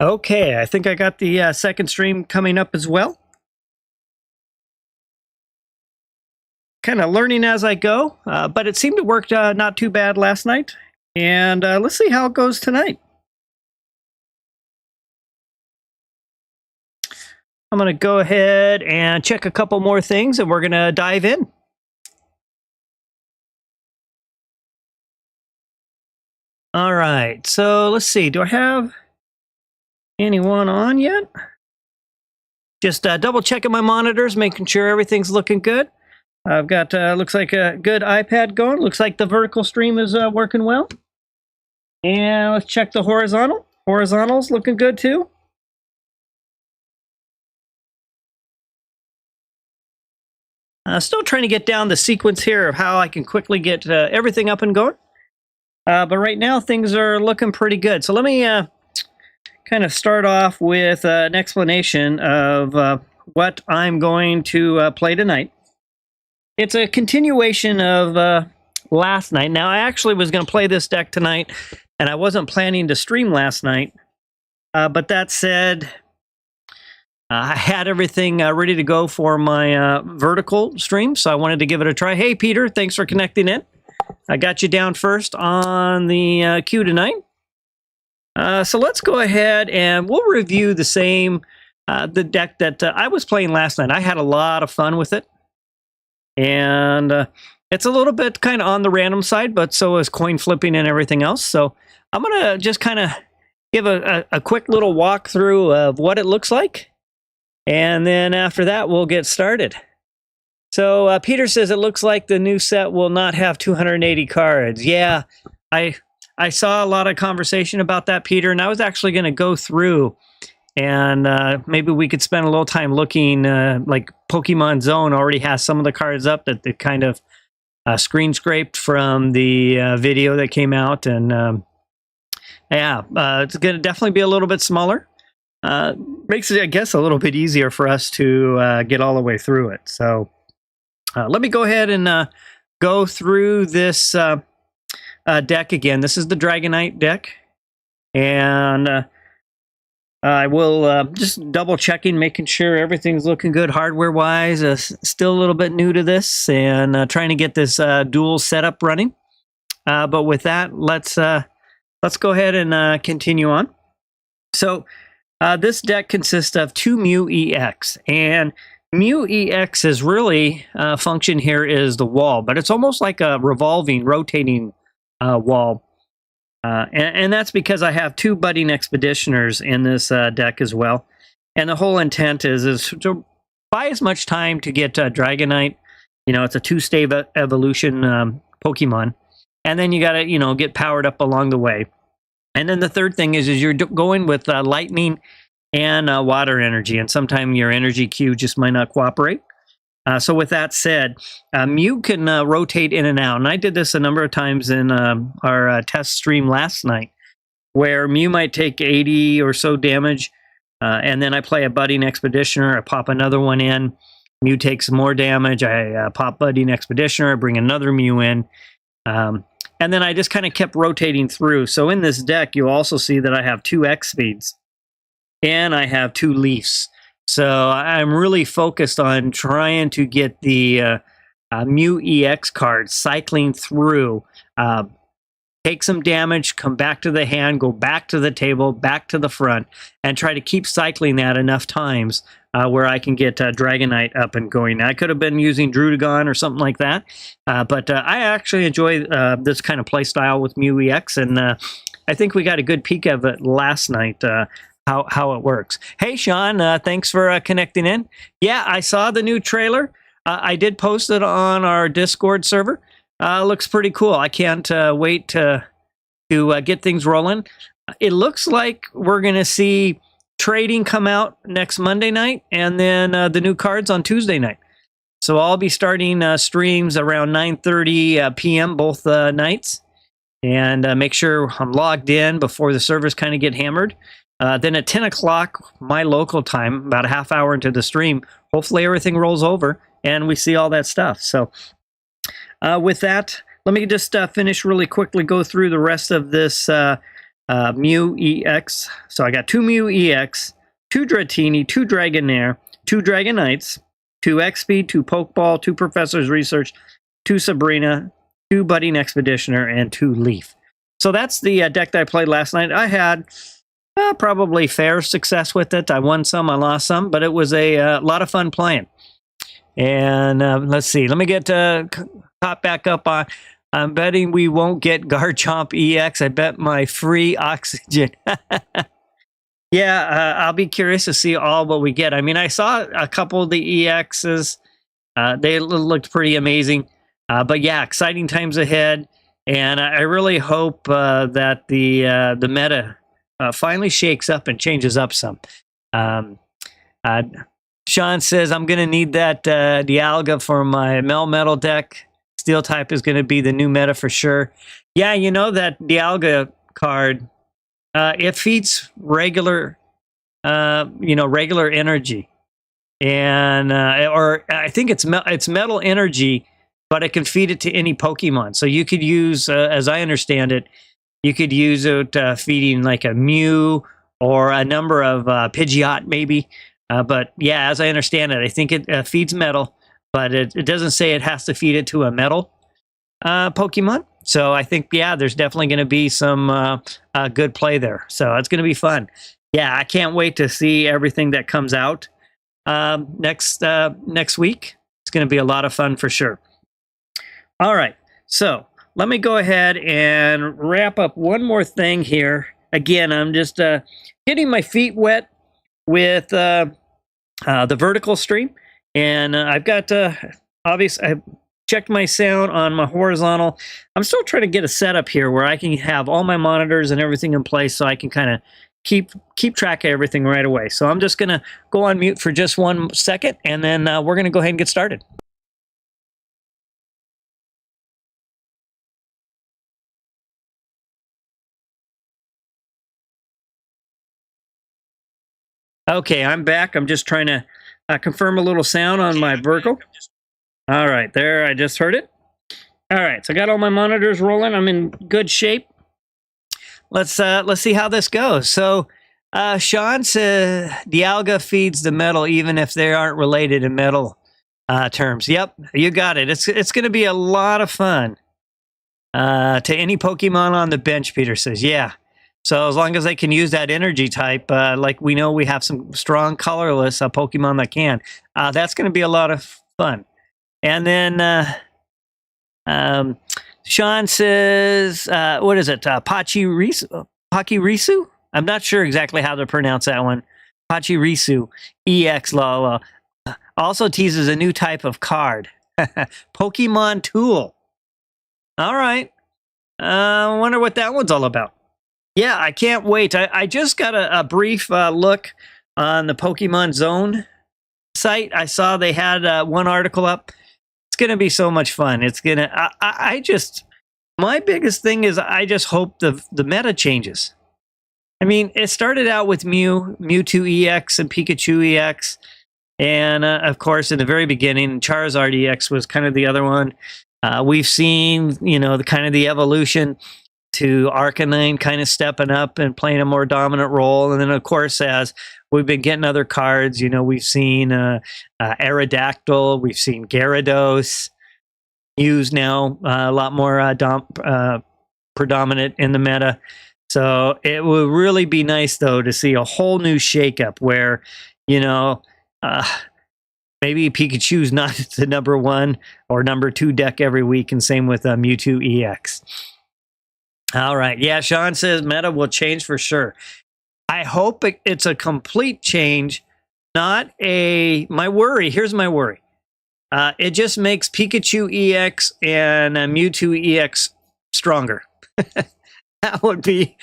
Okay, I think I got the second stream coming up as well. Kind of learning as I go, but it seemed to work not too bad last night. And let's see how it goes tonight. I'm going to go ahead and check a couple more things, and we're going to dive in. All right, so let's see. Do I have anyone on yet? Just double checking my monitors, making sure everything's looking good. I've got, looks like a good iPad going. Looks like the vertical stream is working well. And let's check the horizontal. Horizontal's looking good too. Still trying to get down the sequence here of how I can quickly get everything up and going. But right now things are looking pretty good. So let me kind of start off with an explanation of what I'm going to play tonight. It's a continuation of last night. Now, I actually was going to play this deck tonight, and I wasn't planning to stream last night. But that said, I had everything ready to go for my vertical stream, so I wanted to give it a try. Hey, Peter, thanks for connecting in. I got you down first on the queue tonight. So let's go ahead and we'll review the same, the deck that I was playing last night. I had a lot of fun with it. And it's a little bit kind of on the random side, but so is coin flipping and everything else. So I'm going to just kind of give a quick little walkthrough of what it looks like. And then after that, we'll get started. So Peter says it looks like the new set will not have 280 cards. Yeah, I saw a lot of conversation about that, Peter, and I was actually going to go through and maybe we could spend a little time looking, like Pokemon Zone already has some of the cards up that they kind of screen scraped from the video that came out. And yeah, it's going to definitely be a little bit smaller. Makes it, I guess, a little bit easier for us to get all the way through it. So let me go ahead and go through this deck again. This is the Dragonite deck. And I will just double checking, making sure everything's looking good hardware-wise. Still a little bit new to this and trying to get this dual setup running. But with that, let's go ahead and continue on. So this deck consists of 2 Mew EX, and Mew EX is really function here is the wall, but it's almost like a revolving, rotating wall. And that's because I have 2 budding expeditioners in this deck as well. And the whole intent is to buy as much time to get Dragonite. You know, it's a 2-stage evolution Pokemon. And then you got to, you know, get powered up along the way. And then the third thing is you're going with lightning and water energy. And sometimes your energy queue just might not cooperate. So with that said, Mew can rotate in and out. And I did this a number of times in our test stream last night, where Mew might take 80 or so damage, and then I play a budding expeditioner, I pop another one in, Mew takes more damage, I pop budding expeditioner, I bring another Mew in, and then I just kind of kept rotating through. So in this deck, you'll also see that I have 2 X speeds, and I have 2 Leafs. So I'm really focused on trying to get the Mew EX cards cycling through, take some damage, come back to the hand, go back to the table, back to the front, and try to keep cycling that enough times where I can get Dragonite up and going. Now, I could have been using Druddigon or something like that, but I actually enjoy this kind of play style with Mew EX, and I think we got a good peek of it last night. How it works. Hey, Sean, thanks for connecting in. Yeah, I saw the new trailer. I did post it on our Discord server. Looks pretty cool. I can't wait to get things rolling. It looks like we're going to see trading come out next Monday night, and then the new cards on Tuesday night. So I'll be starting streams around 9:30 p.m. both nights, and make sure I'm logged in before the servers kind of get hammered. Then at 10 o'clock, my local time, about a half hour into the stream, hopefully everything rolls over and we see all that stuff. So with that, let me just finish really quickly, go through the rest of this Mew EX. So I got 2 Mew EX, 2 Dratini, 2 Dragonair, 2 Dragonites, 2 X-Speed, 2 Pokeball, 2 Professor's Research, 2 Sabrina, 2 Budding Expeditioner, and 2 Leaf. So that's the deck that I played last night. I had probably fair success with it. I won some, I lost some, but it was a lot of fun playing. And let's see. Let me get caught back up on. I'm betting we won't get Garchomp EX. I bet my free oxygen. Yeah, I'll be curious to see all what we get. I mean, I saw a couple of the EXs. They looked pretty amazing. But yeah, exciting times ahead. And I really hope that the meta finally shakes up and changes up some. Sean says, I'm going to need that Dialga for my Melmetal deck. Steel type is going to be the new meta for sure. Yeah, you know that Dialga card, it feeds regular, regular energy. And, or I think it's metal energy, but it can feed it to any Pokemon. So you could use, as I understand it, you could use it feeding like a Mew or a number of Pidgeot maybe. But yeah, as I understand it, I think it feeds metal, but it doesn't say it has to feed it to a metal Pokemon. So I think, yeah, there's definitely going to be some good play there. So it's going to be fun. Yeah, I can't wait to see everything that comes out next week. It's going to be a lot of fun for sure. All right, so let me go ahead and wrap up one more thing here. Again, I'm just getting my feet wet with the vertical stream, and I've got obviously I've checked my sound on my horizontal. I'm still trying to get a setup here where I can have all my monitors and everything in place, so I can kind of keep track of everything right away. So I'm just gonna go on mute for just 1 second, and then we're gonna go ahead and get started. Okay, I'm back. I'm just trying to confirm a little sound on my vertical. All right, there, I just heard it. All right, so I got all my monitors rolling. I'm in good shape. Let's see how this goes. So Sean said Dialga feeds the metal even if they aren't related in metal terms. Yep, you got it. It's going to be a lot of fun to any Pokemon on the bench, Peter says. Yeah. So as long as they can use that energy type, like we know we have some strong colorless Pokemon that can, that's going to be a lot of fun. And then Sean says, what is it? Pachirisu? I'm not sure exactly how to pronounce that one. Pachirisu EX Lala also teases a new type of card. Pokemon Tool. All right. I wonder what that one's all about. Yeah, I can't wait. I just got a brief look on the Pokemon Zone site. I saw they had one article up. It's going to be so much fun. It's going to, my biggest thing is I just hope the meta changes. I mean, it started out with Mewtwo EX and Pikachu EX. And of course, in the very beginning, Charizard EX was kind of the other one. We've seen, the kind of the evolution to Arcanine kind of stepping up and playing a more dominant role. And then, of course, as we've been getting other cards, we've seen Aerodactyl, we've seen Gyarados used now, a lot more predominant in the meta. So it would really be nice, though, to see a whole new shakeup where, maybe Pikachu's not the number 1 or number 2 deck every week, and same with Mewtwo EX. All right. Yeah, Sean says meta will change for sure. I hope it's a complete change, not my worry. Here's my worry. It just makes Pikachu EX and Mewtwo EX stronger. That would be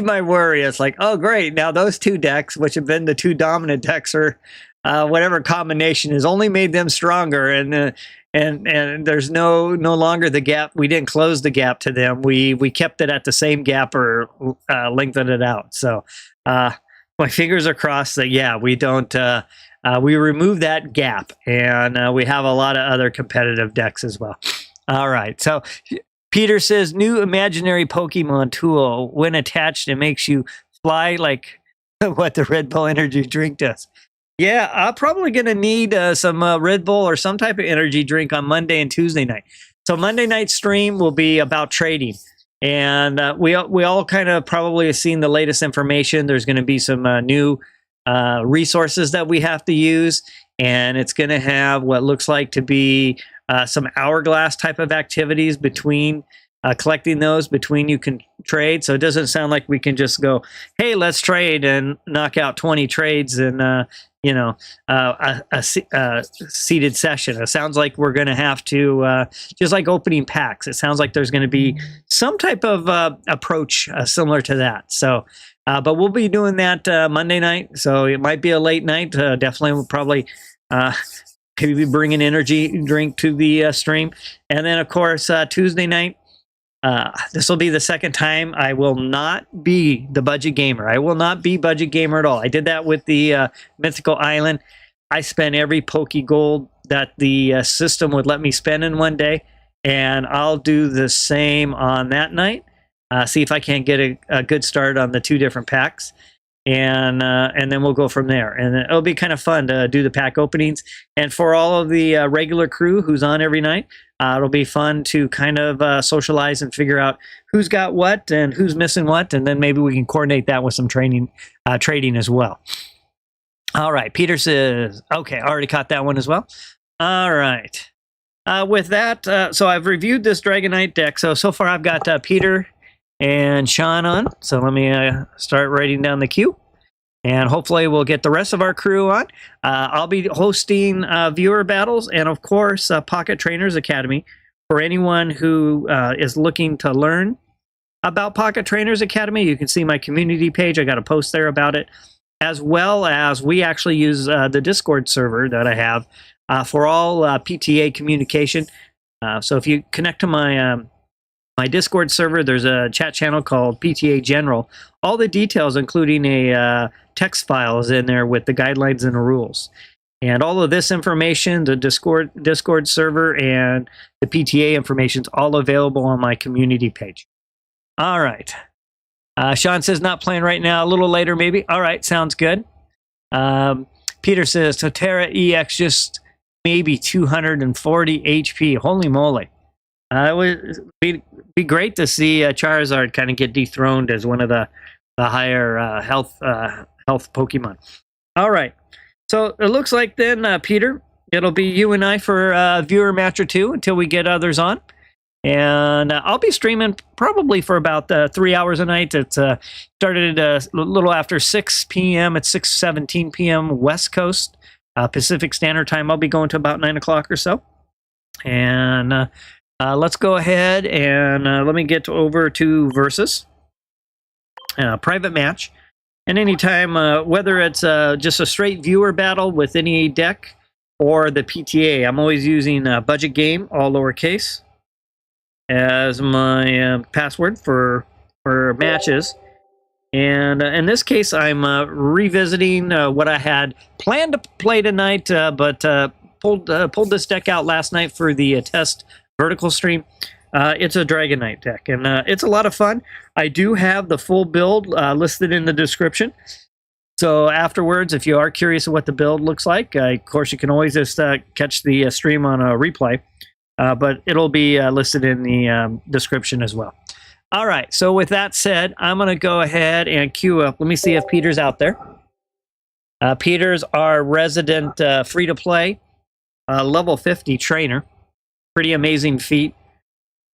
my worry. It's like, oh, great. Now those 2 decks, which have been the 2 dominant decks, or whatever combination, has only made them stronger. And there's no longer the gap. We didn't close the gap to them. We kept it at the same gap or lengthened it out. So my fingers are crossed that, yeah, we don't, we remove that gap, and we have a lot of other competitive decks as well. All right. So Peter says, new imaginary Pokemon tool. When attached, it makes you fly like what the Red Bull energy drink does. Yeah, I'm probably going to need some Red Bull or some type of energy drink on Monday and Tuesday night. So Monday night stream will be about trading. And we all kind of probably have seen the latest information. There's going to be some new resources that we have to use. And it's going to have what looks like to be some hourglass type of activities between collecting those between you can trade. So it doesn't sound like we can just go, hey, let's trade and knock out 20 trades in a seated session. It sounds like we're going to have to, just like opening packs, it sounds like there's going to be some type of approach similar to that. So, but we'll be doing that Monday night. So it might be a late night. Definitely we'll probably maybe bring an energy drink to the stream. And then, of course, Tuesday night, this will be the second time I will not be the budget gamer. I will not be budget gamer at all. I did that with the Mythical Island. I spent every Poke Gold that the system would let me spend in one day, and I'll do the same on that night. See if I can't get a good start on the 2 different packs, and then we'll go from there. And it'll be kind of fun to do the pack openings. And for all of the regular crew who's on every night, it'll be fun to kind of socialize and figure out who's got what and who's missing what, and then maybe we can coordinate that with some trading as well. All right, Peter says, okay, I already caught that one as well. All right. With that, so I've reviewed this Dragonite deck. So far I've got Peter and Sean on. So let me start writing down the queue. And hopefully we'll get the rest of our crew on. I'll be hosting viewer battles and, of course, Pocket Trainers Academy for anyone who is looking to learn about Pocket Trainers Academy. You can see my community page. I got a post there about it, as well as we actually use the Discord server that I have for all PTA communication. So if you connect to my my Discord server, there's a chat channel called PTA General. All the details, including a text file, is in there with the guidelines and the rules. And all of this information, the Discord server and the PTA information is all available on my community page. All right. Sean says not playing right now, a little later maybe. All right, sounds good. Peter says Totera EX just maybe 240 HP. Holy moly. It would be great to see Charizard kind of get dethroned as one of the higher health Pokemon. All right. So it looks like then, Peter, it'll be you and I for viewer match or 2 until we get others on. And I'll be streaming probably for about 3 hours a night. It started a little after 6 p.m. It's 6:17 p.m. West Coast, Pacific Standard Time. I'll be going to about 9 o'clock or so. And let's go ahead and let me get over to Versus. Private match. And anytime, whether it's just a straight viewer battle with any deck or the PTA, I'm always using Budget Game, all lowercase, as my password for matches. And in this case, I'm revisiting what I had planned to play tonight, but pulled this deck out last night for the test vertical stream. It's a Dragonite deck, and it's a lot of fun. I do have the full build listed in the description. So afterwards, if you are curious of what the build looks like, of course, you can always just catch the stream on a replay, but it'll be listed in the description as well. All right, so with that said, I'm going to go ahead and queue up. Let me see if Peter's out there. Peter's our resident free-to-play level 50 trainer. Pretty amazing feat.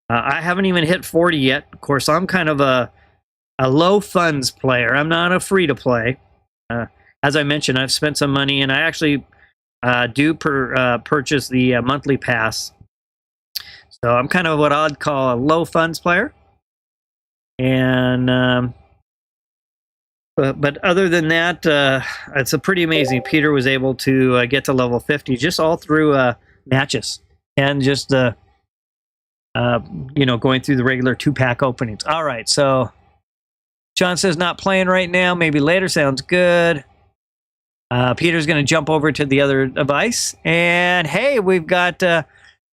I haven't even hit 40 yet. Of course, I'm kind of a low funds player. I'm not a free-to-play. As I mentioned, I've spent some money, and I actually do purchase the monthly pass. So I'm kind of what I'd call a low funds player. And but other than that, it's a pretty amazing. Peter was able to get to level 50 just all through matches and just you know, going through the regular 2-pack openings. All right, so John says not playing right now, maybe later. Sounds good. Peter's going to jump over to the other device, and hey, we've got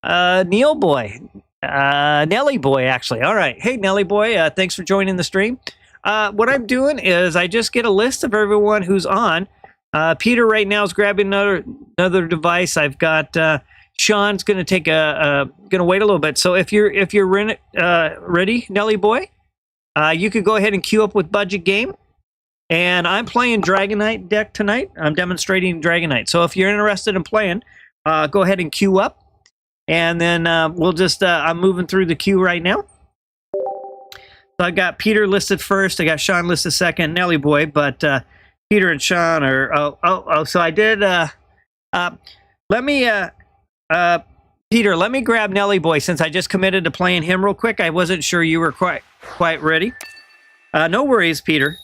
Neil Boy. Nelly Boy, actually. All right. Hey, Nelly Boy, thanks for joining the stream. What I'm doing is I just get a list of everyone who's on. Peter right now is grabbing another device. I've got Sean's going to take going to wait a little bit. So if you're ready, Nelly Boy, you could go ahead and queue up with Budget Game. And I'm playing Dragonite deck tonight. I'm demonstrating Dragonite. So if you're interested in playing, go ahead and queue up. And then we'll just, I'm moving through the queue right now. So I got Peter listed first. I got Sean listed second, Nelly Boy. But Peter and Sean are, so I did, Peter, let me grab Nelly Boy since I just committed to playing him real quick. I wasn't sure you were quite ready. No worries, Peter.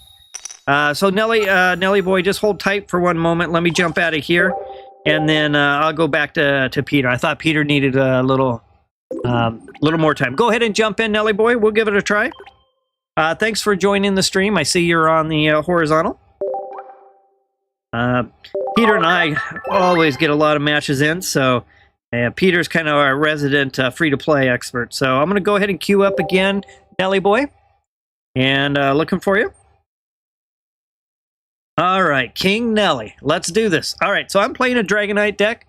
So Nelly Boy, just hold tight for one moment. Let me jump out of here. And then I'll go back to Peter. I thought Peter needed a little more time. Go ahead and jump in, Nelly Boy. We'll give it a try. Thanks for joining the stream. I see you're on the horizontal. Peter and I always get a lot of matches in, so Peter's kind of our resident free-to-play expert. So I'm going to go ahead and queue up again, Nelly Boy. And looking for you. All right, King Nelly. Let's do this. All right, so I'm playing a Dragonite deck.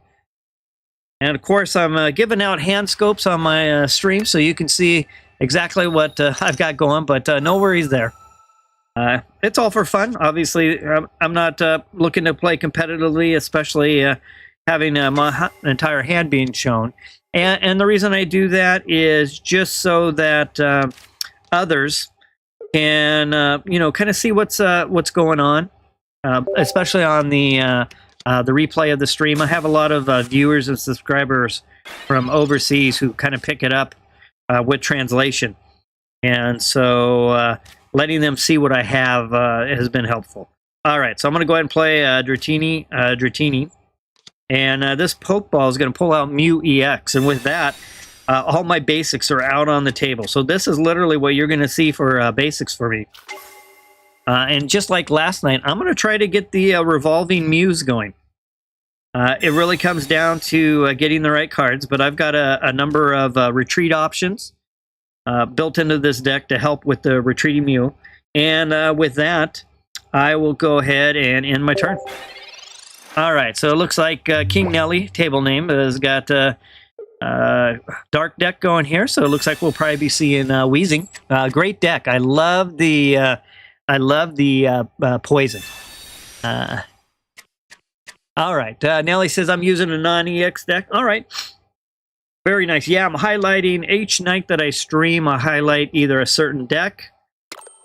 And, of course, I'm giving out hand scopes on my stream so you can see exactly what I've got going, but no worries there. It's all for fun. Obviously, I'm not looking to play competitively, especially having my entire hand being shown. And the reason I do that is just so that others can, kind of see what's going on. Especially on the replay of the stream. I have a lot of viewers and subscribers from overseas who kind of pick it up with translation. And so letting them see what I have has been helpful. All right, so I'm going to go ahead and play Dratini. And this Pokeball is going to pull out Mew EX. And with that, all my basics are out on the table. So this is literally what you're going to see for basics for me. And just like last night, I'm going to try to get the revolving Mews going. It really comes down to getting the right cards, but I've got a number of retreat options built into this deck to help with the retreating Mew. And with that, I will go ahead and end my turn. All right, so it looks like King Nelly, table name, has got dark deck going here, so it looks like we'll probably be seeing Wheezing. Great deck. I love the poison. All right. Nelly says I'm using a non-EX deck. All right. Very nice. Yeah, I'm highlighting each night that I stream. I highlight either a certain deck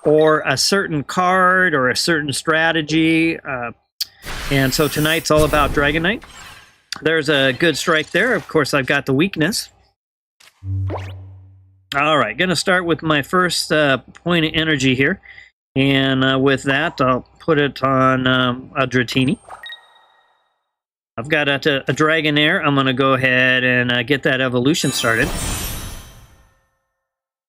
or a certain card or a certain strategy. And so tonight's all about Dragonite. There's a good strike there. Of course, I've got the weakness. All right. Going to start with my first point of energy here. And with that, I'll put it on a Dratini. I've got a Dragonair. I'm going to go ahead and get that evolution started.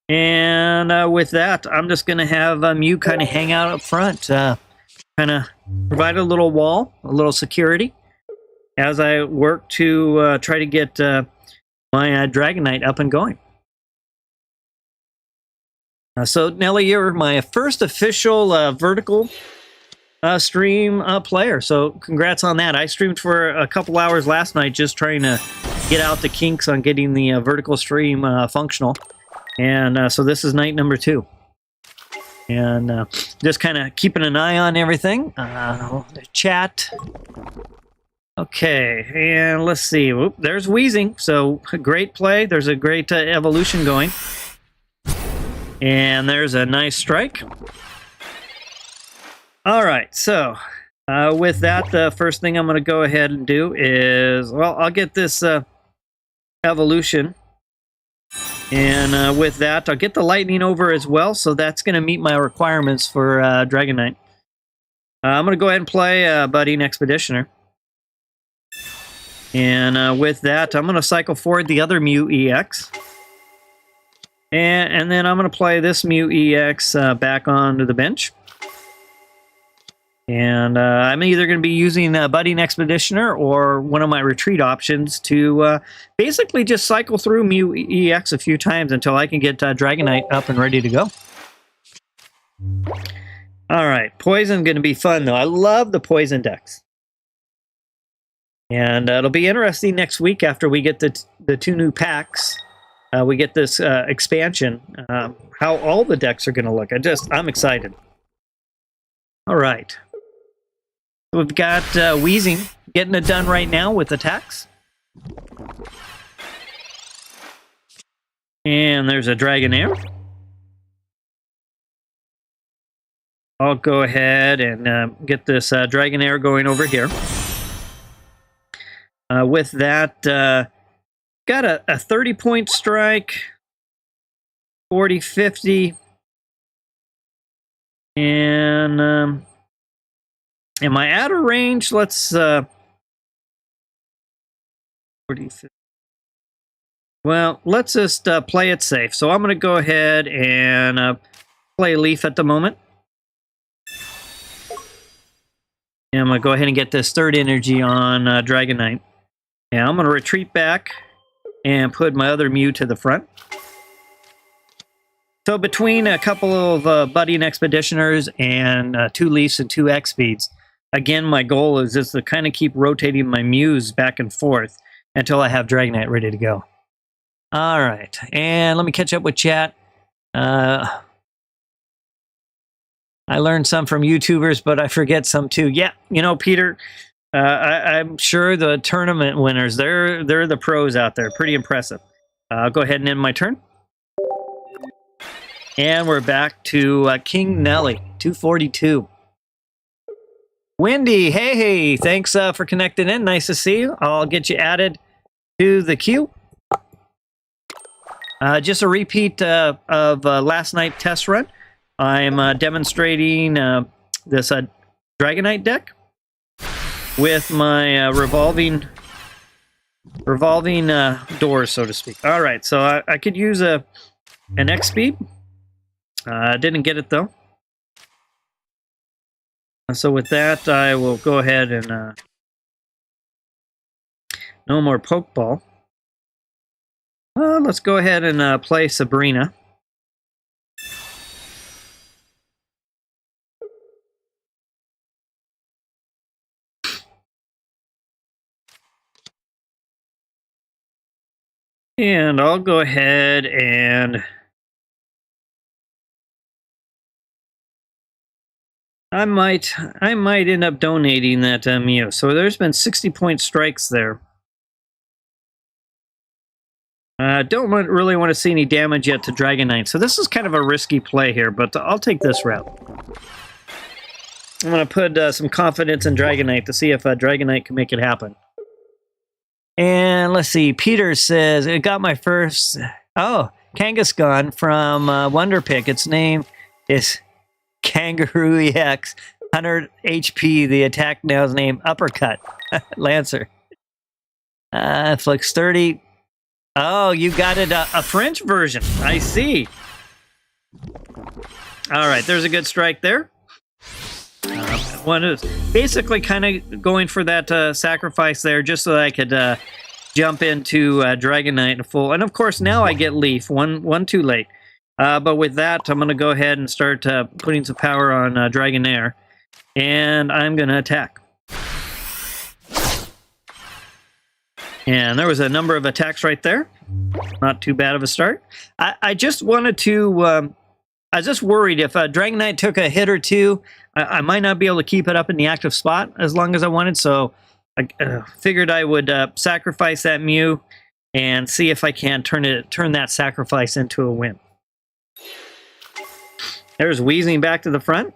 And with that, I'm just going to have Mew kind of hang out up front. Kind of provide a little wall, a little security, as I work to try to get my Dragonite up and going. So, Nelly, you're my first official vertical stream player, so congrats on that. I streamed for a couple hours last night just trying to get out the kinks on getting the vertical stream functional. And so this is night number 2. And just kind of keeping an eye on everything. The chat. Okay, and let's see. Oop, there's Wheezing, so great play. There's a great evolution going. And there's a nice strike. All right, so with that, the first thing I'm going to go ahead and do is, well, I'll get this evolution. And with that, I'll get the lightning over as well, so that's going to meet my requirements for Dragonite. I'm going to go ahead and play Budding Expeditioner. And with that, I'm going to cycle forward the other Mew EX. And then I'm going to play this Mew EX back onto the bench. And I'm either going to be using Budding Expeditioner or one of my retreat options to basically just cycle through Mew EX a few times until I can get Dragonite up and ready to go. All right, Poison going to be fun, though. I love the Poison decks. And it'll be interesting next week after we get the 2 new packs. We get this expansion, how all the decks are going to look. I'm excited. All right. We've got Wheezing getting it done right now with attacks. And there's a Dragonair. I'll go ahead and get this Dragonair going over here. With that, got a 30-point strike, 40, 50, and am I out of range? Let's 40, 50. Well, let's just play it safe. So I'm going to go ahead and play Leaf at the moment. And I'm going to go ahead and get this third energy on Dragonite. And I'm going to retreat back and put my other Mew to the front. So between a couple of Budding Expeditioners and 2 Leafs and 2 X-Speeds, again, my goal is just to kind of keep rotating my Mews back and forth until I have Dragonite ready to go. All right, and let me catch up with chat. I learned some from YouTubers, but I forget some too. Yeah, you know, Peter, I'm sure the tournament winners, they're the pros out there. Pretty impressive. I'll go ahead and end my turn. And we're back to King Nelly, 242. Wendy, hey, thanks for connecting in. Nice to see you. I'll get you added to the queue. Just a repeat of last night's test run. I'm demonstrating this Dragonite deck with my revolving doors, so to speak. All right, so I could use an X-Speed. Didn't get it, though. So with that, I will go ahead and no more Pokeball. Let's go ahead and play Sabrina. And I'll go ahead and I might end up donating that Mew. So there's been 60-point strikes there. Don't really want to see any damage yet to Dragonite. So this is kind of a risky play here, but I'll take this route. I'm going to put some confidence in Dragonite to see if Dragonite can make it happen. And let's see. Peter says, it got my first... Oh, Kangaskhan from Wonderpick. Its name is Kangaroo EX. 100 HP. The attack now is named Uppercut. Lancer. Flex 30... Oh, you got it a French version. I see. All right, there's a good strike there. One is basically kind of going for that sacrifice there, just so that I could jump into Dragonite in full. And of course, now I get Leaf. One too late. But with that, I'm going to go ahead and start putting some power on Dragonair, and I'm going to attack. And there was a number of attacks right there. Not too bad of a start. I just wanted to... I was just worried if Dragonite took a hit or two, I might not be able to keep it up in the active spot as long as I wanted. So I figured I would sacrifice that Mew and see if I can turn that sacrifice into a win. There's Wheezing back to the front.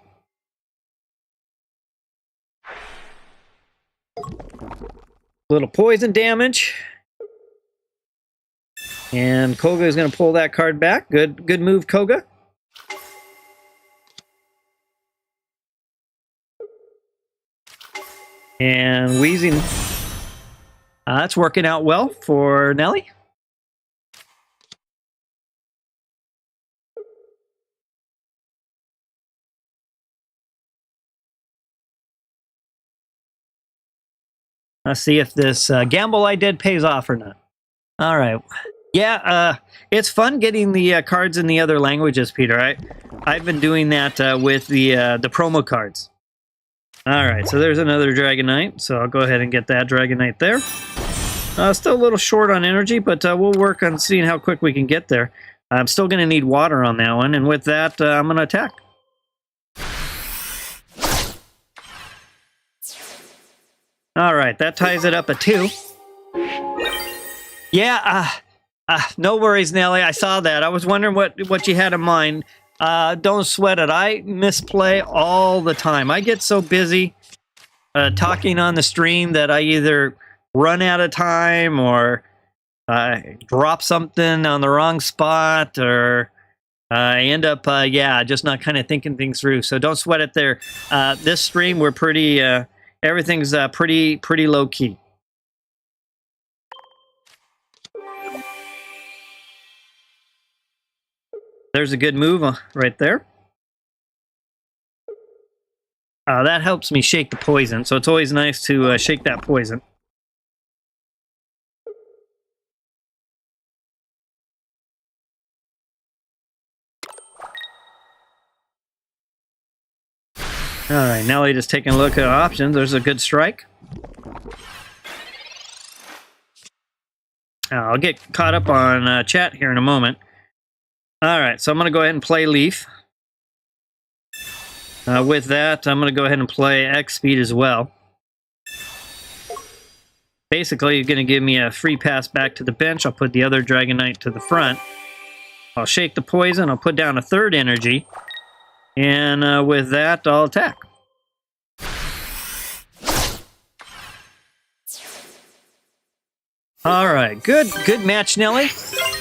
Little poison damage. And Koga is going to pull that card back. Good move, Koga. And Wheezing. That's working out well for Nelly. Let's see if this gamble I did pays off or not. All right. Yeah, it's fun getting the cards in the other languages, Peter. I've been doing that with the promo cards. All right, so there's another Dragonite. So I'll go ahead and get that Dragonite there. Still a little short on energy, but we'll work on seeing how quick we can get there. I'm still going to need water on that one, and with that, I'm going to attack. All right, that ties it up at 2. Yeah, no worries, Nelly. I saw that. I was wondering what you had in mind. Don't sweat it. I misplay all the time. I get so busy talking on the stream that I either run out of time or drop something on the wrong spot, or I end up, just not kind of thinking things through. So don't sweat it there. This stream, we're pretty, everything's pretty low key. There's a good move right there. That helps me shake the poison, so it's always nice to shake that poison. All right, now we're just taking a look at options. There's a good strike. I'll get caught up on chat here in a moment. All right, so I'm going to go ahead and play Leaf. With that, I'm going to go ahead and play X Speed as well. Basically, you're going to give me a free pass back to the bench. I'll put the other Dragonite to the front. I'll shake the poison. I'll put down a third energy. And with that, I'll attack. All right, good match, Nelly.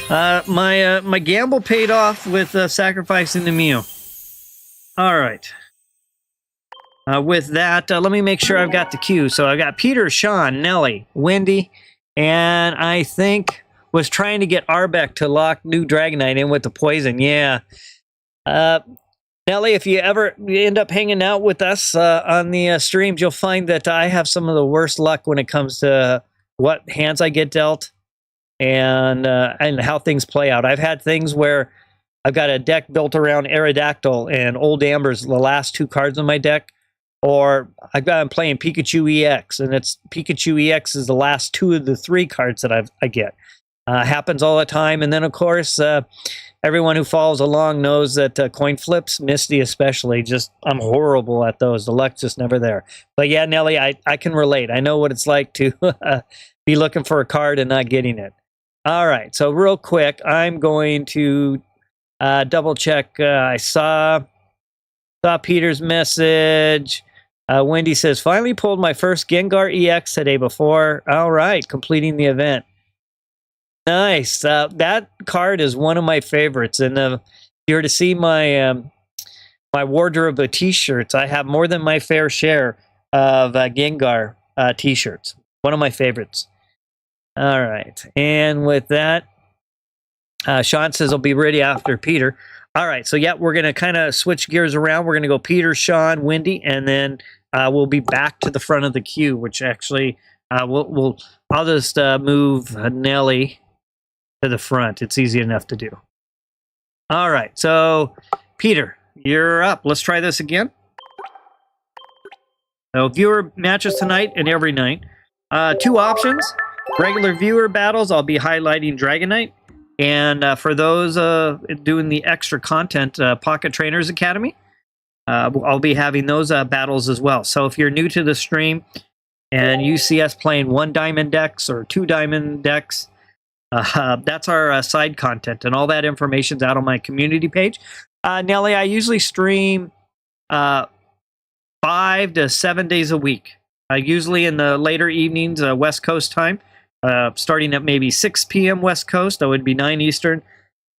My gamble paid off with sacrificing the Mew. All right. With that, let me make sure I've got the queue. So I've got Peter, Sean, Nelly, Wendy, and I think was trying to get Arbeck to lock new Dragonite in with the poison. Yeah. Nelly, if you ever end up hanging out with us on the streams, you'll find that I have some of the worst luck when it comes to what hands I get dealt and how things play out. I've had things where I've got a deck built around Aerodactyl and Old Amber's the last 2 cards in my deck, or I'm playing Pikachu EX, and it's Pikachu EX is the last 2 of the 3 cards that I get. Happens all the time, and then of course everyone who follows along knows that coin flips, Misty especially, I'm horrible at those. The luck's just never there. But yeah, Nelly, I can relate. I know what it's like to be looking for a card and not getting it. All right, so real quick, I'm going to double check. I saw Peter's message. Wendy says, finally pulled my first Gengar EX today before. All right, completing the event. Nice. That card is one of my favorites. And if you were to see my my wardrobe of t-shirts, I have more than my fair share of Gengar t-shirts. One of my favorites. All right. And with that, Sean says I'll be ready after Peter. All right. So, yeah, we're going to kind of switch gears around. We're going to go Peter, Sean, Wendy, and then we'll be back to the front of the queue, which actually I'll just move Nelly to the front. It's easy enough to do. All right, so Peter, you're up. Let's try this again. So viewer matches tonight and every night. 2 options. Regular viewer battles, I'll be highlighting Dragonite. And for those doing the extra content, Pocket Trainers Academy, I'll be having those battles as well. So if you're new to the stream and you see us playing 1 diamond decks or 2 diamond decks, that's our side content, and all that information's out on my community page. Nelly, I usually stream 5 to 7 days a week, usually in the later evenings, West Coast time, starting at maybe 6 p.m. West Coast. That would be 9 Eastern,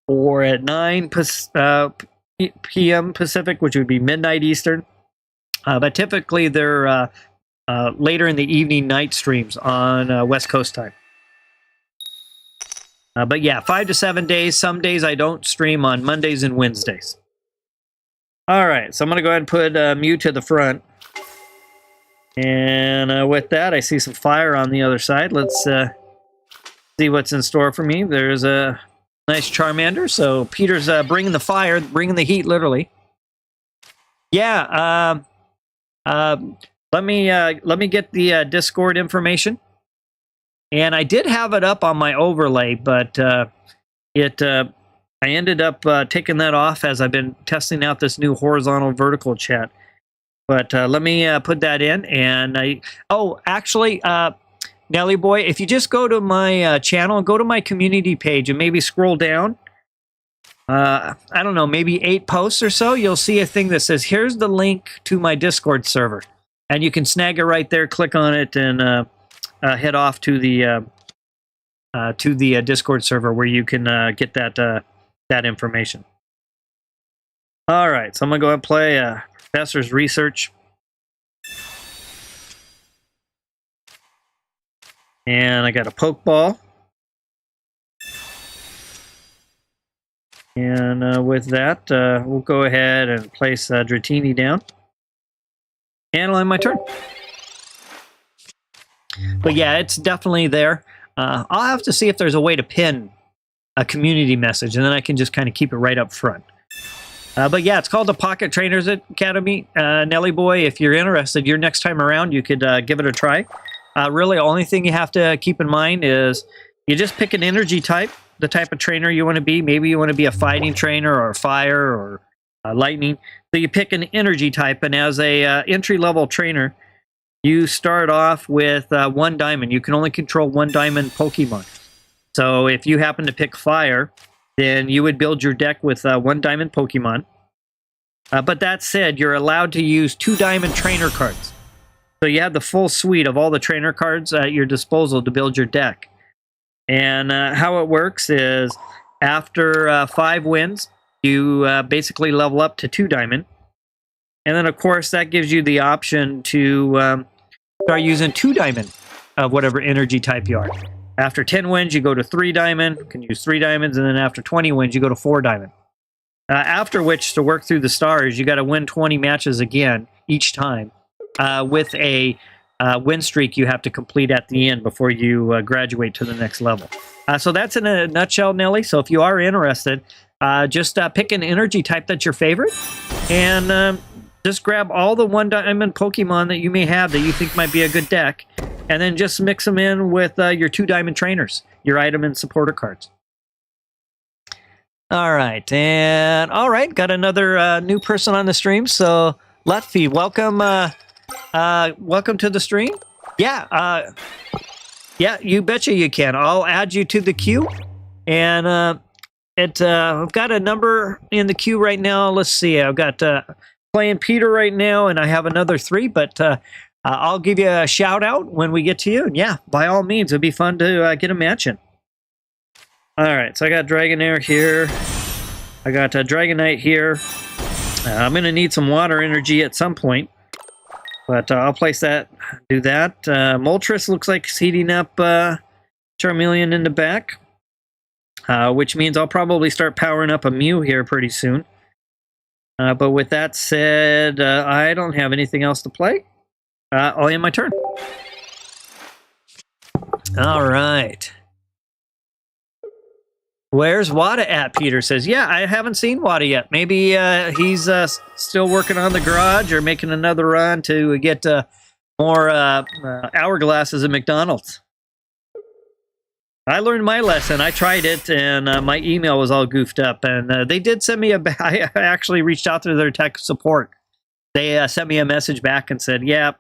or at 9 p.m. Pacific, which would be midnight Eastern. But typically they're later in the evening night streams on West Coast time. But yeah, 5 to 7 days. Some days I don't stream on Mondays and Wednesdays. All right, so I'm going to go ahead and put Mew to the front. And with that, I see some fire on the other side. Let's see what's in store for me. There's a nice Charmander. So Peter's bringing the fire, bringing the heat, literally. Yeah. Let me get the Discord information. And I did have it up on my overlay, but I ended up taking that off as I've been testing out this new horizontal vertical chat. But let me put that in. And actually, Nelly Boy, if you just go to my channel, go to my community page and maybe scroll down, I don't know, maybe 8 posts or so, you'll see a thing that says, here's the link to my Discord server. And you can snag it right there, click on it, and head off to the Discord server where you can get that information. All right, so I'm going to go ahead and play Professor's Research. And I got a Pokeball. And with that, we'll go ahead and place Dratini down. And I'll end my turn. But yeah, it's definitely there. I'll have to see if there's a way to pin a community message, and then I can just kind of keep it right up front. But yeah, it's called the Pocket Trainers Academy. Nelly Boy, if you're interested, your next time around, you could give it a try. Really, the only thing you have to keep in mind is you just pick an energy type, the type of trainer you want to be. Maybe you want to be a fighting trainer or a fire or lightning. So you pick an energy type, and as a entry-level trainer, you start off with 1 diamond. You can only control 1 diamond Pokemon. So if you happen to pick fire, then you would build your deck with 1 diamond Pokemon. But that said, you're allowed to use 2 diamond trainer cards. So you have the full suite of all the trainer cards at your disposal to build your deck. And how it works is after 5 wins, you basically level up to 2 diamond. And then, of course, that gives you the option to start using 2 diamond of whatever energy type you are. After 10 wins, you go to 3 diamond, you can use 3 diamonds, and then after 20 wins, you go to 4 diamond. After which, to work through the stars, you got to win 20 matches again each time with a win streak you have to complete at the end before you graduate to the next level. So that's in a nutshell, Nelly. So if you are interested, just pick an energy type that's your favorite, and just grab all the 1 diamond Pokemon that you may have that you think might be a good deck, and then just mix them in with your 2 diamond trainers, your item and supporter cards. All right, got another new person on the stream. So Lutfi, welcome, welcome to the stream. Yeah, yeah, you betcha you can. I'll add you to the queue, and I've got a number in the queue right now. Let's see, I've got playing Peter right now, and I have another 3, but I'll give you a shout out when we get to you. And yeah, by all means, it'd be fun to get a match in. All right, so I got Dragonair here. I got Dragonite here. I'm going to need some water energy at some point, but I'll place that, do that. Moltres looks like it's heating up Charmeleon in the back, which means I'll probably start powering up a Mew here pretty soon. But with that said, I don't have anything else to play. I'll end my turn. All right. Where's Wada at? Peter says, yeah, I haven't seen Wada yet. Maybe he's still working on the garage or making another run to get more hourglasses at McDonald's. I learned my lesson. I tried it, and my email was all goofed up. And they did send me I actually reached out to their tech support. They sent me a message back and said, yeah,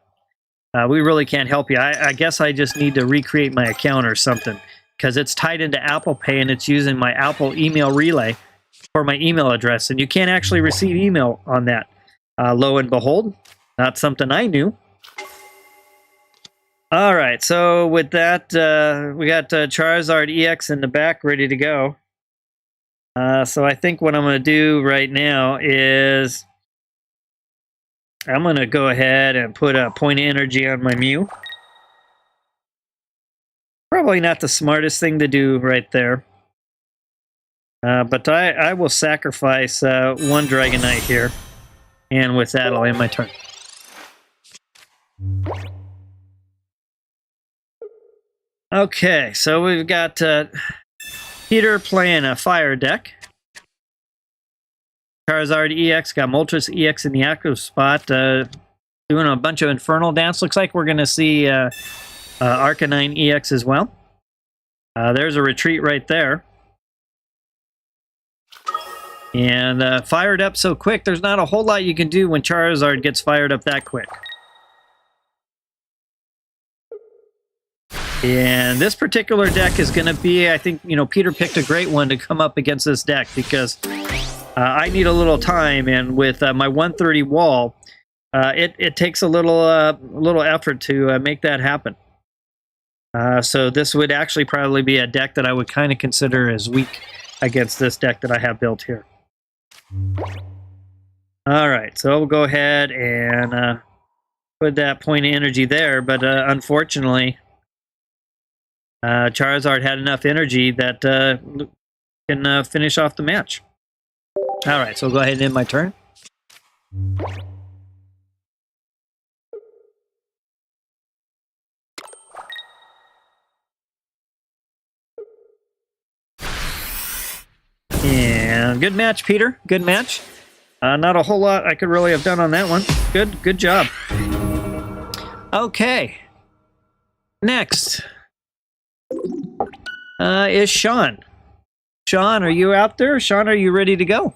we really can't help you. I guess I just need to recreate my account or something, because it's tied into Apple Pay, and it's using my Apple email relay for my email address. And you can't actually receive email on that. Lo and behold, not something I knew. All right, so with that, we got Charizard EX in the back ready to go. So I think what I'm going to do right now is I'm going to go ahead and put a point of energy on my Mew. Probably not the smartest thing to do right there. But I will sacrifice 1 Dragonite here. And with that, I'll end my turn. Okay, so we've got Peter playing a fire deck. Charizard EX got Moltres EX in the active spot, doing a bunch of Infernal Dance. Looks like we're going to see Arcanine EX as well. There's a retreat right there. And fired up so quick, there's not a whole lot you can do when Charizard gets fired up that quick. And this particular deck is going to be, I think, Peter picked a great one to come up against this deck because I need a little time, and with my 130 wall, it takes a little effort to make that happen. So this would actually probably be a deck that I would kind of consider as weak against this deck that I have built here. All right, so we'll go ahead and put that point of energy there, but unfortunately, Charizard had enough energy that can finish off the match. All right, so we'll go ahead and end my turn. And good match, Peter. Good match. Not a whole lot I could really have done on that one. Good job. Okay. Next is Sean. Sean, are you out there? Sean, are you ready to go?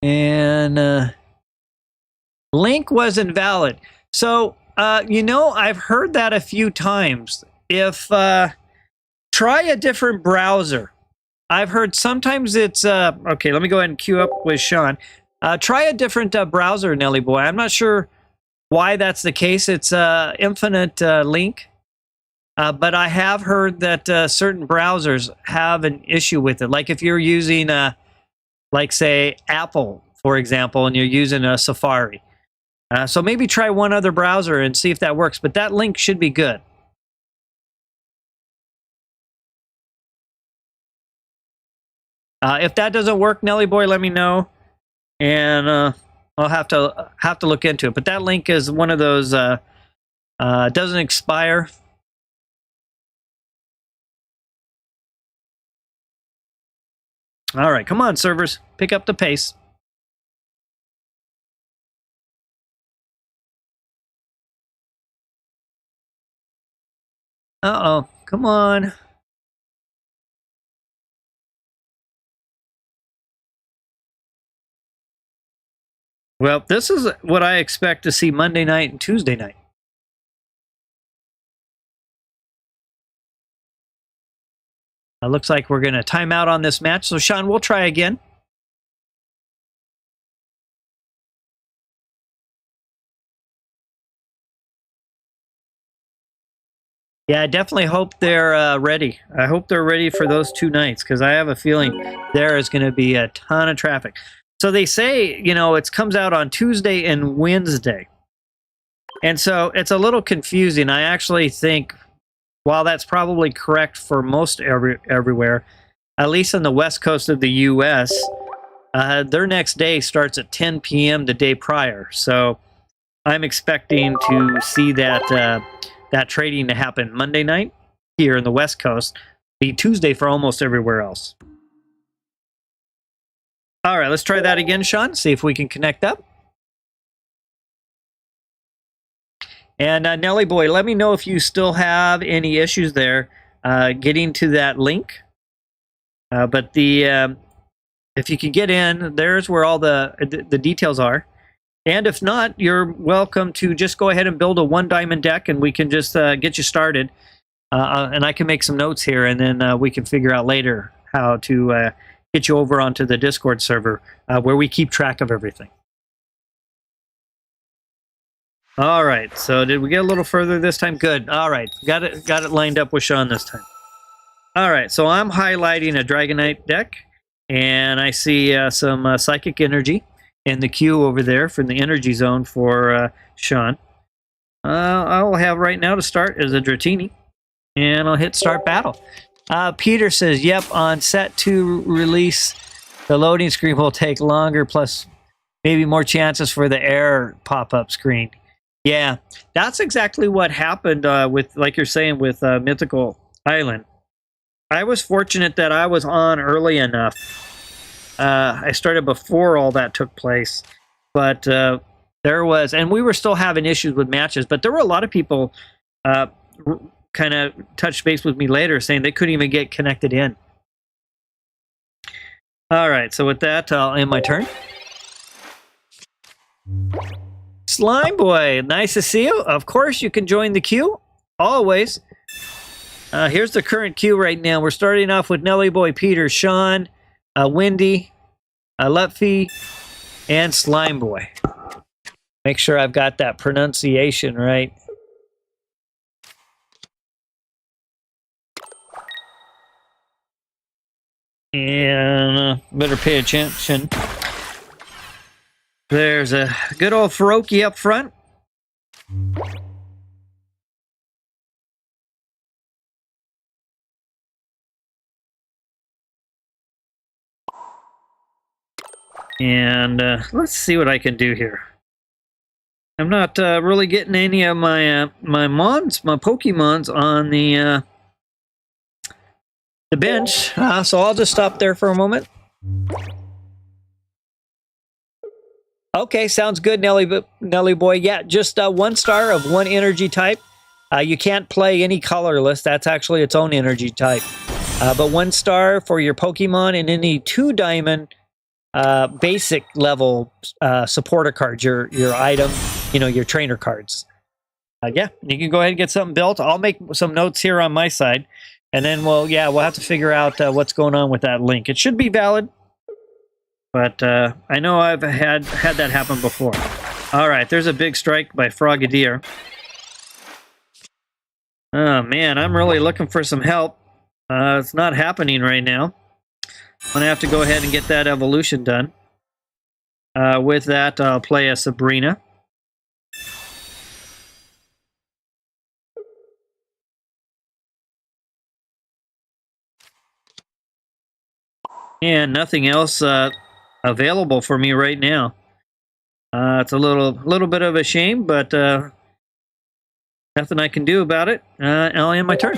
And link was invalid. So, I've heard that a few times. If try a different browser. I've heard sometimes it's okay. Let me go ahead and queue up with Sean. Try a different browser, Nelly Boy. I'm not sure why that's the case. It's infinite link, but I have heard that certain browsers have an issue with it. Like if you're using, like say Apple, for example, and you're using a Safari. So maybe try one other browser and see if that works. But that link should be good. If that doesn't work, Nelly Boy, let me know, and I'll have to look into it. But that link is one of those doesn't expire. All right, come on, servers, pick up the pace. Uh-oh, come on. Well, this is what I expect to see Monday night and Tuesday night. Looks like we're going to time out on this match. So, Sean, we'll try again. Yeah, I definitely hope they're ready. I hope they're ready for those 2 nights because I have a feeling there is going to be a ton of traffic. So they say, it comes out on Tuesday and Wednesday. And so it's a little confusing. I actually think, while that's probably correct for most everywhere, at least on the west coast of the U.S., their next day starts at 10 p.m. the day prior. So I'm expecting to see that that trading to happen Monday night here in the west coast, be Tuesday for almost everywhere else. All right, let's try that again, Sean. See if we can connect up. And Nelly Boy, let me know if you still have any issues there getting to that link. But if you can get in, there's where all the details are. And if not, you're welcome to just go ahead and build a 1-diamond deck, and we can just get you started. And I can make some notes here, and then we can figure out later how to get you over onto the Discord server where we keep track of everything. All right, so did we get a little further this time? Good. All right, got it lined up with Sean this time. All right, so I'm highlighting a Dragonite deck, and I see some Psychic Energy in the queue over there from the Energy Zone for Sean. I'll have right now to start is a Dratini, and I'll hit Start Battle. Peter says, yep, on set to release, the loading screen will take longer, plus maybe more chances for the error pop-up screen. Yeah, that's exactly what happened with, like you're saying, with Mythical Island. I was fortunate that I was on early enough. I started before all that took place, but there was, and we were still having issues with matches, but there were a lot of people kind of touched base with me later saying they couldn't even get connected in. All right, so with that, I'll end my turn. Slime Boy, nice to see you. Of course, you can join the queue, always. Here's the current queue right now. We're starting off with Nelly Boy, Peter, Sean, Wendy, Lutfi, and Slime Boy. Make sure I've got that pronunciation right. And better pay attention. There's a good old Faroki up front. And let's see what I can do here. I'm not really getting any of my my Pokemons on the bench, so I'll just stop there for a moment. Okay, sounds good, Nelly Boy. Yeah, just 1 star of 1 energy type. You can't play any colorless. That's actually its own energy type. But 1 star for your Pokemon and any 2 diamond basic level supporter cards, your item, your trainer cards. Yeah, you can go ahead and get something built. I'll make some notes here on my side, and then we'll have to figure out what's going on with that link. It should be valid. But I know I've had that happen before. All right, there's a big strike by Frogadier. Oh, man, I'm really looking for some help. It's not happening right now. I'm going to have to go ahead and get that evolution done. With that, I'll play a Sabrina. And nothing else available for me right now. It's a little bit of a shame, but nothing I can do about it. I'll end my turn.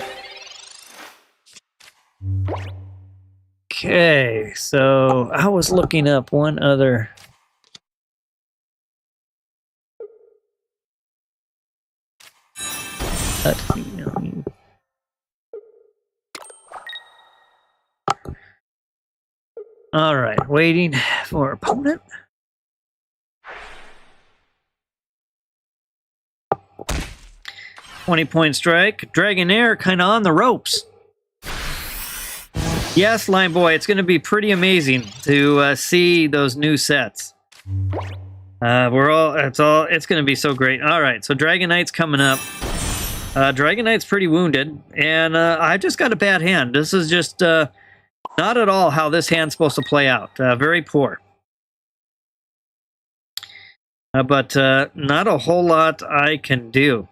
Okay, so I was looking up one other. All right, waiting for opponent. $20-point strike. Dragonair kind of on the ropes. Yes, Line Boy, it's going to be pretty amazing to see those new sets. It's going to be so great. All right, so Dragonite's coming up. Dragonite's pretty wounded, and I just got a bad hand. This is just not at all how this hand's supposed to play out. Very poor. But not a whole lot I can do.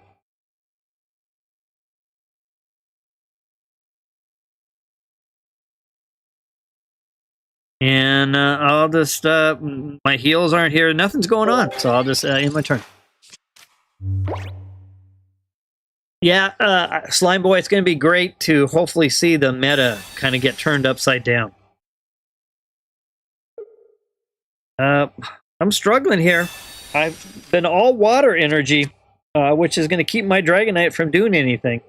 And I'll just, my heals aren't here. Nothing's going on, so I'll just end my turn. Yeah, Slime Boy, it's going to be great to hopefully see the meta kind of get turned upside down. I'm struggling here. I've been all water energy, which is going to keep my Dragonite from doing anything.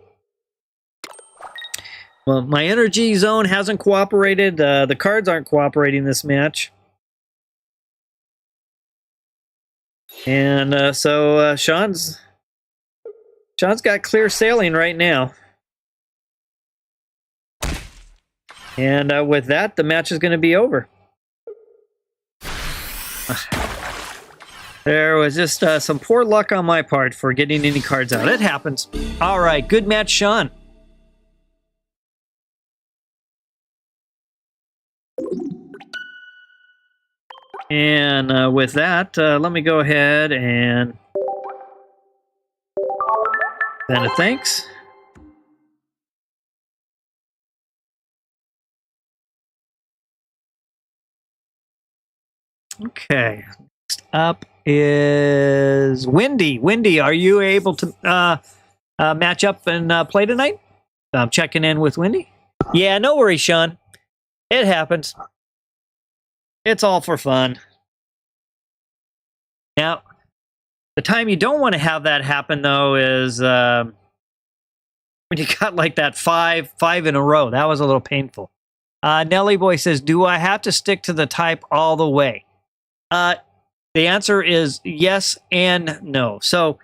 Well, my energy zone hasn't cooperated. The cards aren't cooperating this match. And so Sean's got clear sailing right now. And with that, the match is going to be over. There was just some poor luck on my part for getting any cards out. It happens. All right, good match, Sean. And with that, let me go ahead and send a thanks. Okay. Next up is Wendy. Wendy, are you able to match up and play tonight? I'm checking in with Wendy. Yeah, no worries, Sean. It happens. It's all for fun. Now, the time you don't want to have that happen, though, is when you got like that five in a row. That was a little painful. Nelly Boy says, do I have to stick to the type all the way? The answer is yes and no. So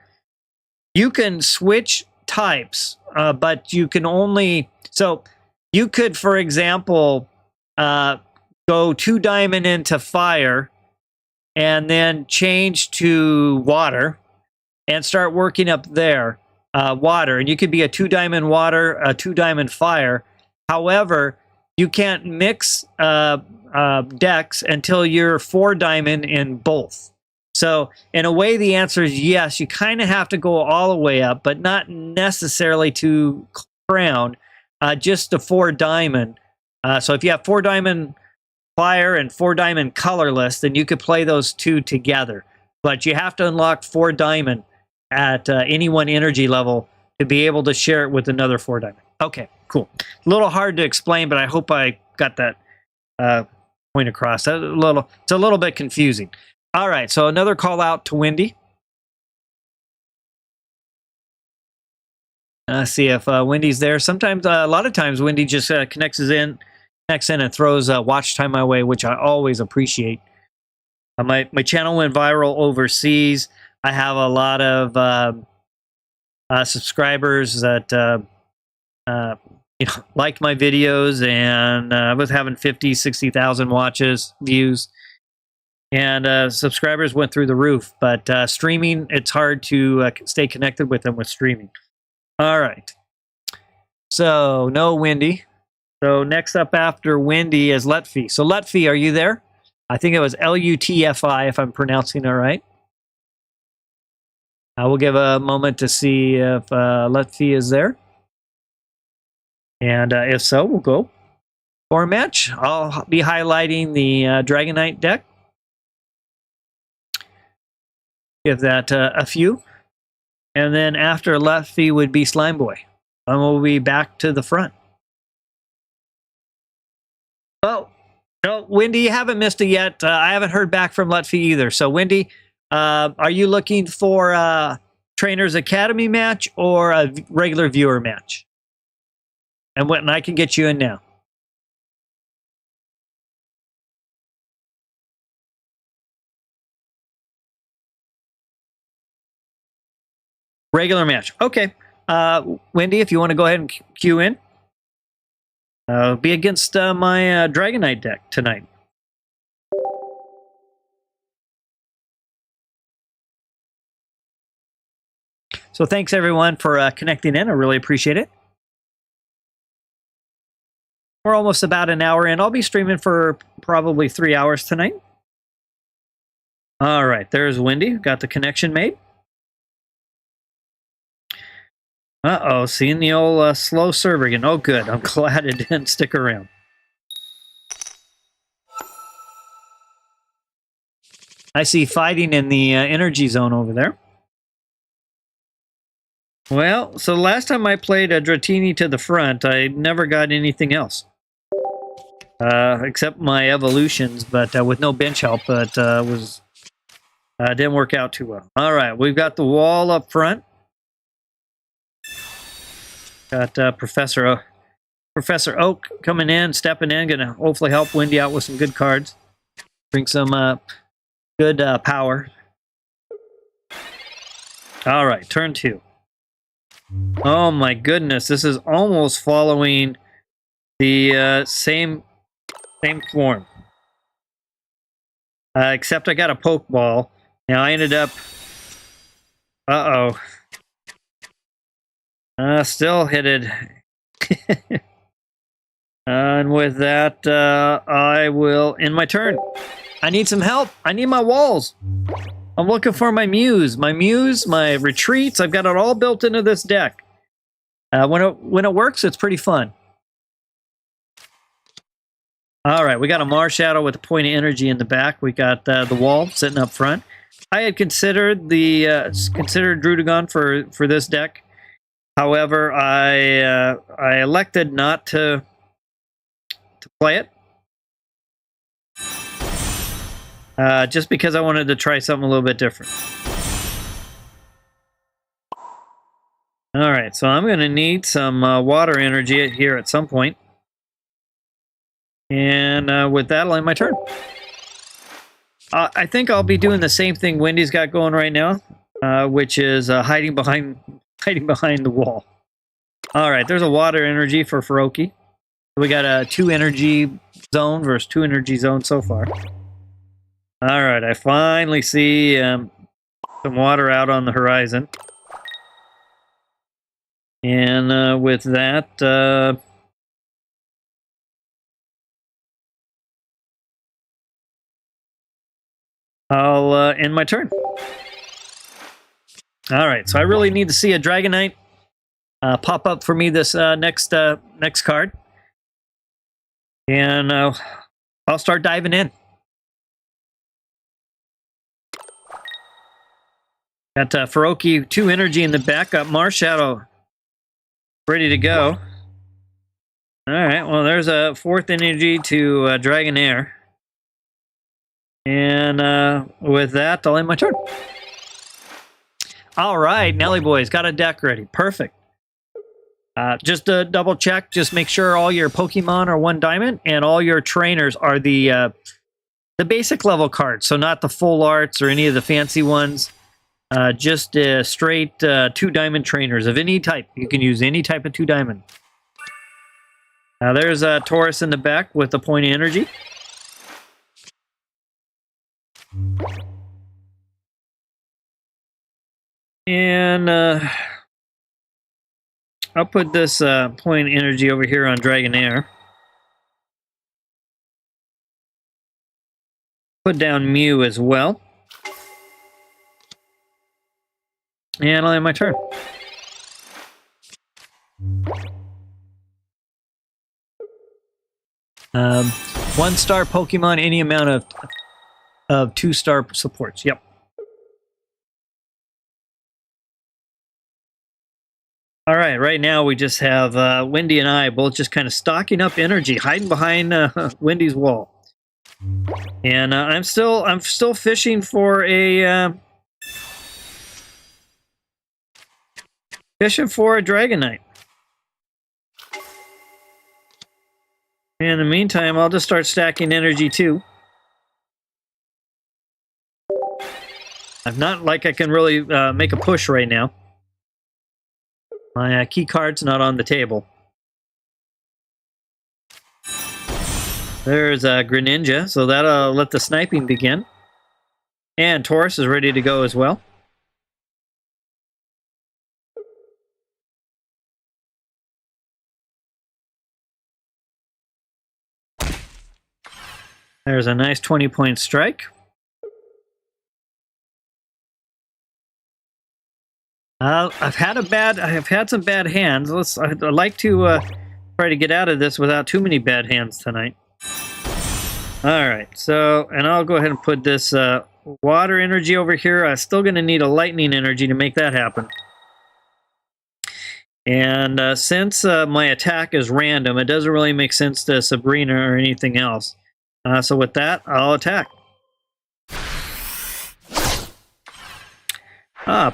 you can switch types, but you can only... So you could, for example, go 2 diamond into fire and then change to water and start working up there, water. And you could be a 2 diamond water, a 2 diamond fire. However, you can't mix decks until you're 4 diamond in both. So in a way, the answer is yes. You kind of have to go all the way up, but not necessarily to crown, just to 4 diamond. So if you have 4 diamond fire and 4 diamond colorless, then you could play those 2 together. But you have to unlock 4 diamond at any one energy level to be able to share it with another 4 diamond. Okay, cool. A little hard to explain, but I hope I got that point across. It's a little bit confusing. All right, so another call out to Wendy. See if Wendy's there. Sometimes, a lot of times, Wendy just connects in and throws watch time my way, which I always appreciate. My channel went viral overseas. I have a lot of subscribers that liked my videos, and I was having 50, 60,000 views, and subscribers went through the roof. But streaming, it's hard to stay connected with them with streaming. All right. So no Wendy. So next up after Wendy is Lutfi. So Lutfi, are you there? I think it was Lutfi if I'm pronouncing it right. I will give a moment to see if Lutfi is there. And if so, we'll go for a match. I'll be highlighting the Dragonite deck. Give that a few. And then after Lutfi would be Slime Boy. And we'll be back to the front. Oh, no, Wendy, you haven't missed it yet. I haven't heard back from Lutfi either. So, Wendy, are you looking for a Trainers Academy match or a regular viewer match? And I can get you in now. Regular match. Okay. Wendy, if you want to go ahead and queue in. Be against my Dragonite deck tonight. So thanks, everyone, for connecting in. I really appreciate it. We're almost about an hour in. I'll be streaming for probably 3 hours tonight. All right, there's Wendy. Got the connection made. Uh-oh, seeing the old slow server again. Oh, good. I'm glad it didn't stick around. I see fighting in the energy zone over there. Well, so last time I played a Dratini to the front, I never got anything else. Except my evolutions, but with no bench help, but didn't work out too well. All right, we've got the wall up front. Got Professor Oak coming in, stepping in, gonna hopefully help Wendy out with some good cards. Bring some good power. All right, turn 2. Oh my goodness, this is almost following the same form. Except I got a Pokeball. Now I ended up... Uh-oh. Still hit it. And with that, I will end my turn. I need some help. I need my walls. I'm looking for my muse, my retreats. I've got it all built into this deck. When it works, it's pretty fun. All right, we got a Marshadow with a point of energy in the back. We got the wall sitting up front. I had considered Druddigon for this deck. However, I elected not to play it. Just because I wanted to try something a little bit different. All right, so I'm going to need some water energy here at some point. And with that, I'll end my turn. I think I'll be doing the same thing Wendy's got going right now, which is hiding behind the wall. All right, there's a water energy for Feroki. We got a 2 energy zone versus 2 energy zone so far. All right, I finally see some water out on the horizon. And with that, I'll end my turn. All right, so I really need to see a Dragonite pop up for me this next card. And I'll start diving in. Got Feroki 2 energy in the back. Got Marshadow ready to go. All right, well, there's a 4th energy to Dragonair. And with that, I'll end my turn. All right, Nelly Boy's got a deck ready. Perfect. Just to double check, just make sure all your Pokemon are 1 diamond and all your trainers are the basic level cards. So not the full arts or any of the fancy ones. Just straight 2 diamond trainers of any type. You can use any type of 2 diamond. Now there's a Taurus in the back with a point of energy. And I'll put this point energy over here on Dragonair. Put down Mew as well. And I'll end my turn. One-star Pokemon, any amount of 2-star supports. Yep. All right, right now we just have Wendy and I both just kind of stocking up energy, hiding behind Wendy's wall. And I'm still fishing for a Dragonite. In the meantime, I'll just start stacking energy too. I'm not like I can really make a push right now. My key card's not on the table. There's Greninja, so that'll let the sniping begin. And Taurus is ready to go as well. There's a nice 20-point strike. I've had some bad hands. I'd like to try to get out of this without too many bad hands tonight. All right, so, and I'll go ahead and put this water energy over here. I'm still going to need a lightning energy to make that happen. And since my attack is random, it doesn't really make sense to Sabrina or anything else. So with that, I'll attack.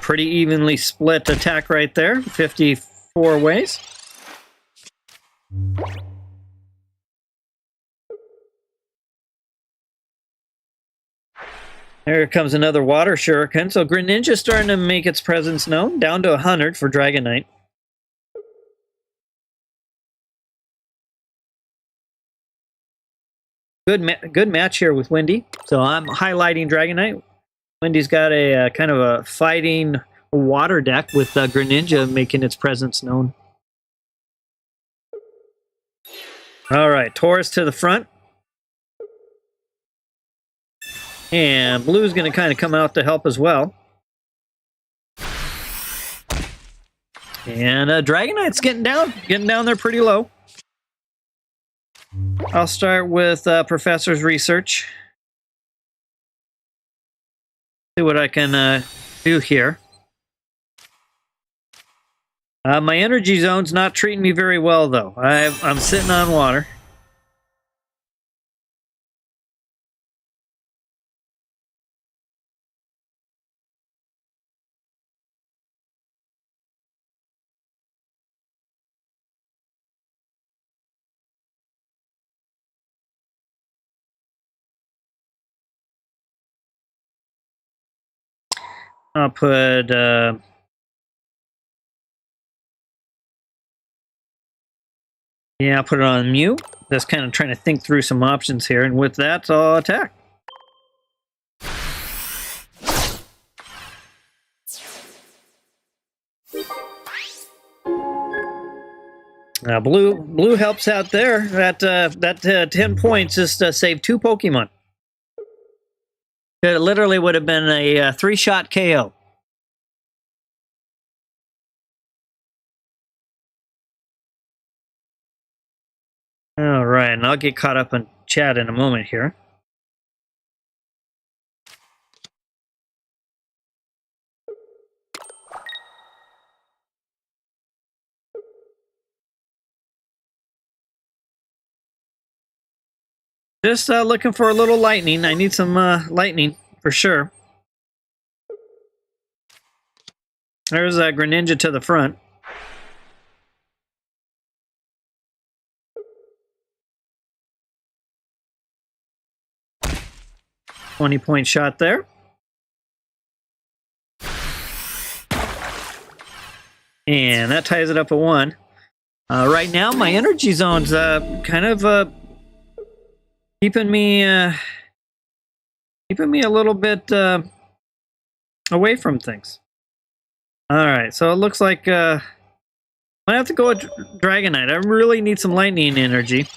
Pretty evenly split attack right there. 54 ways. There comes another water shuriken. So Greninja's starting to make its presence known. Down to 100 for Dragonite. Good match here with Wendy. So I'm highlighting Dragonite. Wendy's got a kind of a fighting water deck with Greninja making its presence known. All right, Taurus to the front. And Blue's going to kind of come out to help as well. And Dragonite's getting down there pretty low. I'll start with Professor's Research. See what I can do here. My energy zone's not treating me very well, though. I'm sitting on water. I'll put yeah, I'll put it on mute. Just kind of trying to think through some options here, and with that, I'll attack. Blue helps out there. That 10 points just saved 2 Pokemon. It literally would have been a 3-shot KO. All right, and I'll get caught up in chat in a moment here. Just looking for a little lightning. I need some lightning for sure. There's a Greninja to the front. $20-point shot there. And that ties it up at 1. Right now, my energy zone's kind of keeping me a little bit away from things. All right, so it looks like I'm gonna have to go with Dragonite. I really need some lightning energy.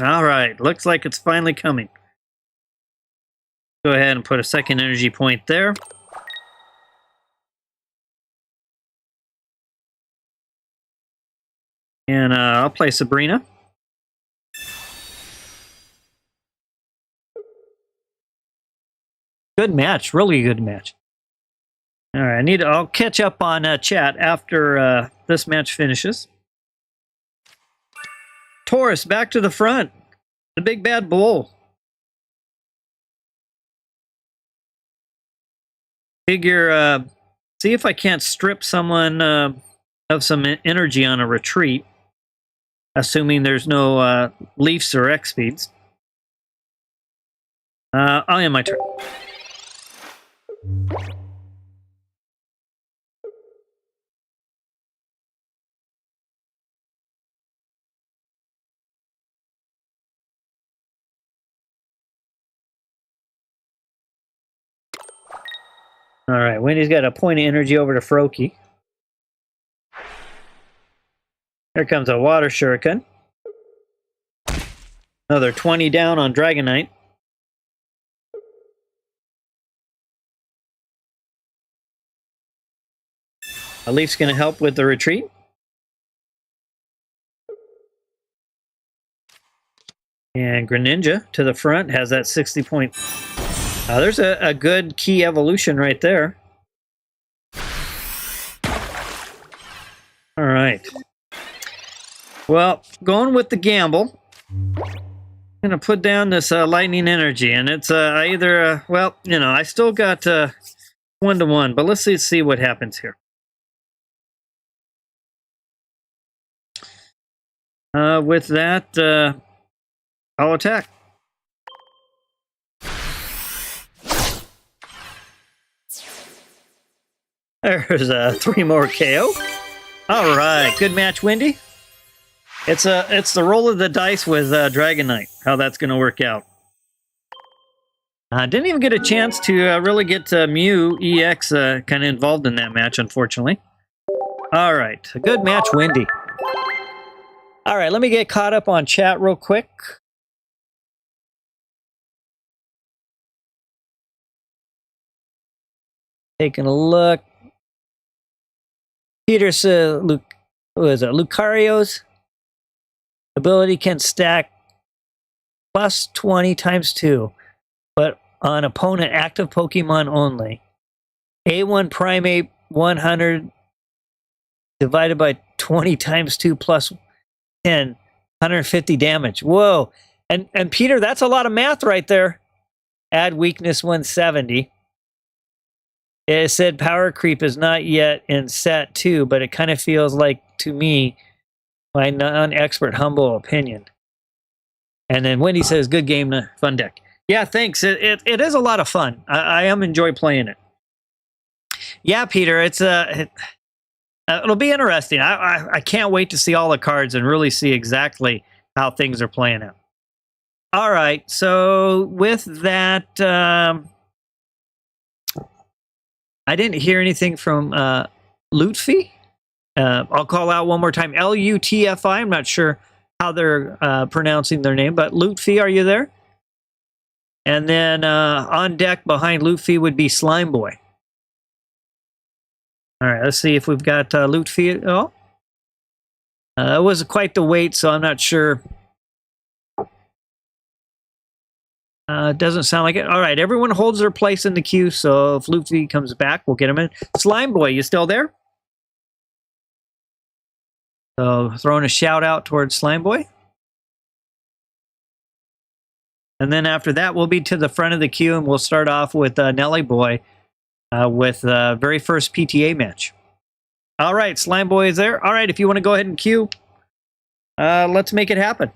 All right, looks like it's finally coming. Go ahead and put a second energy point there. And I'll play Sabrina. Good match, really good match. All right, I'll catch up on chat after this match finishes. Taurus back to the front. The big bad bull. Figure, see if I can't strip someone of some energy on a retreat, assuming there's no leafs or X speeds. I'll end my turn. All right, Wendy's got a point of energy over to Froakie. Here comes a water shuriken. Another 20 down on Dragonite. A Leaf's going to help with the retreat. And Greninja to the front has that 60-point. There's a good key evolution right there. All right. Well, going with the gamble. I'm going to put down this lightning energy, and it's either, well, you know, I still got 1-to-1, but let's see what happens here. With that, I'll attack. There's 3 more KO. All right, good match, Wendy. It's the roll of the dice with Dragonite. How that's going to work out. Didn't even get a chance to really get Mew EX kind of involved in that match, unfortunately. All right, a good match, Wendy. All right, let me get caught up on chat real quick. Taking a look. Peter's, who is it? Lucarios Ability can stack plus 20 times 2, but on opponent active Pokemon only. A1 Primate 100 divided by 20 times 2 plus 10, 150 damage. Whoa. And Peter, that's a lot of math right there. Add weakness 170. It said power creep is not yet in set 2, but it kind of feels like, to me, my non-expert humble opinion. And then Wendy says, good game, fun deck. Yeah, thanks. It is a lot of fun. I am enjoy playing it. Yeah, Peter, it'll be interesting. I can't wait to see all the cards and really see exactly how things are playing out. All right, so with that, I didn't hear anything from Lutfi. I'll call out one more time, Lutfi. I'm not sure how they're pronouncing their name, but Lutfi, are you there? And then on deck behind Lutfi would be Slime Boy. All right, let's see if we've got Lutfi at all. It was quite the wait, so I'm not sure. Doesn't sound like it. All right, everyone holds their place in the queue, so if Lutfi comes back, we'll get him in. Slime Boy, you still there? So throwing a shout out towards Slime Boy. And then after that, we'll be to the front of the queue, and we'll start off with Nelly Boy with the very first PTA match. All right, Slime Boy is there. All right, if you want to go ahead and queue, let's make it happen.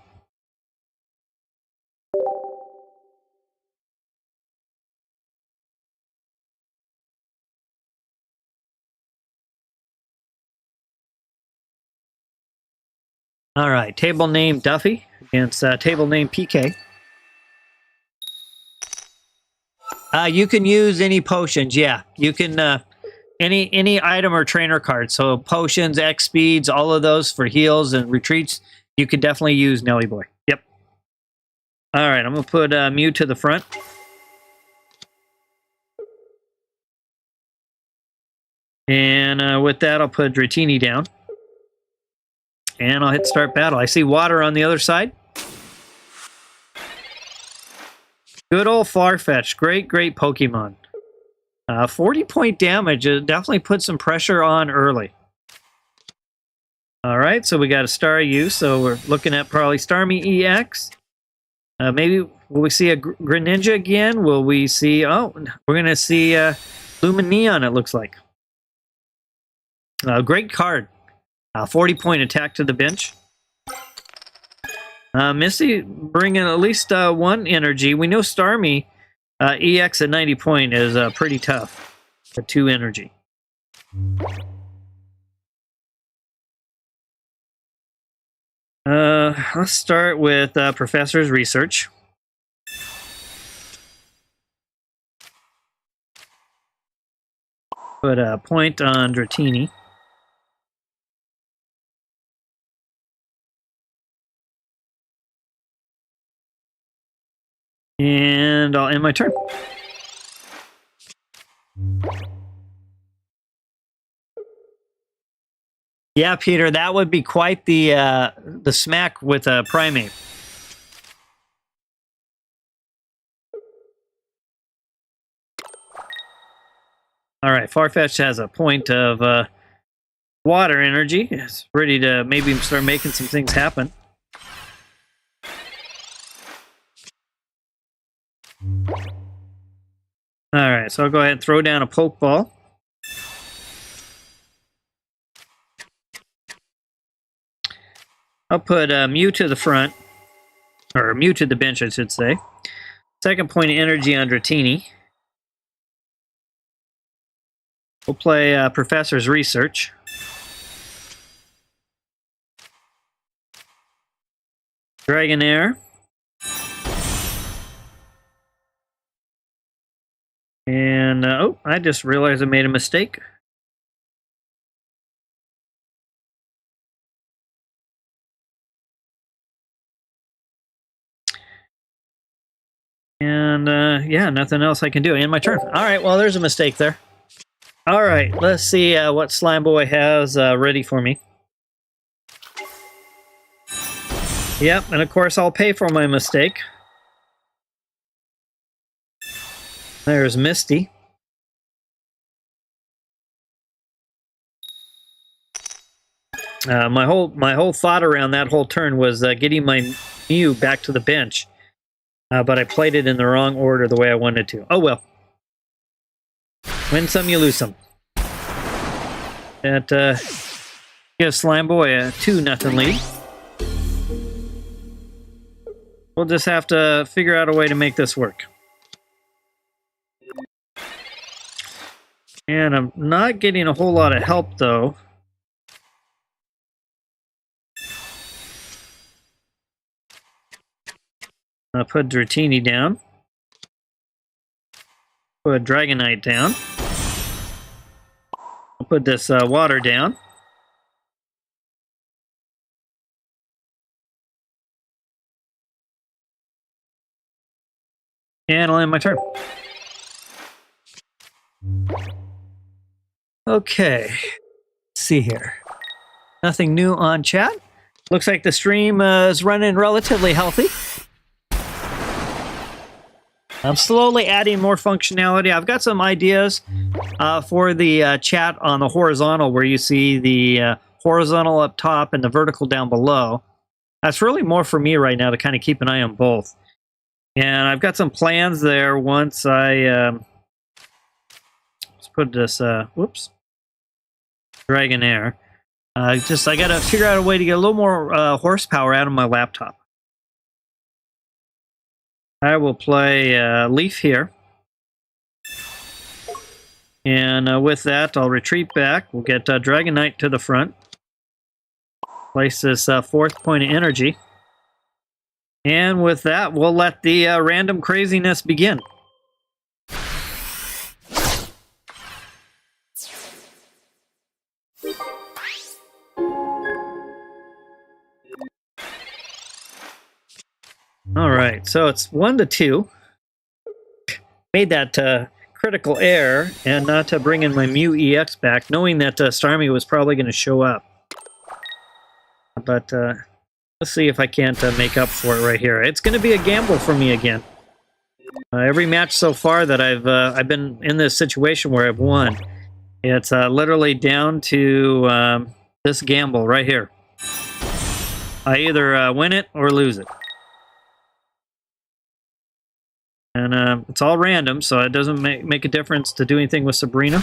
All right, table name Duffy against table name PK. You can use any potions, yeah. You can any item or trainer card. So potions, X speeds, all of those for heals and retreats. You could definitely use Nelly Boy. Yep. All right, I'm gonna put Mew to the front. And with that, I'll put Dratini down. And I'll hit start battle. I see water on the other side. Good old Farfetch. Great, great Pokemon. 40-point damage. It definitely put some pressure on early. All right, so we got a Staryu. So we're looking at probably Starmie EX. Maybe will we see a Greninja again? Will we see... Oh, we're going to see Lumineon, it looks like. Great card. 40-point attack to the bench. Misty bringing at least one energy. We know Starmie EX at 90 point is pretty tough at 2 energy. Let's start with Professor's research. Put a point on Dratini. And I'll end my turn. Yeah, Peter, that would be quite the smack with a Primate. All right, Farfetch has a point of water energy. It's ready to maybe start making some things happen. All right, so I'll go ahead and throw down a Pokeball. I'll put Mew to the front, or Mew to the bench, I should say. Second point of energy on Dratini. We'll play Professor's Research. Dragonair. And, oh, I just realized I made a mistake. And, yeah, nothing else I can do. End my turn. All right, well, there's a mistake there. All right, let's see what Slime Boy has ready for me. Yep, and of course I'll pay for my mistake. There's Misty. My whole thought around that whole turn was getting my Mew back to the bench, but I played it in the wrong order the way I wanted to. Oh well. Win some, you lose some. That gives Slime Boy a 2-0 lead. We'll just have to figure out a way to make this work. And I'm not getting a whole lot of help, though. I'll put Dratini down. Put Dragonite down. I'll put this water down. And I'll end my turn. Okay. Let's see here. Nothing new on chat. Looks like the stream is running relatively healthy. I'm slowly adding more functionality. I've got some ideas for the chat on the horizontal, where you see the horizontal up top and the vertical down below. That's really more for me right now to kind of keep an eye on both. And I've got some plans there once I... let's put this... whoops. Dragonair. I got to figure out a way to get a little more horsepower out of my laptop. I will play Leaf here. And with that, I'll retreat back. We'll get Dragonite to the front. Place this 4th point of energy. And with that, we'll let the random craziness begin. All right, so it's 1-2. Made that critical error and not to bring in my Mew EX back, knowing that Starmie was probably going to show up. But let's see if I can't make up for it right here. It's going to be a gamble for me again. Every match so far that I've been in this situation where I've won, it's literally down to this gamble right here. I either win it or lose it. And it's all random, so it doesn't make a difference to do anything with Sabrina.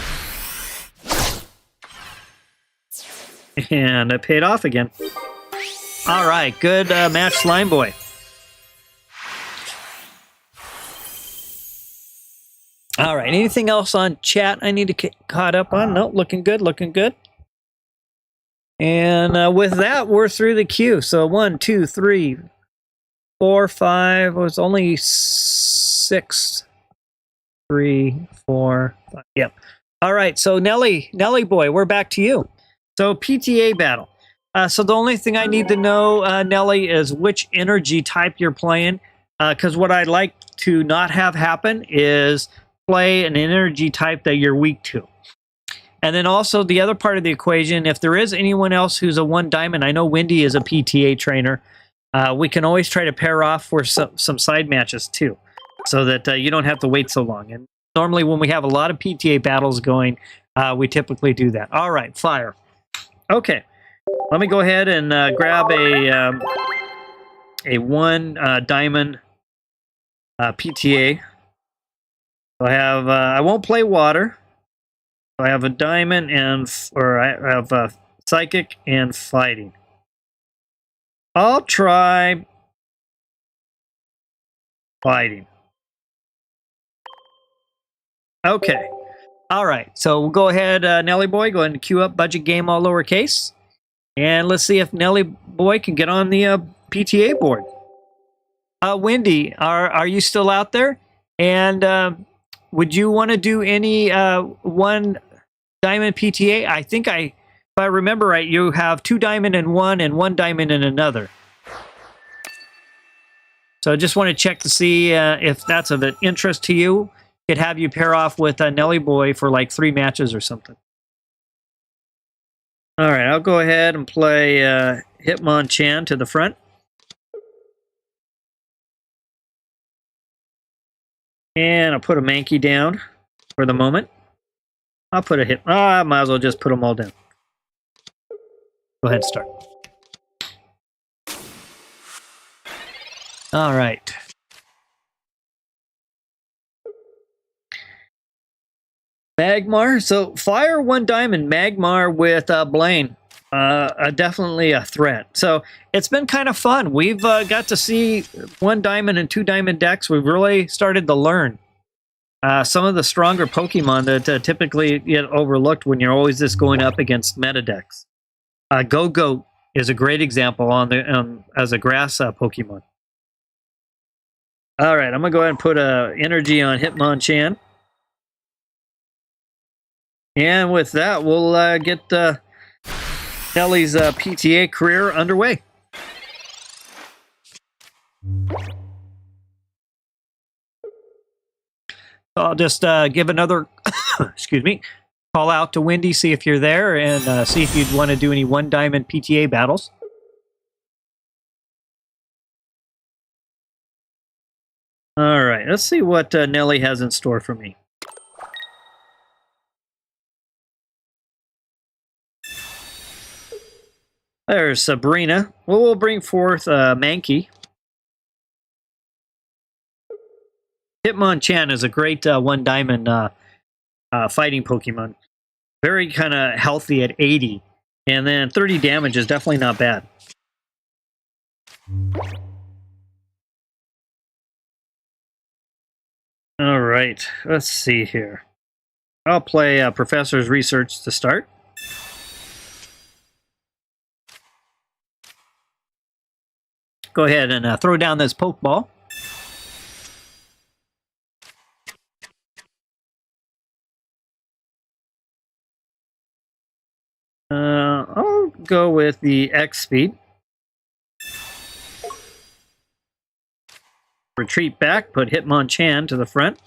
And it paid off again. All right, good match, Slime Boy. All right, anything else on chat I need to get caught up on? No, looking good, looking good. And with that, we're through the queue. So 1, 2, 3, 4, 5. It was only 6, 3, 4, 5. Yep. All right. So Nelly boy, we're back to you. So PTA battle. So the only thing I need to know, Nelly, is which energy type you're playing. Because what I'd like to not have happen is play an energy type that you're weak to. And then also the other part of the equation, if there is anyone else who's a 1 diamond, I know Wendy is a PTA trainer. We can always try to pair off for some side matches too, so that you don't have to wait so long. And normally when we have a lot of PTA battles going, we typically do that. All right, fire. Okay, let me go ahead and grab a 1 diamond PTA. I have I won't play water. I have a diamond I have psychic and fighting. I'll try fighting. Okay. All right. So we'll go ahead, Nelly boy, go ahead and queue up budget game all lowercase. And let's see if Nelly boy can get on the PTA board. Wendy, are you still out there? And would you want to do any 1 diamond PTA? I think if I remember right, you have 2 diamond in one and 1 diamond in another. So I just want to check to see if that's of interest to you. Could have you pair off with Nelly boy for like 3 matches or something. All right, I'll go ahead and play Hitmonchan to the front. And I'll put a Mankey down for the moment. I'll put a hit. I might as well just put them all down. Go ahead and start. All right. Magmar. So fire 1 diamond Magmar with Blaine. Definitely a threat. So it's been kind of fun. We've got to see 1 diamond and 2 diamond decks. We've really started to learn some of the stronger Pokemon that typically get overlooked when you're always just going up against meta decks. Go-Goat is a great example on the as a grass Pokemon. All right, I'm gonna go ahead and put energy on Hitmonchan. And with that, we'll get Nelly's PTA career underway. I'll just give another, excuse me, call out to Wendy, see if you're there, and see if you'd want to do any 1 diamond PTA battles. All right, let's see what Nelly has in store for me. There's Sabrina. Well, we'll bring forth Mankey. Hitmonchan is a great 1 diamond fighting Pokemon. Very kind of healthy at 80. And then 30 damage is definitely not bad. All right, let's see here. I'll play Professor's Research to start. Go ahead and throw down this Pokeball. I'll go with the X speed. Retreat back, put Hitmonchan to the front.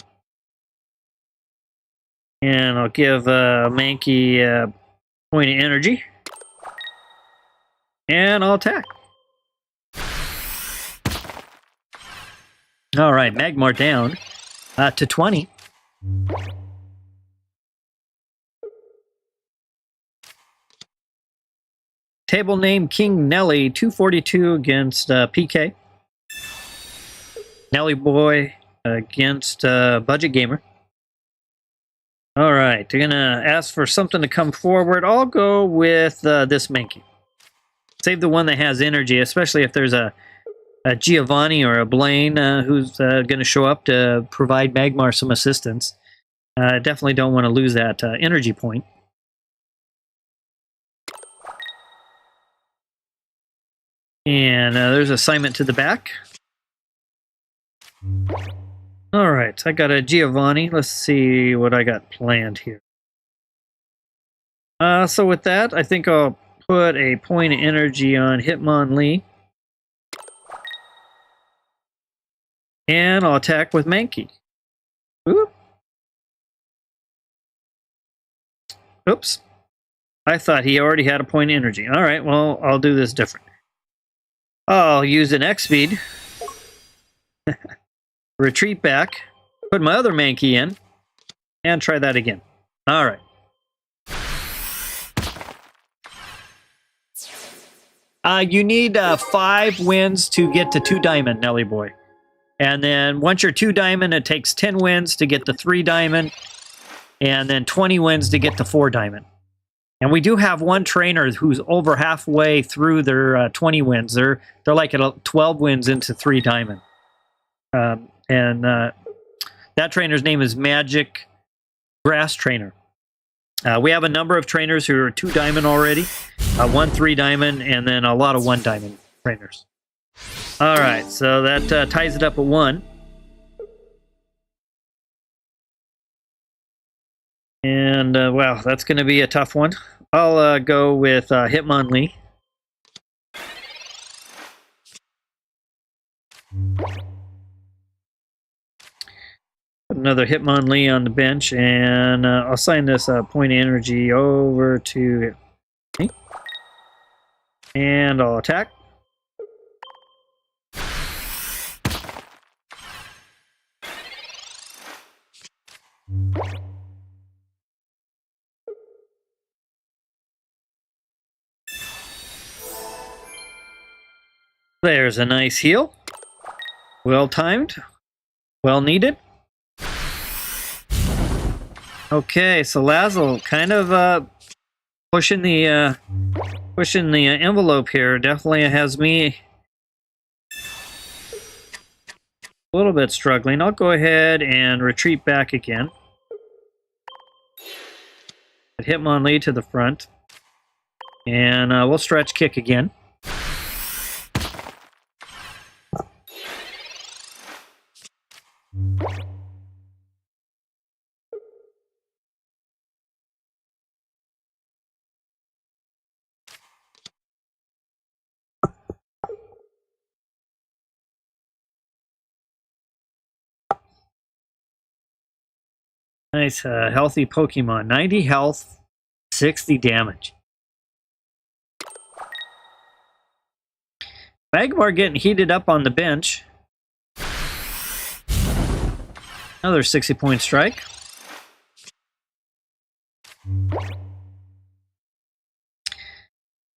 And I'll give Mankey a point of energy. And I'll attack. All right, Magmar down to 20. Table name King Nelly, 242 against PK. Nelly Boy against Budget Gamer. All right, they're going to ask for something to come forward. I'll go with this Mankey. Save the one that has energy, especially if there's a Giovanni or a Blaine who's going to show up to provide Magmar some assistance. Definitely don't want to lose that energy point. And there's assignment to the back. All right, I got a Giovanni. Let's see what I got planned here. So with that, I think I'll put a point of energy on Hitmonlee. And I'll attack with Mankey. Oop. Oops. I thought he already had a point of energy. All right, well, I'll do this different. I'll use an X speed. Retreat back. Put my other Mankey in. And try that again. All right. You need 5 wins to get to 2 diamond, Nelly Boy. And then once you're 2 diamond, it takes 10 wins to get to 3 diamond. And then 20 wins to get to 4 diamond. And we do have one trainer who's over halfway through their 20 wins. They're like at 12 wins into 3 diamond. That trainer's name is Magic Grass Trainer. We have a number of trainers who are 2 diamond already, 1 3 diamond, and then a lot of 1 diamond trainers. All right, so that ties it up at 1. And, wow, that's going to be a tough one. I'll go with Hitmonlee. Put another Hitmonlee on the bench, and I'll assign this point of energy over to me. And I'll attack. There's a nice heal. Well timed. Well needed. Okay, so Lazzle kind of pushing the envelope here. Definitely has me a little bit struggling. I'll go ahead and retreat back again. Hitmonlee to the front. And we'll stretch kick again. Nice, healthy Pokemon. 90 health, 60 damage. Magmar getting heated up on the bench. Another 60-point strike.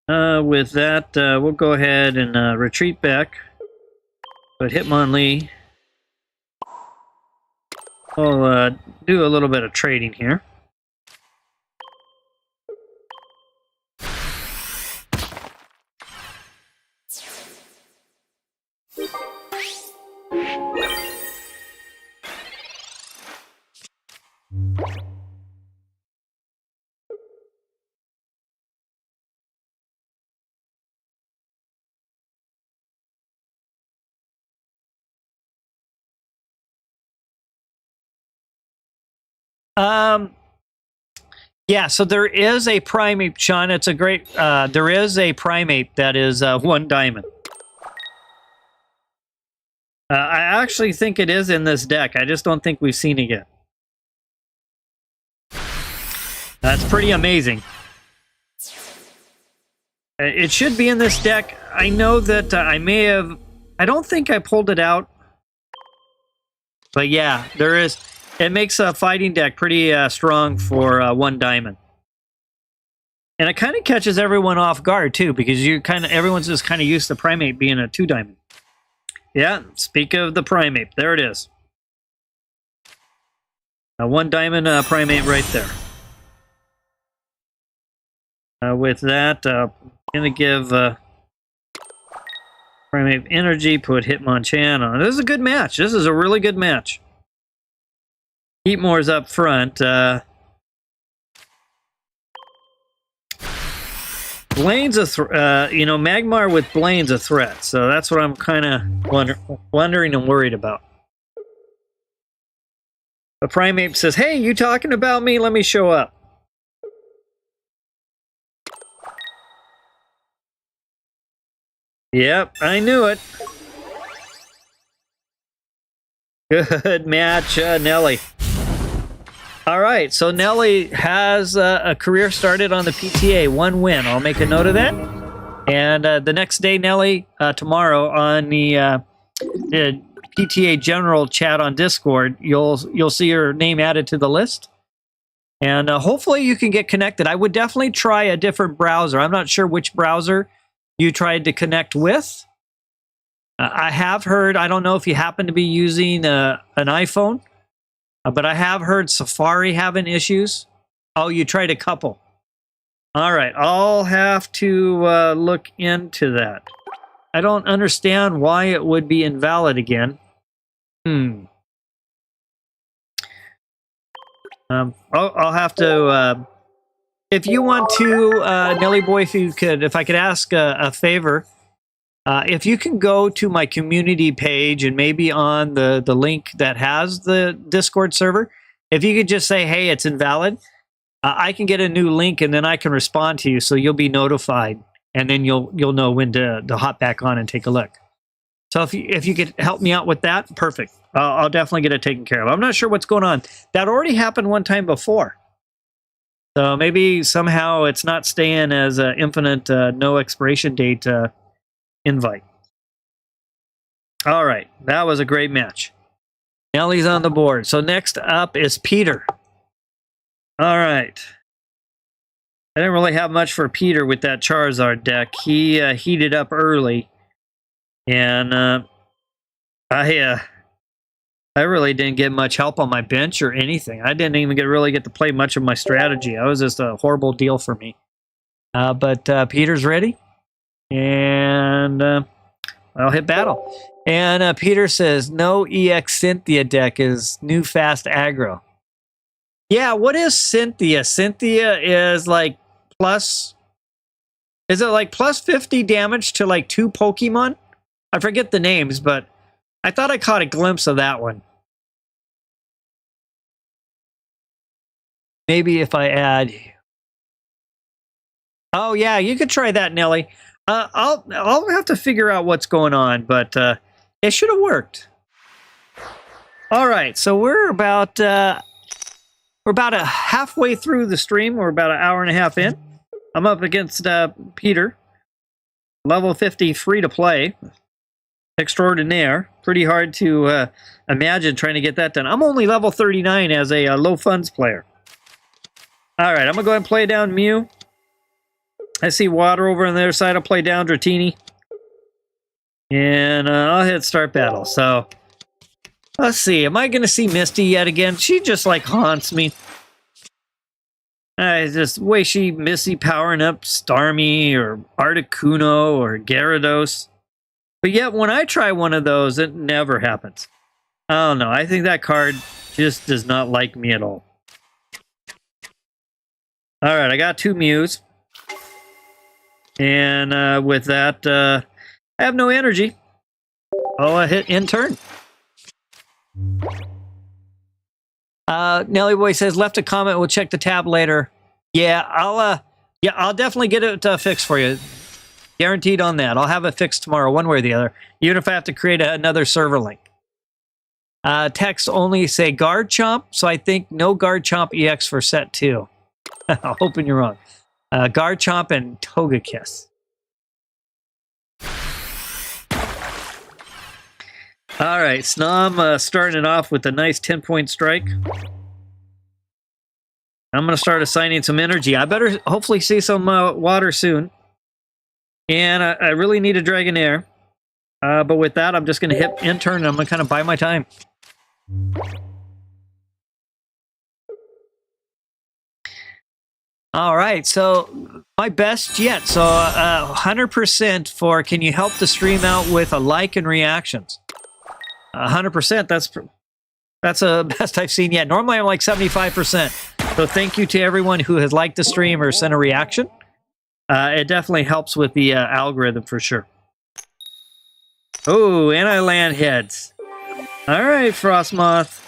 With that, we'll go ahead and retreat back. But Hitmonlee. We'll do a little bit of trading here. Yeah, so there is a primate, Sean. It's a great, there is a primate that is 1 diamond. I actually think it is in this deck. I just don't think we've seen it yet. That's pretty amazing. It should be in this deck. I know that I may have, I don't think I pulled it out. But yeah, there is. It makes a fighting deck pretty strong for 1 diamond. And it kind of catches everyone off guard too, because everyone's just kind of used to primate being a 2 diamond. Yeah, speak of the primate. There it is. A 1 diamond primate right there. With that, I'm going to give primate energy, put Hitmonchan on. This is a good match. This is a really good match. Heatmore's up front. Blaine's Magmar with Blaine's a threat, so that's what I'm kind of wondering and worried about. The primate says, "Hey, you talking about me? Let me show up." Yep, I knew it. Good match, Nelly. All right, so Nelly has a career started on the PTA, 1 win. I'll make a note of that. And the next day, Nelly, tomorrow on the PTA general chat on Discord, you'll see your name added to the list. And hopefully you can get connected. I would definitely try a different browser. I'm not sure which browser you tried to connect with. I have heard, I don't know if you happen to be using an iPhone, but I have heard Safari having issues. Oh, you tried a couple. All right, I'll have to look into that. I don't understand why it would be invalid again. I'll have to, if you want to, Nelly Boy, if I could ask a favor, if you can go to my community page and maybe on the link that has the Discord server, if you could just say, hey, it's invalid, I can get a new link and then I can respond to you so you'll be notified and then you'll know when to hop back on and take a look. So if you could help me out with that, perfect. I'll definitely get it taken care of. I'm not sure what's going on. That already happened one time before. So maybe somehow it's not staying as an infinite no expiration date invite. All right, that was a great match. Nelly's on the board. So next up is Peter. All right. I didn't really have much for Peter with that Charizard deck. He heated up early. And I really didn't get much help on my bench or anything. I didn't even really get to play much of my strategy. I was just a horrible deal for me. But Peter's ready, and I'll hit battle. And Peter says, no EX Cynthia deck is new fast aggro. Yeah, what is Cynthia? Cynthia is like plus... Is it like plus 50 damage to like 2 Pokemon? I forget the names, but I thought I caught a glimpse of that one. Maybe if I add... Oh yeah, you could try that, Nelly. I'll have to figure out what's going on, but it should have worked. All right, so we're about a halfway through the stream. We're about an hour and a half in. I'm up against Peter, level 50, free to play, extraordinaire. Pretty hard to imagine trying to get that done. I'm only level 39 as a low funds player. All right, I'm gonna go ahead and play down Mew. I see water over on the other side. I'll play down Dratini. And I'll hit start battle. So, let's see. Am I going to see Misty yet again? She just, like, haunts me. Just the way she Misty powering up Starmie or Articuno or Gyarados. But yet, when I try one of those, it never happens. I don't know. I think that card just does not like me at all. All right, I got 2 Mews. And with that, I have no energy. I'll hit end turn. Nelly Boy says, left a comment. We'll check the tab later. Yeah, I'll definitely get it fixed for you. Guaranteed on that. I'll have it fixed tomorrow, one way or the other. Even if I have to create another server link. Text only say Guard Chomp, so I think no Guard Chomp EX for set 2. I'm hoping you're wrong. Guard Chomp and Togekiss. All right, Snom starting it off with a nice 10-point strike. I'm going to start assigning some energy. I better hopefully see some water soon. And I really need a Dragonair. But with that, I'm just going to hit end turn and I'm going to kind of buy my time. All right, so my best yet. So 100% for can you help the stream out with a like and reactions? 100%. That's the best I've seen yet. Normally I'm like 75%. So thank you to everyone who has liked the stream or sent a reaction. It definitely helps with the algorithm for sure. Oh, and I land heads. All right, Frostmoth.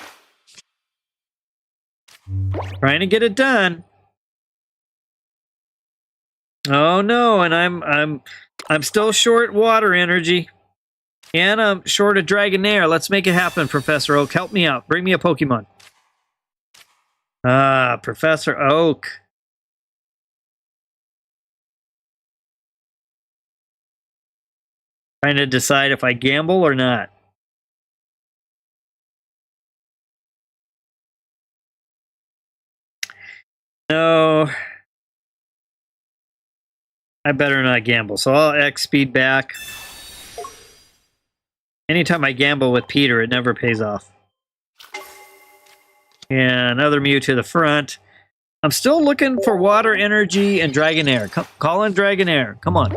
Trying to get it done. Oh no, and I'm still short water energy. And I'm short a Dragonair. Let's make it happen, Professor Oak. Help me out. Bring me a Pokemon. Ah, Professor Oak. Trying to decide if I gamble or not. No. I better not gamble. So I'll X speed back. Anytime I gamble with Peter, it never pays off. And another Mew to the front. I'm still looking for water energy and Dragonair. Call in Dragonair. Come on.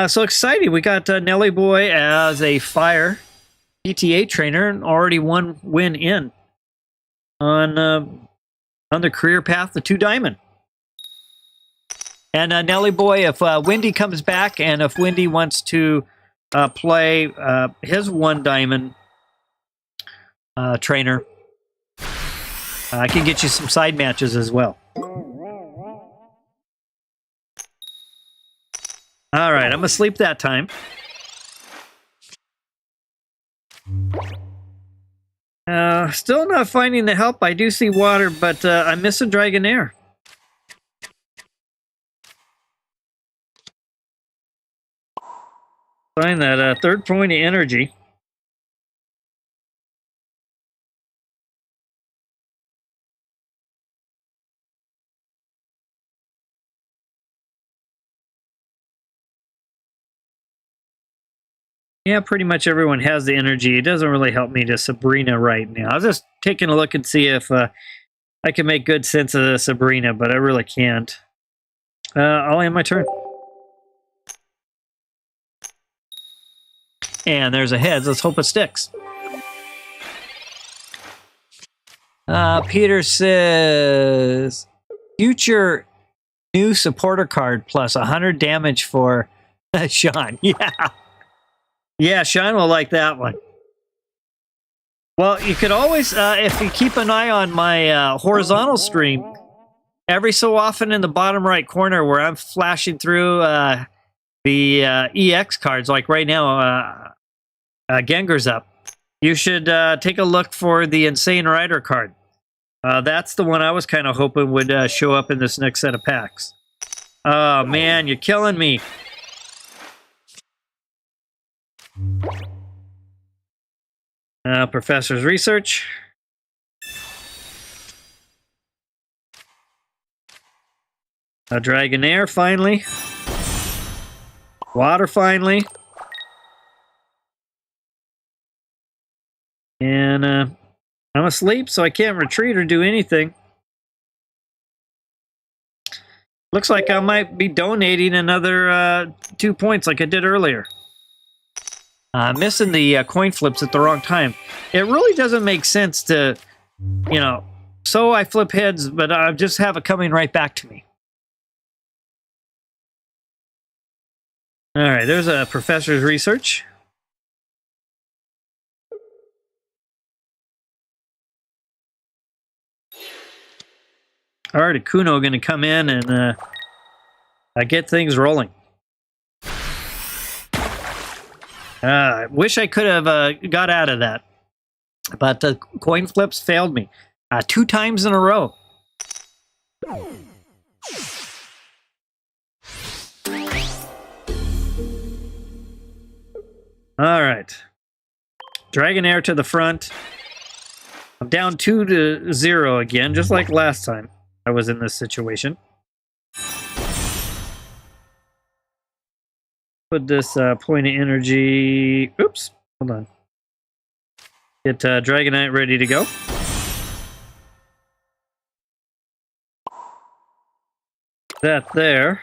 So exciting. We got Nelly Boy as a fire PTA trainer and already 1 win in on the career path to 2 Diamond. And Nelly Boy, if Wendy comes back and if Wendy wants to play his 1 Diamond trainer, I can get you some side matches as well. All right, I'm going to sleep that time. Still not finding the help. I do see water, but I'm missing Dragonair. Find that 3rd point of energy. Yeah, pretty much everyone has the energy. It doesn't really help me to Sabrina right now. I was just taking a look and see if I can make good sense of the Sabrina, but I really can't. I'll end my turn. And there's a heads. Let's hope it sticks. Peter says, future new supporter card plus 100 damage for Sean. Yeah. Yeah, Sean will like that one. Well, you could always, if you keep an eye on my horizontal stream, every so often in the bottom right corner where I'm flashing through the EX cards, like right now, Gengar's up. You should take a look for the Insane Rider card. That's the one I was kind of hoping would show up in this next set of packs. Oh, man, you're killing me. Professor's Research. A Dragonair, finally. Water, finally. And I'm asleep, so I can't retreat or do anything. Looks like I might be donating another 2 points like I did earlier. Missing the coin flips at the wrong time. It really doesn't make sense to, you know, so I flip heads, but I just have it coming right back to me. All right, there's a Professor's Research. Articuno going to come in and get things rolling. I wish I could have got out of that, but the coin flips failed me 2 times in a row. All right, Dragonair to the front. I'm down 2-0 again, just like last time I was in this situation. Put this point of energy. Oops, hold on. Get Dragonite ready to go. That there.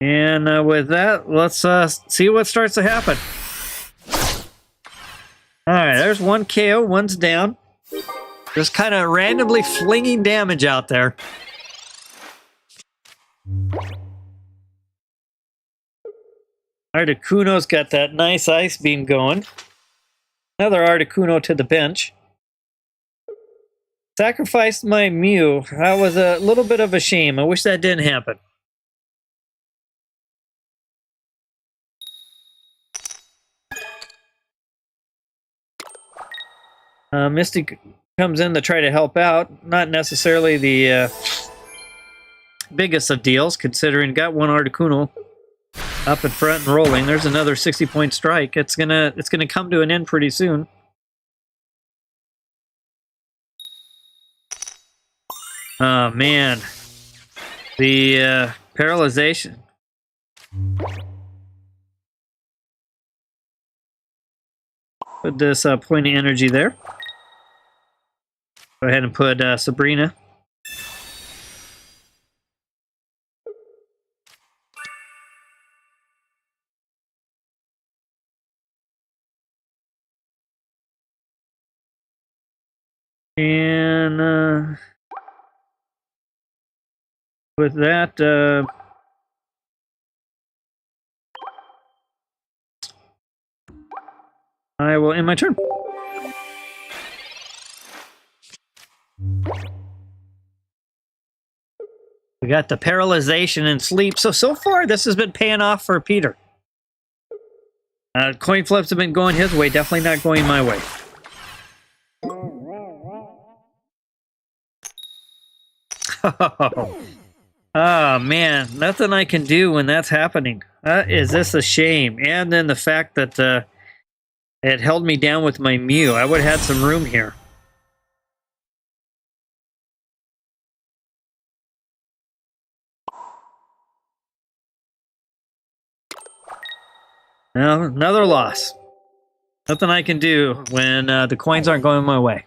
And with that, let's see what starts to happen. All right, there's one KO, one's down. Just kind of randomly flinging damage out there. Articuno's got that nice ice beam going. Another Articuno to the bench. Sacrificed my Mew. That was a little bit of a shame. I wish that didn't happen. Mystic comes in to try to help out. Not necessarily the biggest of deals, considering got one Articuno up in front and rolling. There's another 60-point strike. It's gonna come to an end pretty soon. Oh man, the paralyzation. Put this point of energy there. Go ahead and put Sabrina. And with that, I will end my turn. We got the paralyzation and sleep. So far, this has been paying off for Peter. Coin flips have been going his way. Definitely not going my way. Oh, man. Nothing I can do when that's happening. Is this a shame? And then the fact that it held me down with my Mew. I would have had some room here. Well, another loss. Nothing I can do when the coins aren't going my way.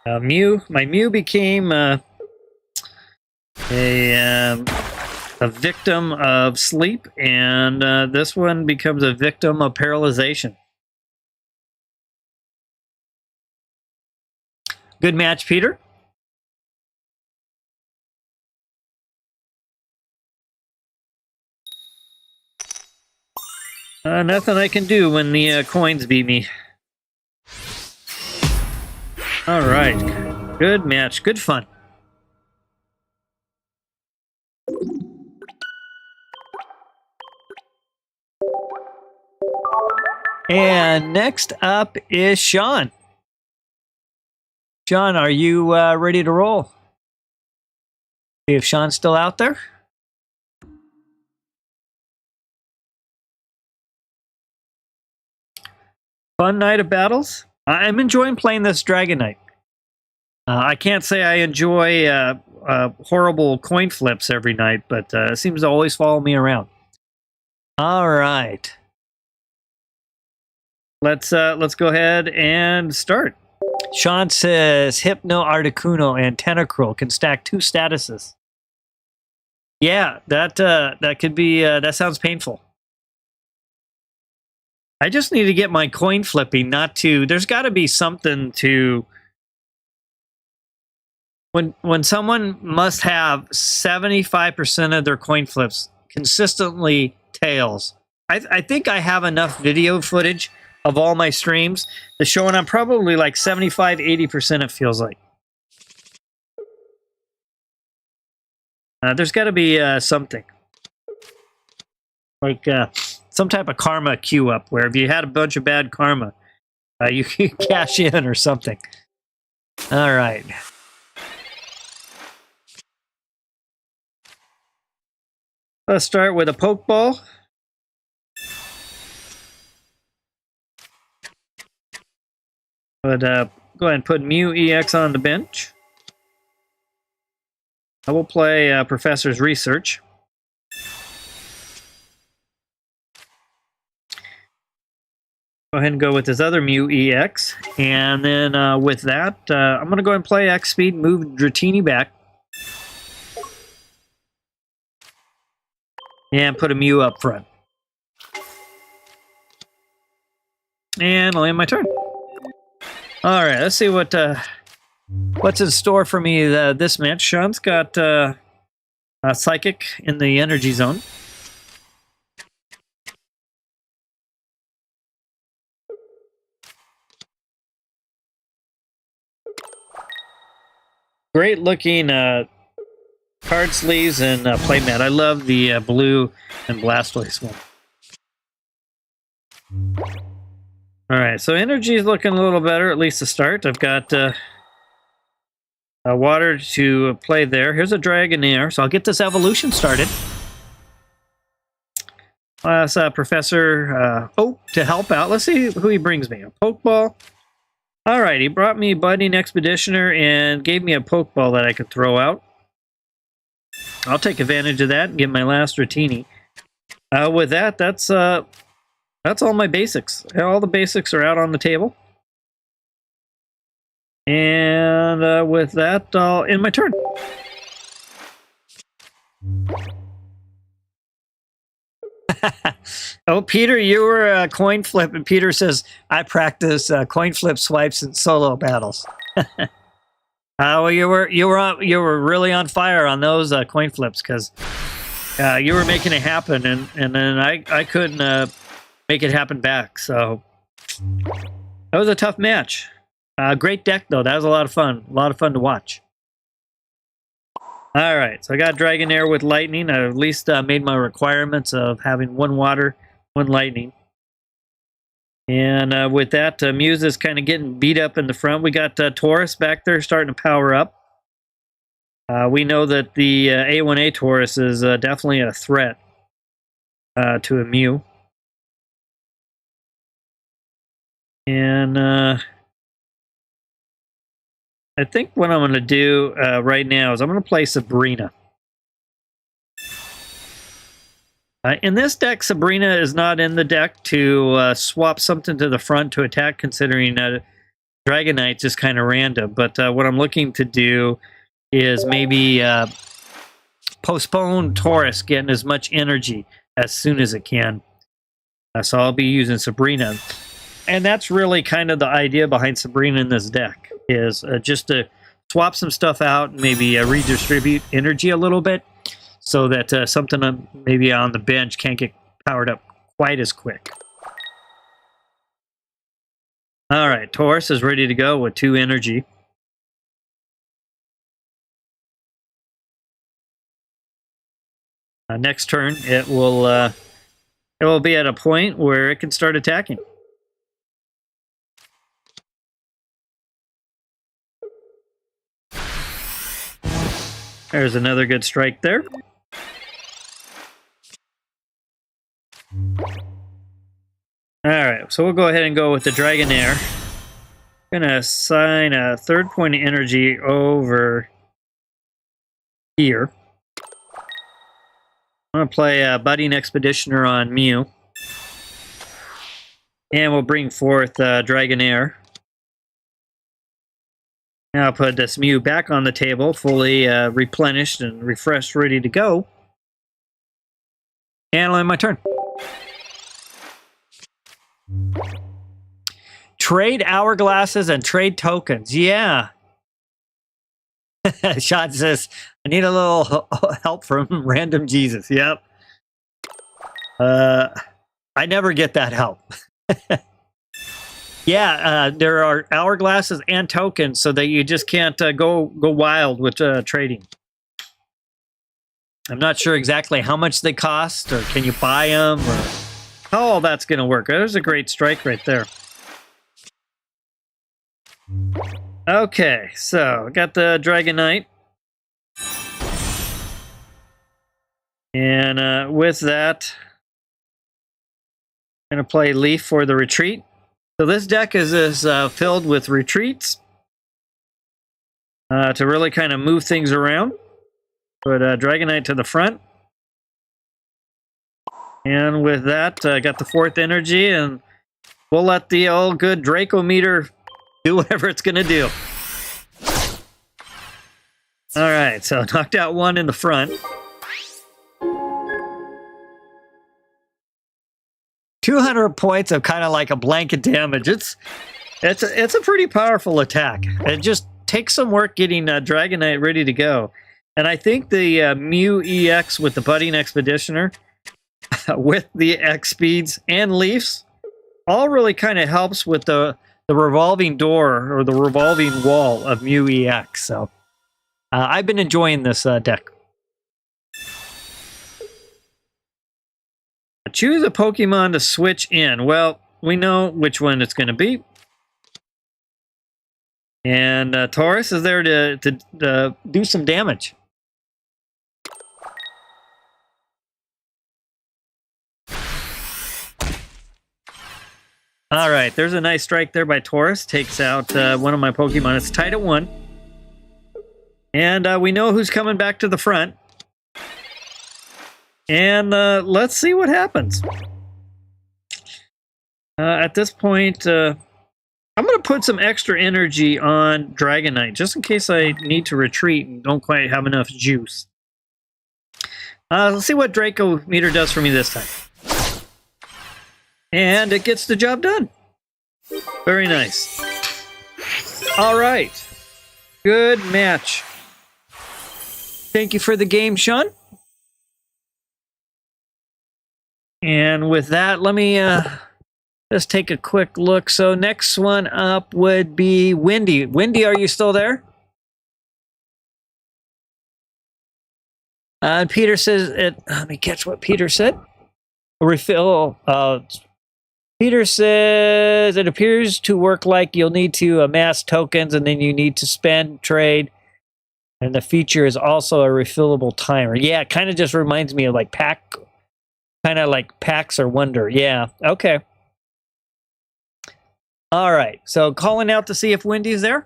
My Mew became a victim of sleep, and this one becomes a victim of paralyzation. Good match, Peter. Nothing I can do when the coins beat me. All right. Good match. Good fun. And next up is Sean. Sean, are you ready to roll? See if Sean's still out there. Fun night of battles. I'm enjoying playing this Dragonite. I can't say I enjoy horrible coin flips every night, but it seems to always follow me around. All right. Let's go ahead and start. Sean says Hypno, Articuno, and Tentacruel can stack 2 statuses. Yeah, that could be that sounds painful. I just need to get my coin flipping not to. There's got to be something to when someone must have 75% of their coin flips consistently tails. I think I have enough video footage of all my streams to show, and I'm probably like 75-80%. It feels like. There's got to be something like some type of karma queue up where if you had a bunch of bad karma, you can cash in or something. All right. Let's start with a Pokeball. But go ahead and put Mew EX on the bench. I will play Professor's Research. Go ahead and go with his other Mew EX. And then with that, I'm going to go ahead and play X Speed, move Dratini back. And put a Mew up front. And I'll end my turn. All right, let's see what's in store for me this match. Sean's got Psychic in the Energy Zone. Great looking card sleeves and playmat. I love the blue and Blastoise one. All right, so energy is looking a little better, at least to start. I've got water to play there. Here's a Dragonair, so I'll get this evolution started. That's Professor Oak to help out. Let's see who he brings me. A Pokeball. All right, he brought me Budding Expeditioner and gave me a Pokeball that I could throw out. I'll take advantage of that and get my last Dratini. With that, that's all my basics. All the basics are out on the table. And with that, I'll end my turn. Oh, Peter, you were a coin flip, and Peter says, I practice coin flip swipes in solo battles. Well, you were really on fire on those coin flips because you were making it happen, and then I couldn't make it happen back. So that was a tough match. Great deck though. That was a lot of fun. A lot of fun to watch. All right, so I got Dragonair with Lightning. I at least made my requirements of having 1 Water, 1 Lightning. And with that, Muse is kind of getting beat up in the front. We got Taurus back there starting to power up. We know that the A1A Taurus is definitely a threat to a Mew. And I think what I'm going to do right now is I'm going to play Sabrina. In this deck, Sabrina is not in the deck to swap something to the front to attack, considering Dragonite just kind of random. But what I'm looking to do is maybe postpone Taurus getting as much energy as soon as it can. So I'll be using Sabrina. And that's really kind of the idea behind Sabrina in this deck, is just to swap some stuff out and maybe redistribute energy a little bit so that something maybe on the bench can't get powered up quite as quick. All right, Taurus is ready to go with 2 energy. Next turn, it will be at a point where it can start attacking. There's another good strike there. All right, so we'll go ahead and go with the Dragonair. I'm going to assign a 3rd point of energy over here. I'm going to play Budding Expeditioner on Mew. And we'll bring forth Dragonair. Now I'll put this Mew back on the table, fully replenished and refreshed, ready to go. And I'll end my turn. Trade hourglasses and trade tokens. Yeah. Shot says, I need a little help from Random Jesus. Yep. I never get that help. Yeah, there are hourglasses and tokens so that you just can't go wild with trading. I'm not sure exactly how much they cost, or can you buy them, or how all that's going to work. There's a great strike right there. Okay, so I got the Dragonite. And with that, I'm going to play Leaf for the retreat. So this deck is filled with retreats to really kind of move things around. Put Dragonite to the front. And with that, I got the 4th energy, and we'll let the old good Draco meter do whatever it's going to do. All right, so knocked out 1 in the front. 200 points of kind of like a blanket damage. It's a pretty powerful attack. It just takes some work getting Dragonite ready to go. And I think the Mew EX with the Budding Expeditioner, with the X speeds and Leafs, all really kind of helps with the revolving door or the revolving wall of Mew EX. So I've been enjoying this deck. Choose a Pokemon to switch in. Well, we know which one it's going to be. And Taurus is there to do some damage. All right, there's a nice strike there by Taurus. Takes out one of my Pokemon. It's tied at 1. And we know who's coming back to the front. And let's see what happens. At this point, I'm going to put some extra energy on Dragonite, just in case I need to retreat and don't quite have enough juice. Let's see what Draco meter does for me this time. And it gets the job done. Very nice. All right. Good match. Thank you for the game, Sean. And with that, let me just take a quick look. So next one up would be Wendy. Wendy, are you still there? Peter says, let me catch what Peter said. A refill. Peter says, it appears to work like you'll need to amass tokens and then you need to spend, trade. And the feature is also a refillable timer. Yeah, it kind of just reminds me of like kind of like Pax or Wonder. Yeah, okay. All right, so calling out to see if Wendy's there.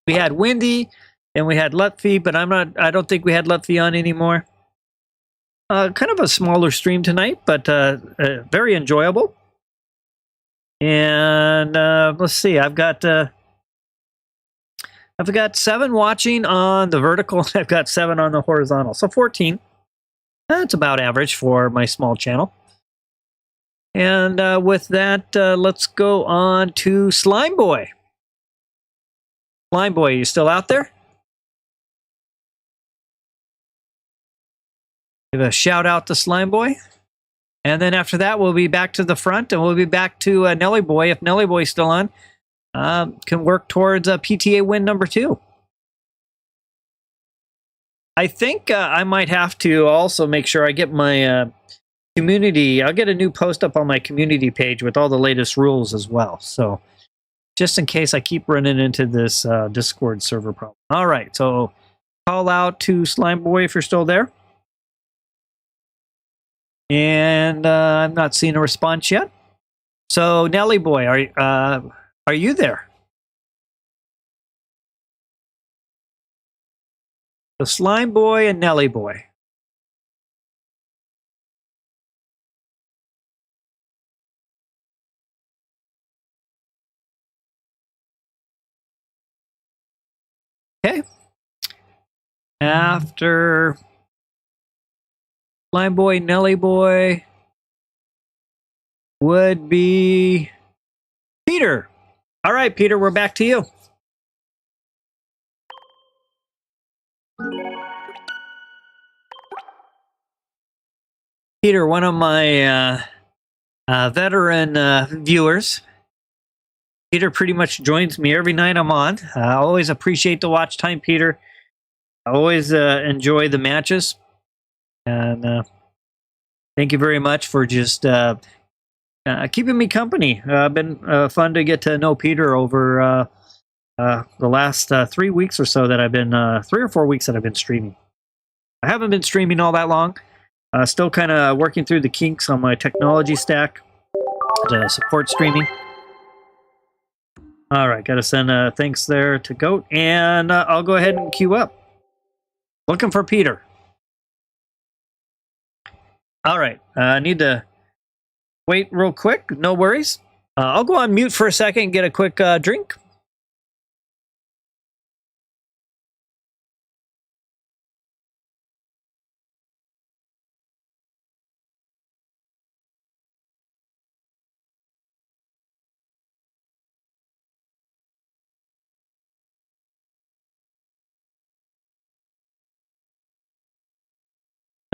We had Wendy and we had Lutfi, but I don't think we had Lutfi on anymore. Kind of a smaller stream tonight, but very enjoyable. And let's see, I've got 7 watching on the vertical. I've got 7 on the horizontal, so 14. That's about average for my small channel. And with that, let's go on to Slime Boy. Slime Boy, you still out there? Give a shout out to Slime Boy. And then after that, we'll be back to the front, and we'll be back to Nelly Boy. If Nelly Boy's still on, can work towards a PTA win number 2. I think I might have to also make sure I get my community. I'll get a new post up on my community page with all the latest rules as well. So just in case I keep running into this Discord server problem. All right, so call out to Slime Boy if you're still there. And I'm not seeing a response yet. So Nelly Boy, are you there? So Slime Boy and Nelly Boy. Okay. After Slime Boy, Nelly Boy would be Peter. All right, Peter, we're back to you. Peter, one of my veteran viewers. Peter pretty much joins me every night I'm on. I always appreciate the watch time, Peter. I always enjoy the matches. And thank you very much for just keeping me company. Been fun to get to know Peter over the last 3 weeks or so that I've been, 3 or 4 weeks that I've been streaming. I haven't been streaming all that long. Still kind of working through the kinks on my technology stack to support streaming. All right, got to send thanks there to Goat, and I'll go ahead and queue up. Looking for Peter. All right, I need to wait real quick. No worries. I'll go on mute for a second and get a quick drink.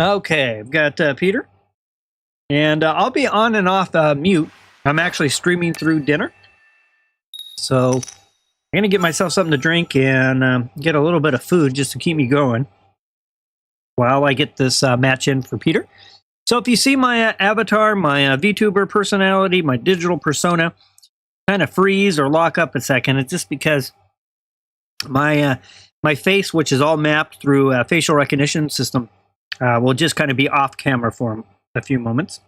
Okay, I've got Peter. And I'll be on and off mute. I'm actually streaming through dinner. So I'm going to get myself something to drink and get a little bit of food just to keep me going while I get this match in for Peter. So if you see my avatar, my VTuber personality, my digital persona kind of freeze or lock up a second, it's just because my face, which is all mapped through a facial recognition system, will just kind of be off camera for a few moments.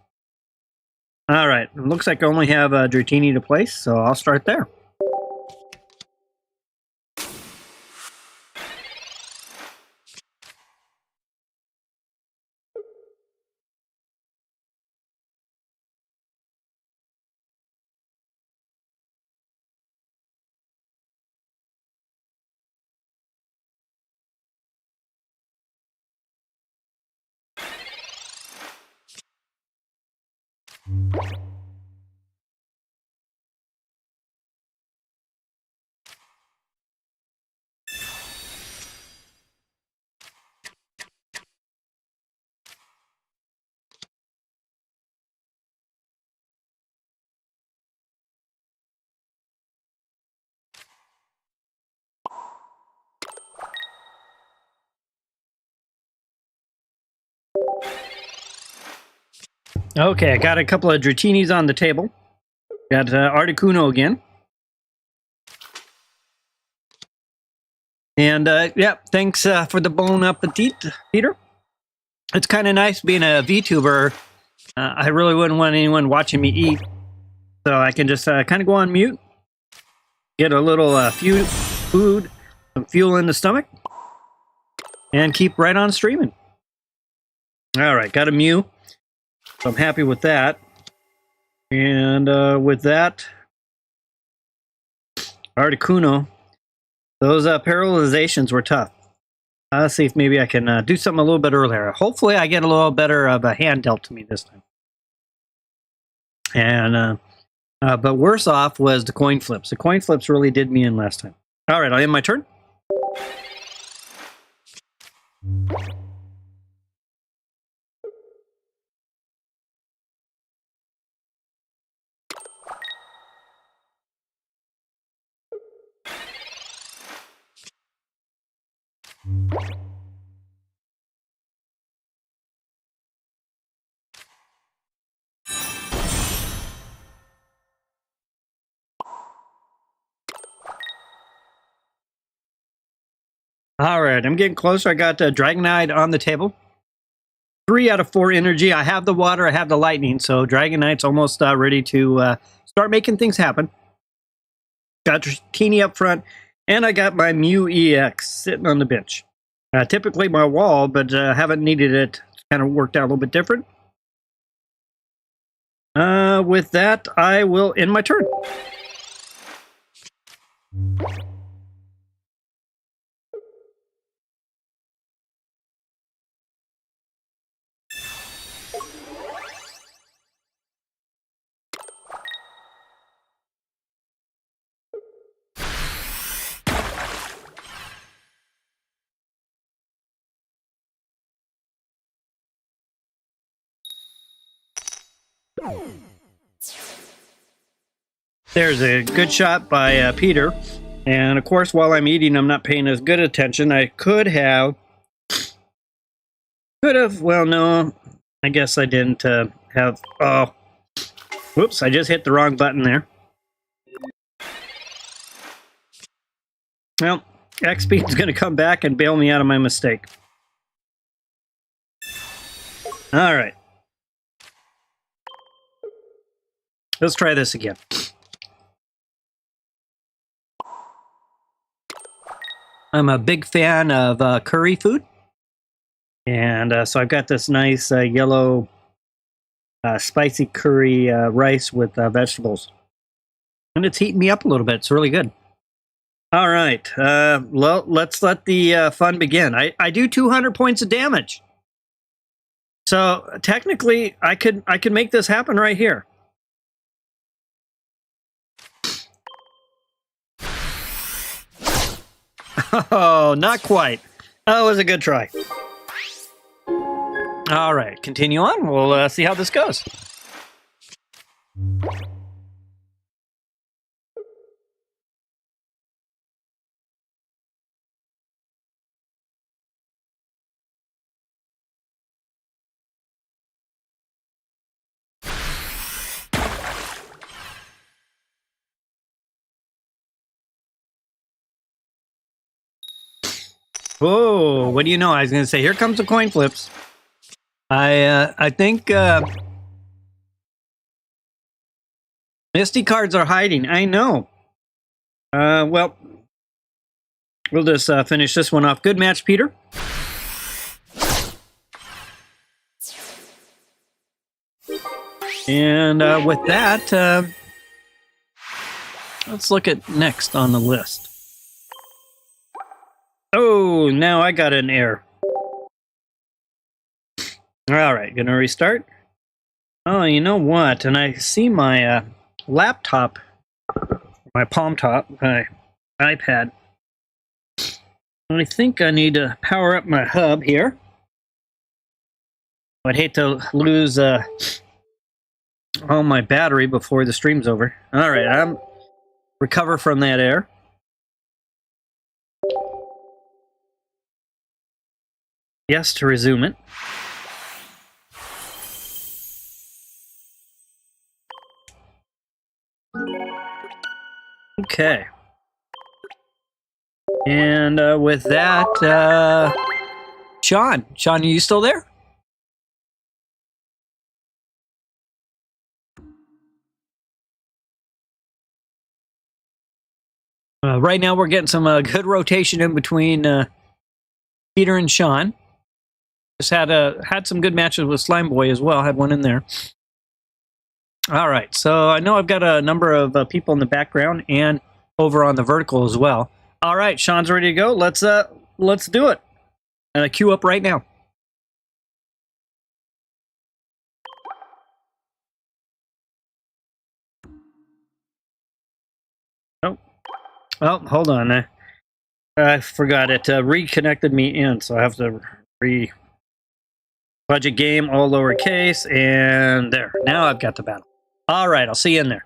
All right, it looks like I only have Dratini to place, so I'll start there. Okay, I got a couple of Dratinis on the table. Got Articuno again. And yeah, thanks for the bon appetit, Peter. It's kind of nice being a VTuber I really wouldn't want anyone watching me eat, so I can just kind of go on mute, get a little food, some fuel in the stomach, and keep right on streaming. All right, got a Mew, so I'm happy with that. And with that, Articuno, those paralyzations were tough. Let's see if maybe I can do something a little bit earlier. Hopefully I get a little better of a hand dealt to me this time. And but worse off was the coin flips. The coin flips really did me in last time. All right, I'll end my turn. All right, I'm getting closer. I got Dragonite on the table. 3 out of 4 energy. I have the water, I have the lightning, so Dragonite's almost ready to start making things happen. Got Dratini up front, and I got my Mew EX sitting on the bench. Typically my wall, but haven't needed it. It's kind of worked out a little bit different. With that, I will end my turn. There's a good shot by Peter. And of course, while I'm eating, I'm not paying as good attention. I could have, well, no, I guess I didn't have, oh, whoops, I just hit the wrong button there. Well, XP is going to come back and bail me out of my mistake. All right. Let's try this again. I'm a big fan of curry food. And so I've got this nice yellow spicy curry rice with vegetables. And it's heating me up a little bit. It's really good. All right. Well, let's let the fun begin. I do 200 points of damage. So technically, I could make this happen right here. Oh, not quite. That was a good try. All right, continue on. We'll see how this goes. Whoa, what do you know? I was going to say, here comes the coin flips. I think Misty cards are hiding. I know. Well, we'll just finish this one off. Good match, Peter. And with that, let's look at next on the list. Oh, now I got an error. All right, gonna restart. Oh, you know what? And I see my laptop, my palm top, my iPad. I think I need to power up my hub here. I'd hate to lose all my battery before the stream's over. All right, I'm recover from that error. Yes, to resume it. Okay. And with that, Sean, are you still there? Right now we're getting some good rotation in between Peter and Sean. Just had some good matches with Slime Boy as well. Had one in there. All right, so I know I've got a number of people in the background and over on the vertical as well. All right, Sean's ready to go. Let's do it. And I queue up right now. Oh, hold on. I forgot it. Reconnected me in, so I have to budget game, all lowercase, and there. Now I've got the battle. All right, I'll see you in there.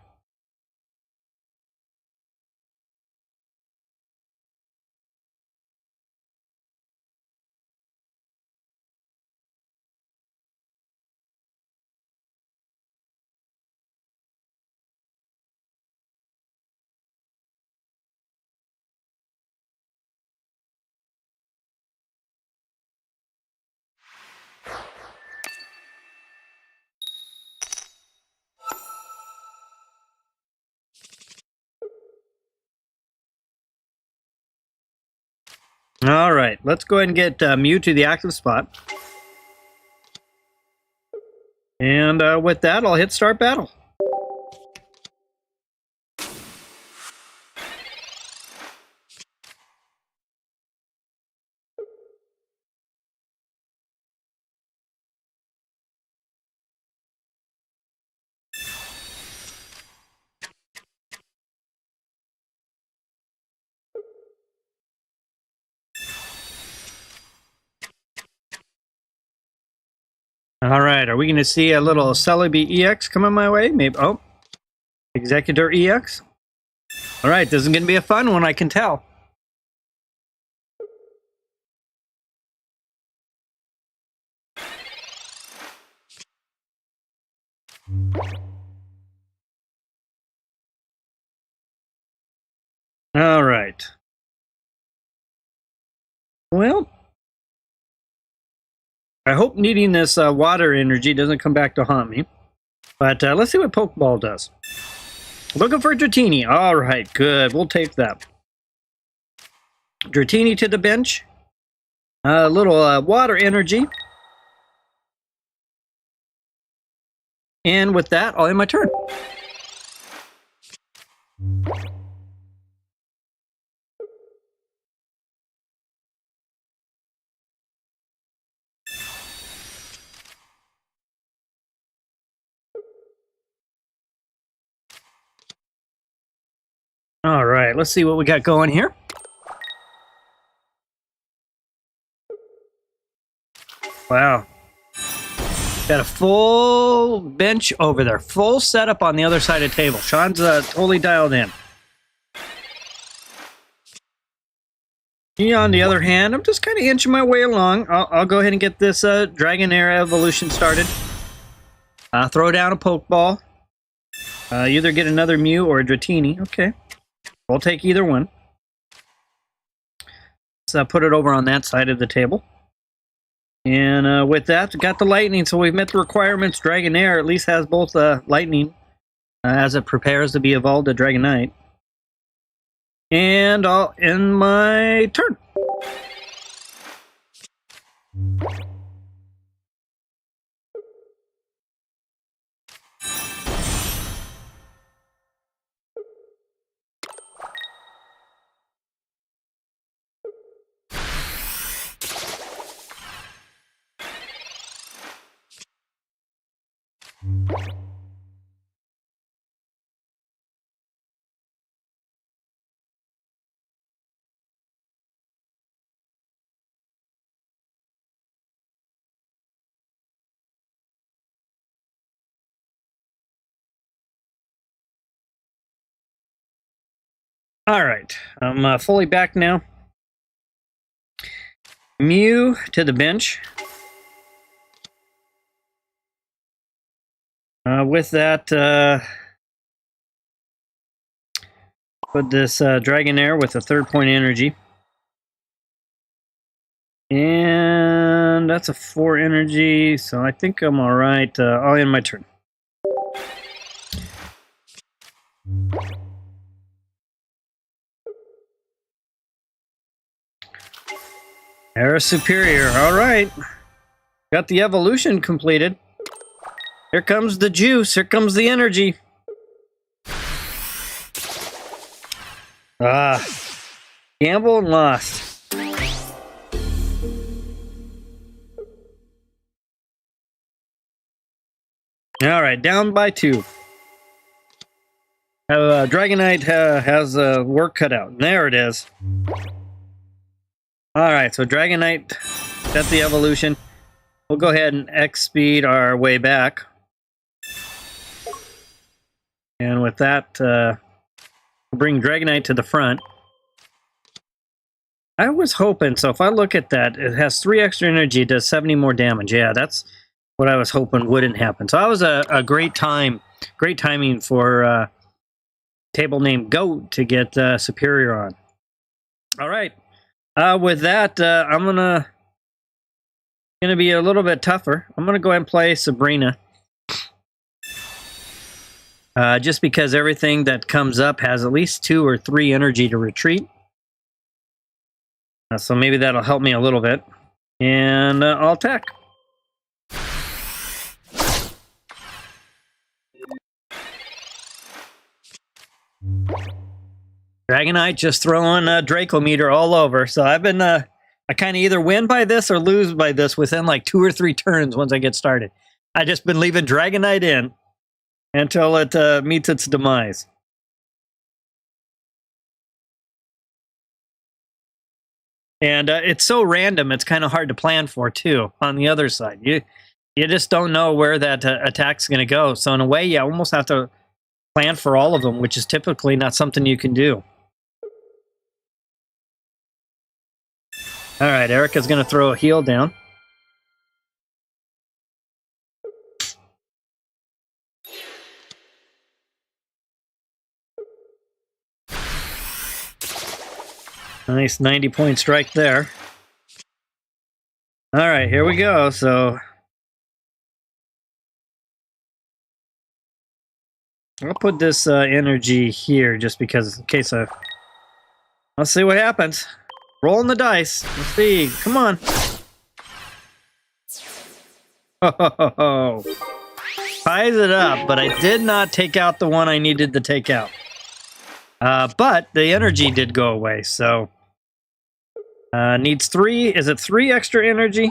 All right, let's go ahead and get Mew to the active spot. And with that, I'll hit start battle. All right, are we going to see a little Celebi EX coming my way? Maybe. Oh, Executor EX. All right, this is going to be a fun one, I can tell. All right. Well, I hope needing this water energy doesn't come back to haunt me. But let's see what Pokeball does. Looking for Dratini. All right, good. We'll take that. Dratini to the bench. A little water energy. And with that, I'll end my turn. All right, let's see what we got going here. Wow. Got a full bench over there. Full setup on the other side of the table. Sean's totally dialed in. Me, on the other hand, I'm just kind of inching my way along. I'll go ahead and get this Dragonair evolution started. Throw down a Pokeball. Either get another Mew or a Dratini. Okay. We'll take either one. Let's put it over on that side of the table. And with that, got the lightning, so we've met the requirements. Dragonair at least has both lightning as it prepares to be evolved to Dragonite. And I'll end my turn. All right, I'm fully back now. Mew to the bench. With that, put this Dragonair with a 3rd point energy. And that's a 4 energy, so I think I'm all right. I'll end my turn. Era Superior. All right. Got the evolution completed. Here comes the juice. Here comes the energy. Ah. Gamble and lost. All right, down by 2. Dragonite has work cut out. There it is. All right, so Dragonite, that's the evolution. We'll go ahead and X-speed our way back. And with that, we'll bring Dragonite to the front. I was hoping, so if I look at that, it has 3 extra energy, it does 70 more damage. Yeah, that's what I was hoping wouldn't happen. So that was a great timing for table name Goat to get Superior on. All right, with that, I'm gonna be a little bit tougher. I'm gonna go ahead and play Sabrina. Just because everything that comes up has at least 2 or 3 energy to retreat. So maybe that'll help me a little bit. And I'll attack. Dragonite just throwing a Dracometer all over. So I've been, I kind of either win by this or lose by this within like 2 or 3 turns once I get started. I just been leaving Dragonite in until it meets its demise. And it's so random, it's kind of hard to plan for, too, on the other side. You just don't know where that attack's going to go. So in a way, you almost have to plan for all of them, which is typically not something you can do. All right, Erica's going to throw a heal down. Nice 90-point strike there. All right, here we go. So I'll put this energy here just because in case I... Let's see what happens. Rolling the dice. Let's see. Come on. Oh, ties it up, but I did not take out the one I needed to take out. But the energy did go away, so... needs 3... Is it 3 extra energy?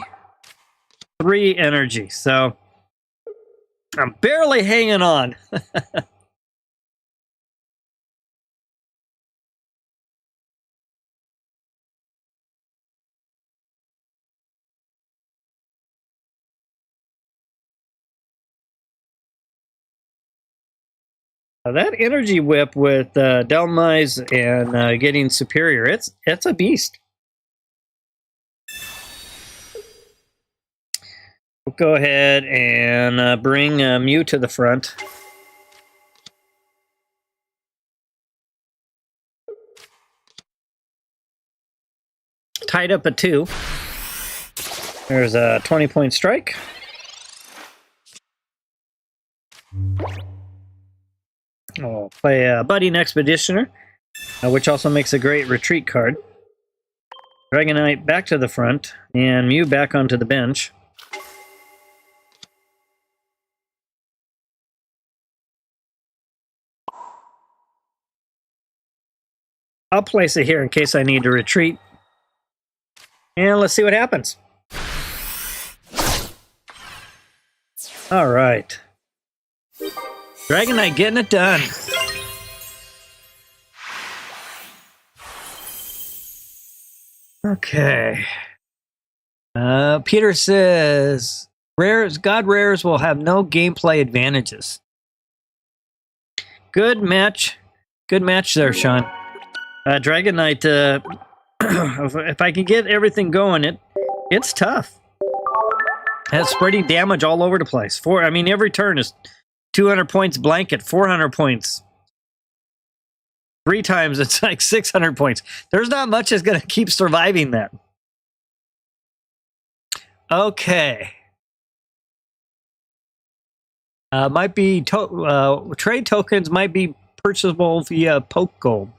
3 energy, so... I'm barely hanging on. That energy whip with Delmise and getting Superior, it's a beast. We'll go ahead and bring Mew to the front. Tied up at 2. There's a 20-point strike. I'll play Budding Expeditioner, which also makes a great retreat card. Dragonite back to the front, and Mew back onto the bench. I'll place it here in case I need to retreat. And let's see what happens. All right. Dragonite getting it done. Okay. Peter says, God Rares will have no gameplay advantages. Good match. Good match there, Sean. Dragonite, if I can get everything going, it's tough. It's spreading damage all over the place. I mean, every turn is 200 points blanket, 400 points. 3 times, it's like 600 points. There's not much that's going to keep surviving that. Okay. Might be trade tokens might be purchasable via Poke Gold.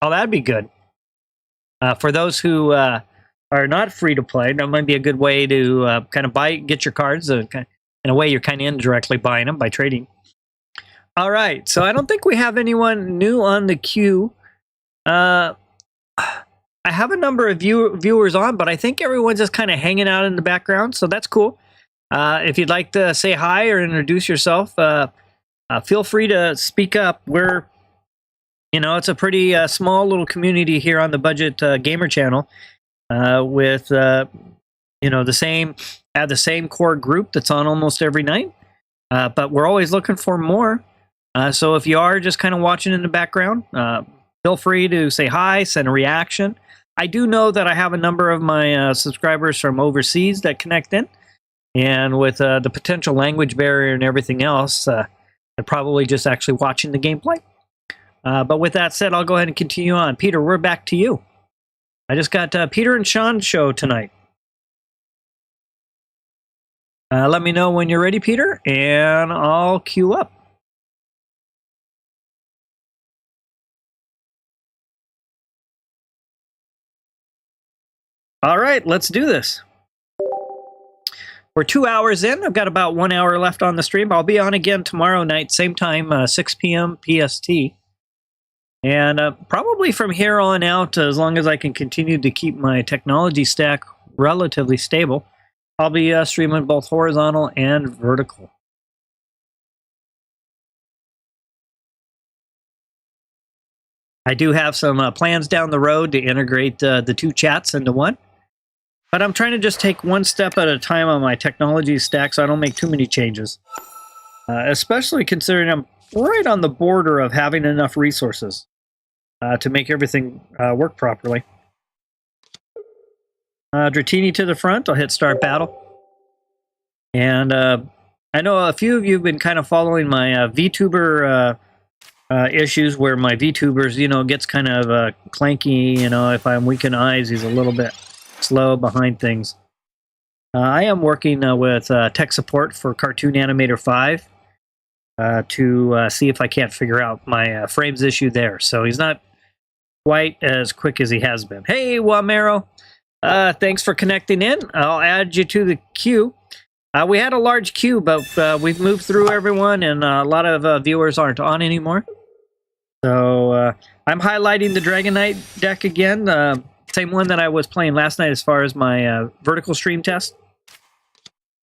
Oh, that'd be good. For those who are not free to play. That might be a good way to kind of get your cards. In a way, you're kind of indirectly buying them by trading. All right, so I don't think we have anyone new on the queue. I have a number of viewers on, but I think everyone's just kind of hanging out in the background, so that's cool. If you'd like to say hi or introduce yourself, feel free to speak up. It's a pretty small little community here on the Budget Gamer channel with, the same core group that's on almost every night. But we're always looking for more. So if you are just kind of watching in the background, feel free to say hi, send a reaction. I do know that I have a number of my subscribers from overseas that connect in. And with the potential language barrier and everything else, they're probably just actually watching the gameplay. But with that said, I'll go ahead and continue on. Peter, we're back to you. I just got Peter and Sean's show tonight. Let me know when you're ready, Peter, and I'll queue up. All right, let's do this. We're 2 hours in. I've got about 1 hour left on the stream. I'll be on again tomorrow night, same time, 6 p.m. PST. And probably from here on out, as long as I can continue to keep my technology stack relatively stable, I'll be streaming both horizontal and vertical. I do have some plans down the road to integrate the two chats into one. But I'm trying to just take one step at a time on my technology stack so I don't make too many changes. Especially considering I'm right on the border of having enough resources to make everything work properly. Dratini to the front. I'll hit start battle. And I know a few of you have been kind of following my VTuber issues where my VTubers, gets kind of clanky. If I'm weak in eyes, he's a little bit slow behind things. I am working with tech support for Cartoon Animator 5 to see if I can't figure out my frames issue there. So he's not quite as quick as he has been. Hey, Wamero. Thanks for connecting in. I'll add you to the queue. We had a large queue, but we've moved through everyone, and a lot of viewers aren't on anymore. So I'm highlighting the Dragonite deck again. Same one that I was playing last night as far as my vertical stream test.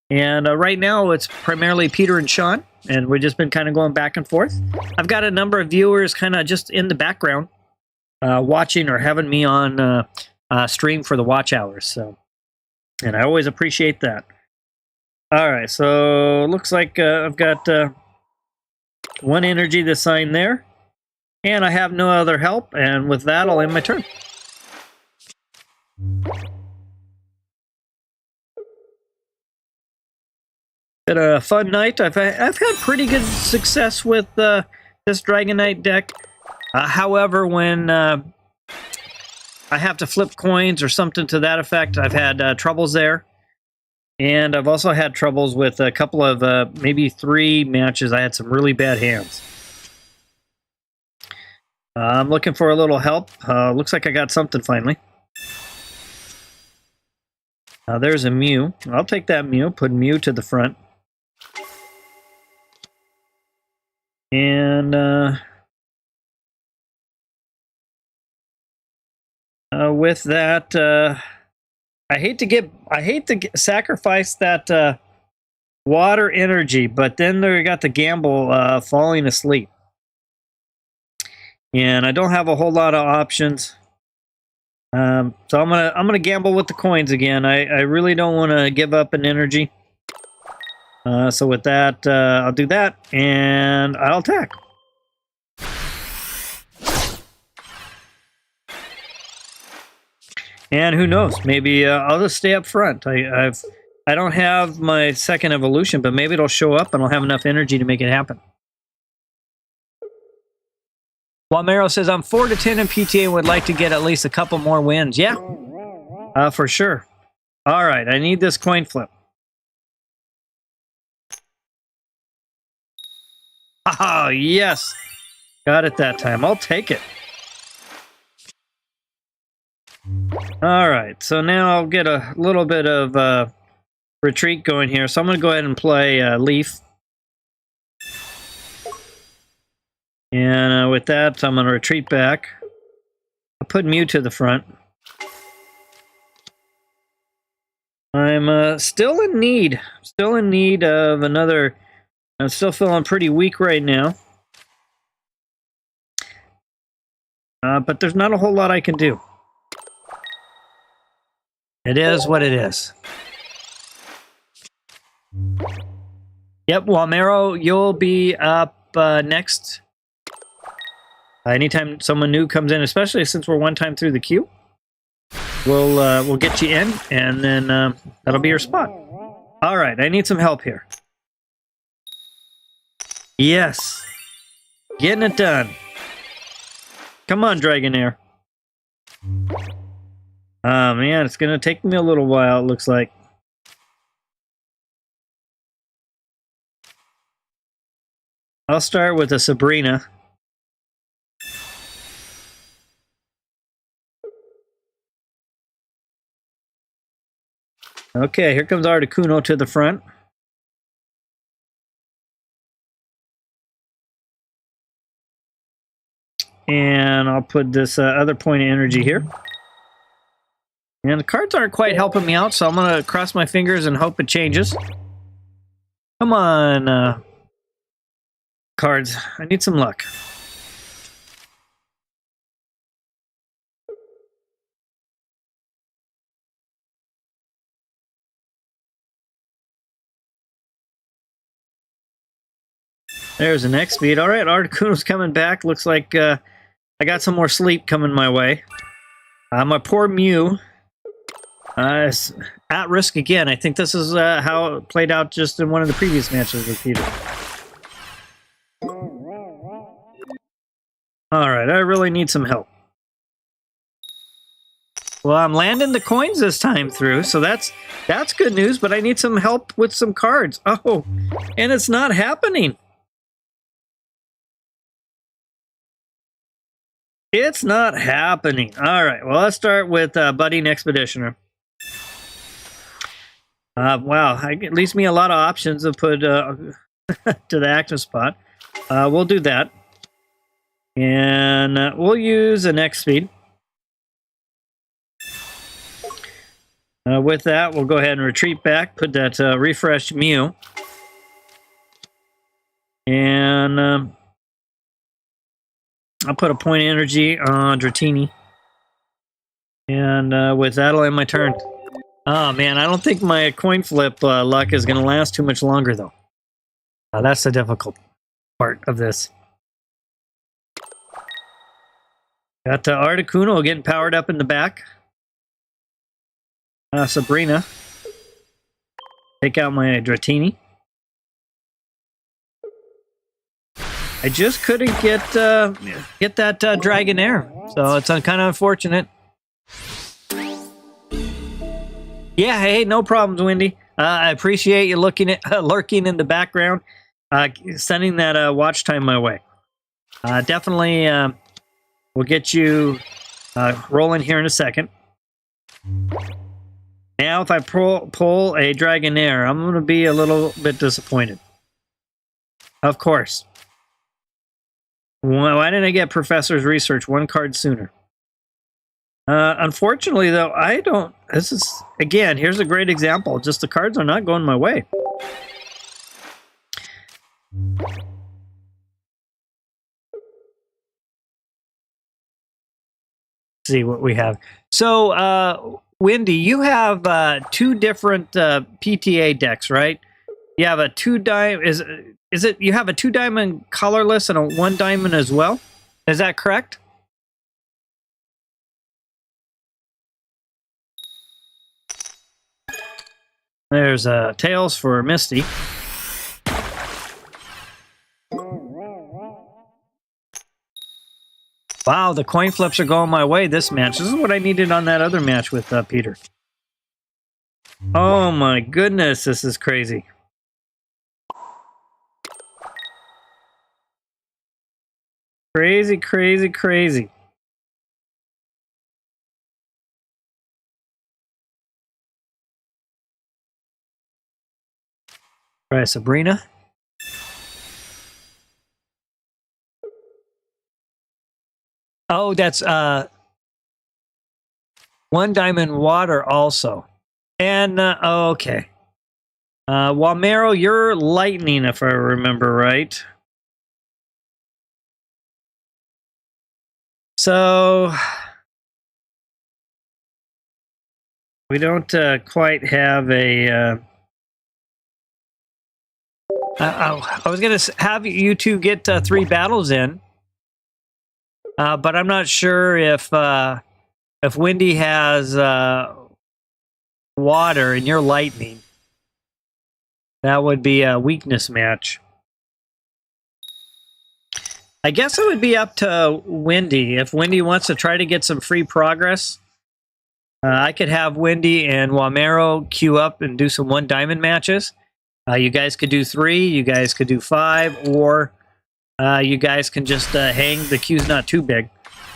And right now it's primarily Peter and Sean, and we've just been kind of going back and forth. I've got a number of viewers kind of just in the background watching or having me on stream for the watch hours. So, and I always appreciate that. All right, so looks like I've got one energy to assign there, and I have no other help, and with that I'll end my turn. Been a fun night. I've had pretty good success with this Dragonite deck. However, when I have to flip coins or something to that effect, I've had troubles there. And I've also had troubles with a couple of, maybe 3 matches. I had some really bad hands. I'm looking for a little help. Looks like I got something finally. There's a Mew. I'll take that Mew, put Mew to the front. And with that, I hate to sacrifice that water energy, but then they got the gamble falling asleep. And I don't have a whole lot of options. So I'm gonna gamble with the coins again. I really don't want to give up an energy. So with that, I'll do that, and I'll attack. And who knows? Maybe I'll just stay up front. I don't have my second evolution, but maybe it'll show up, and I'll have enough energy to make it happen. Walmero says, I'm 4-10 in PTA and would like to get at least a couple more wins. Yeah, for sure. All right, I need this coin flip. Oh, yes. Got it that time. I'll take it. All right, so now I'll get a little bit of retreat going here. So I'm going to go ahead and play Leaf. And with that, I'm going to retreat back. I'll put Mew to the front. I'm still in need of another. I'm still feeling pretty weak right now. But there's not a whole lot I can do. It is what it is. Yep, Walmero, you'll be up next. Anytime someone new comes in, especially since we're one time through the queue, we'll get you in, and then that'll be your spot. All right, I need some help here. Yes, getting it done. Come on, Dragonair. Oh man, it's gonna take me a little while. It looks like. I'll start with a Sabrina. Okay, here comes Articuno to the front. And I'll put this other point of energy here. And the cards aren't quite helping me out, so I'm going to cross my fingers and hope it changes. Come on, cards. I need some luck. There's an X speed. All right, Articuno's coming back. Looks like I got some more sleep coming my way. My poor Mew is at risk again. I think this is how it played out just in one of the previous matches with Peter. All right, I really need some help. Well, I'm landing the coins this time through, so that's good news, but I need some help with some cards. Oh, and it's not happening. It's not happening. All right, well, let's start with Budding Expeditioner. Wow, it leaves me a lot of options to put to the active spot. We'll do that. And we'll use an X speed. With that, we'll go ahead and retreat back, put that refreshed Mew. And I'll put a point of energy on Dratini. And with that, I'll end my turn. Oh, man, I don't think my coin flip luck is going to last too much longer, though. That's the difficult part of this. Got Articuno getting powered up in the back. Sabrina. Take out my Dratini. I just couldn't get that Dragonair, so it's kind of unfortunate. Yeah, hey, no problems, Wendy. I appreciate you lurking in the background, sending that watch time my way. Definitely, we'll get you rolling here in a second. Now, if I pull a Dragonair, I'm going to be a little bit disappointed. Of course. Why didn't I get Professor's Research one card sooner? Unfortunately, though, I don't... This is, again, here's a great example. Just the cards are not going my way. Let's see what we have. So, Wendy, you have two different PTA decks, right? You have a two-diamond... Is it you have a 2-diamond colorless and a 1-diamond as well? Is that correct? There's Tails for Misty. Wow, the coin flips are going my way this match. This is what I needed on that other match with Peter. Oh my goodness, this is crazy. Crazy, crazy, crazy. All right, Sabrina. Oh, that's one diamond water also. And oh, okay. Wamero, you're lightning, if I remember right. So we don't quite have a. I was going to have you two get 3 battles in, but I'm not sure if Wendy has water and you're lightning. That would be a weakness match. I guess it would be up to Wendy. If Wendy wants to try to get some free progress, I could have Wendy and Wamero queue up and do some 1 diamond matches. You guys could do 3, you guys could do 5, or you guys can just hang. The queue's not too big.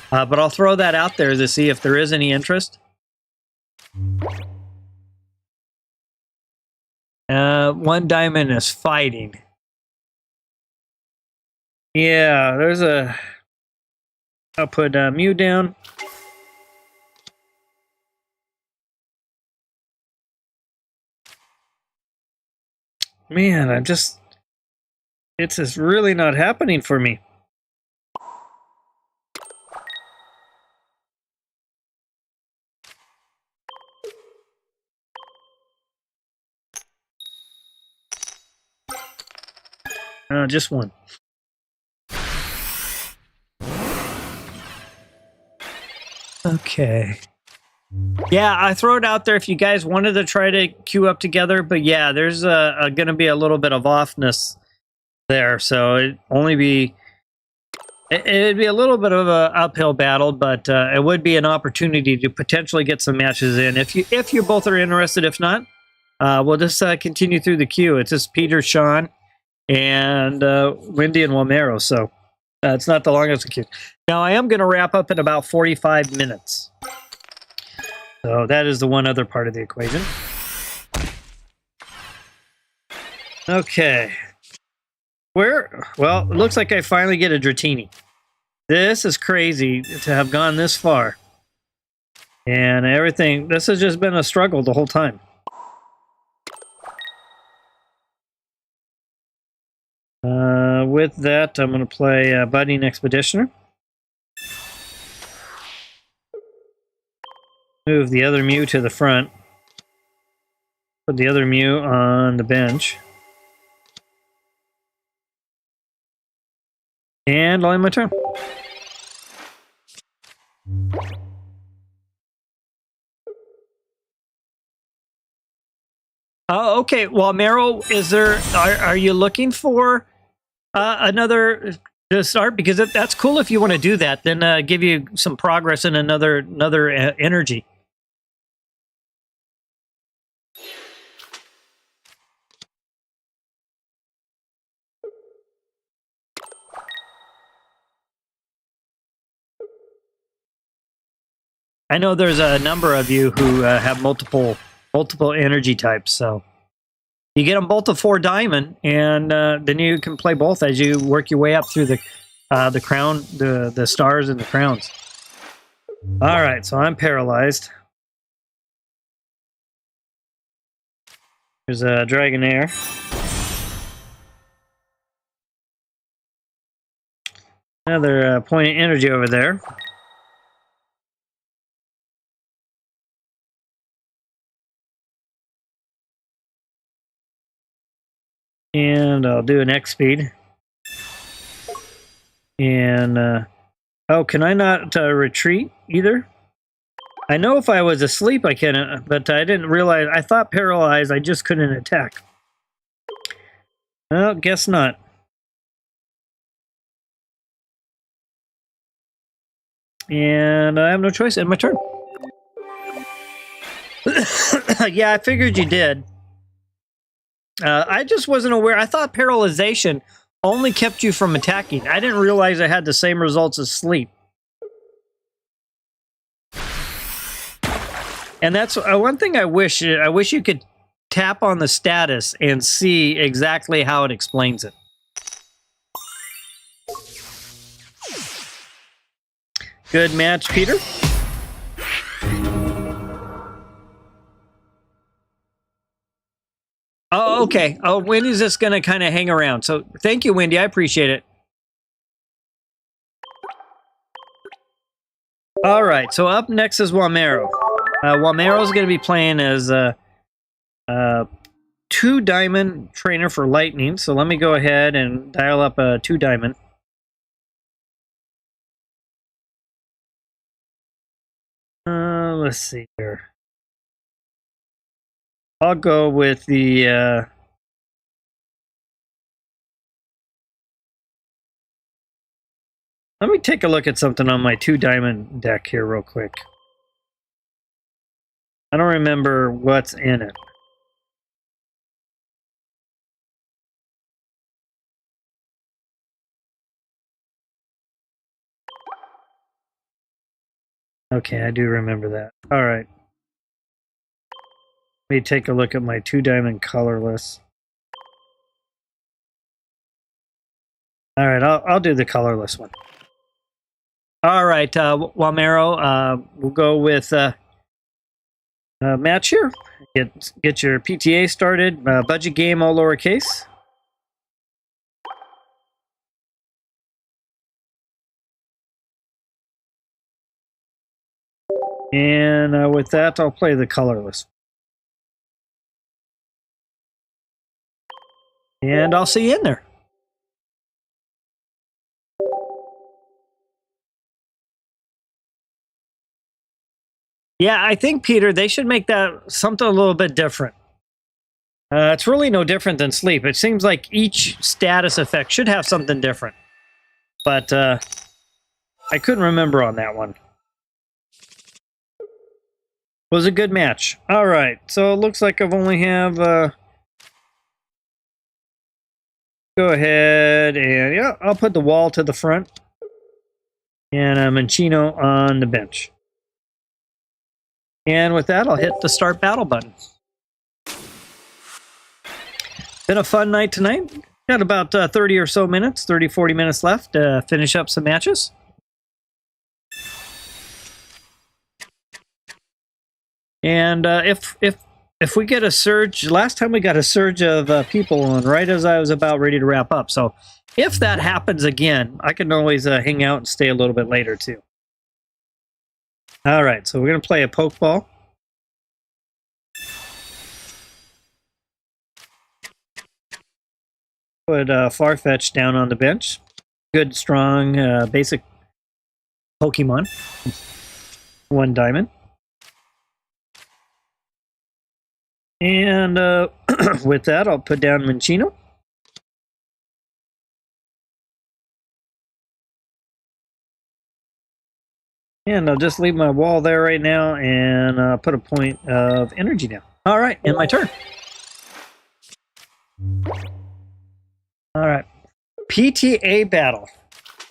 But I'll throw that out there to see if there is any interest. 1 diamond is fighting. Yeah, there's a... I'll put Mew down. Man, I'm just... It's just really not happening for me. Just 1. Okay. Yeah, I throw it out there if you guys wanted to try to queue up together, but yeah, there's going to be a little bit of offness there, so it'd be a little bit of an uphill battle, but it would be an opportunity to potentially get some matches in if you both are interested. If not, we'll just continue through the queue. It's just Peter, Sean, and Wendy and Wamero, so it's not the longest queue. Now, I am going to wrap up in about 45 minutes. So that is the one other part of the equation. Okay. Well, it looks like I finally get a Dratini. This is crazy to have gone this far. And everything, this has just been a struggle the whole time. With that, I'm going to play Budding Expeditioner. Move the other Mew to the front. Put the other Mew on the bench. And I'll end my turn. Oh, okay. Well, Meryl, are you looking for another to start? Because that's cool if you want to do that. Then give you some progress in another energy. I know there's a number of you who have multiple energy types, so you get them both to 4 diamond, and then you can play both as you work your way up through the crown, the stars and the crowns. All right, so I'm paralyzed. There's a Dragonair. Another point of energy over there. And I'll do an X speed. And, oh, can I not retreat either? I know if I was asleep I can, but I didn't realize. I thought paralyzed, I just couldn't attack. Well, guess not. And I have no choice. End my turn. Yeah, I figured you did. I just wasn't aware. I thought paralyzation only kept you from attacking. I didn't realize I had the same results as sleep. And that's one thing I wish you could tap on the status and see exactly how it explains it. Good match, Peter. Oh, okay. Oh, Wendy's just going to kind of hang around. So thank you, Wendy. I appreciate it. All right. So up next is Wamero. Wamero is going to be playing as a 2-diamond trainer for lightning. So let me go ahead and dial up a 2-diamond. Let's see here. I'll go with the let me take a look at something on my 2-diamond deck here real quick. I don't remember what's in it. Okay, I do remember that. All right. Let me take a look at my 2-diamond colorless. All right, I'll do the colorless one. All right, Wamero, we'll go with match here. Get your PTA started. Budget game, all lowercase. And with that, I'll play the colorless. And I'll see you in there. Yeah, I think, Peter, they should make that something a little bit different. It's really no different than sleep. It seems like each status effect should have something different. But I couldn't remember on that one. Was a good match. All right, so it looks like I've only have... go ahead and... Yeah, I'll put the wall to the front. And Minccino on the bench. And with that, I'll hit the start battle button. Been a fun night tonight. Got about 30 or so minutes, 30, 40 minutes left to finish up some matches. And if we get a surge, last time we got a surge of people on right as I was about ready to wrap up. So if that happens again, I can always hang out and stay a little bit later too. All right, so we're going to play a Pokeball. Put Farfetch down on the bench. Good, strong, basic Pokemon. 1-diamond. And with that, I'll put down Minccino. And I'll just leave my wall there right now and put a point of energy down. All right, and my turn. All right. PTA battle.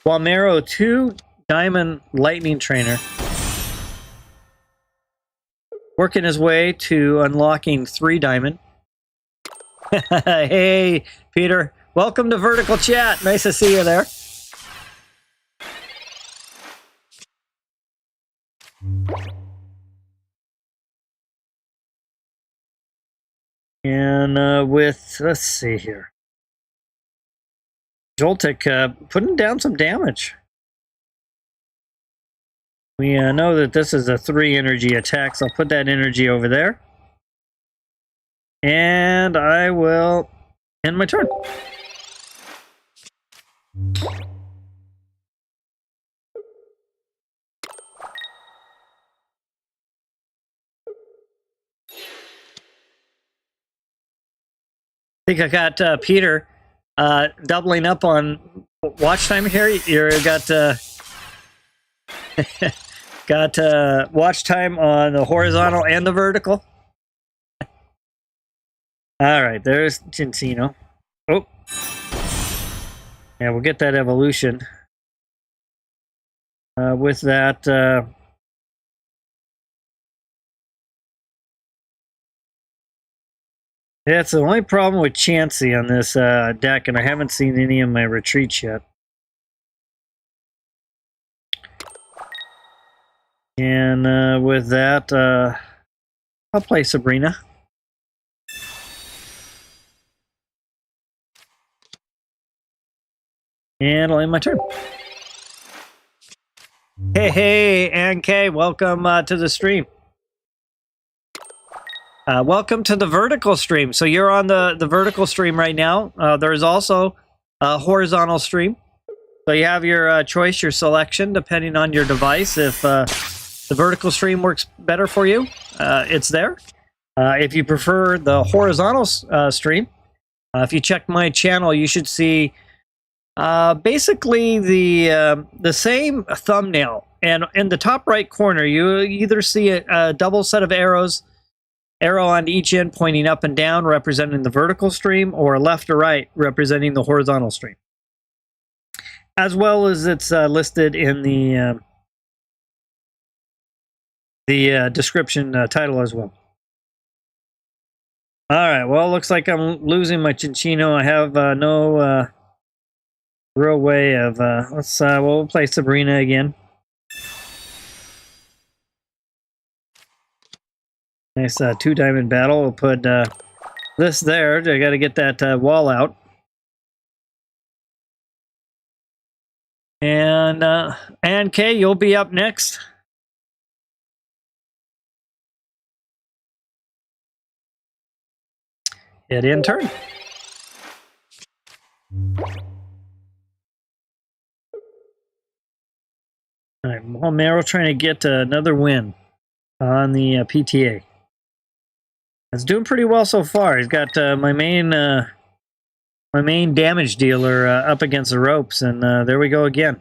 Wamero 2-diamond lightning trainer. Working his way to unlocking 3-diamond. Hey, Peter. Welcome to Vertical Chat. Nice to see you there. And let's see here. Joltik putting down some damage. We know that this is a 3 energy attack, so I'll put that energy over there. And I will end my turn. I think I got Peter doubling up on watch time here. You got got watch time on the horizontal and the vertical. All right, there's Minccino. Oh, yeah, we'll get that evolution. With that, Yeah, it's the only problem with Chansey on this deck, and I haven't seen any of my retreats yet. And with that, I'll play Sabrina. And I'll end my turn. Hey, Ann K, welcome to the stream. Welcome to the vertical stream. So you're on the vertical stream right now. There's also a horizontal stream. So you have your choice, your selection, depending on your device. If the vertical stream works better for you, it's there. If you prefer the horizontal stream, if you check my channel, you should see basically the same thumbnail. And in the top right corner, you either see a double set of arrows, arrow on each end pointing up and down, representing the vertical stream, or left or right, representing the horizontal stream. As well as it's listed in the description title as well. All right, well, it looks like I'm losing my Cinccino. I have no real way of... we'll play Sabrina again. Nice 2-diamond battle. We'll put this there. I got to get that wall out. And Kay, you'll be up next. Hit in turn. All right, Malmero trying to get another win on the PTA. It's doing pretty well so far. He's got my main damage dealer up against the ropes, and there we go again.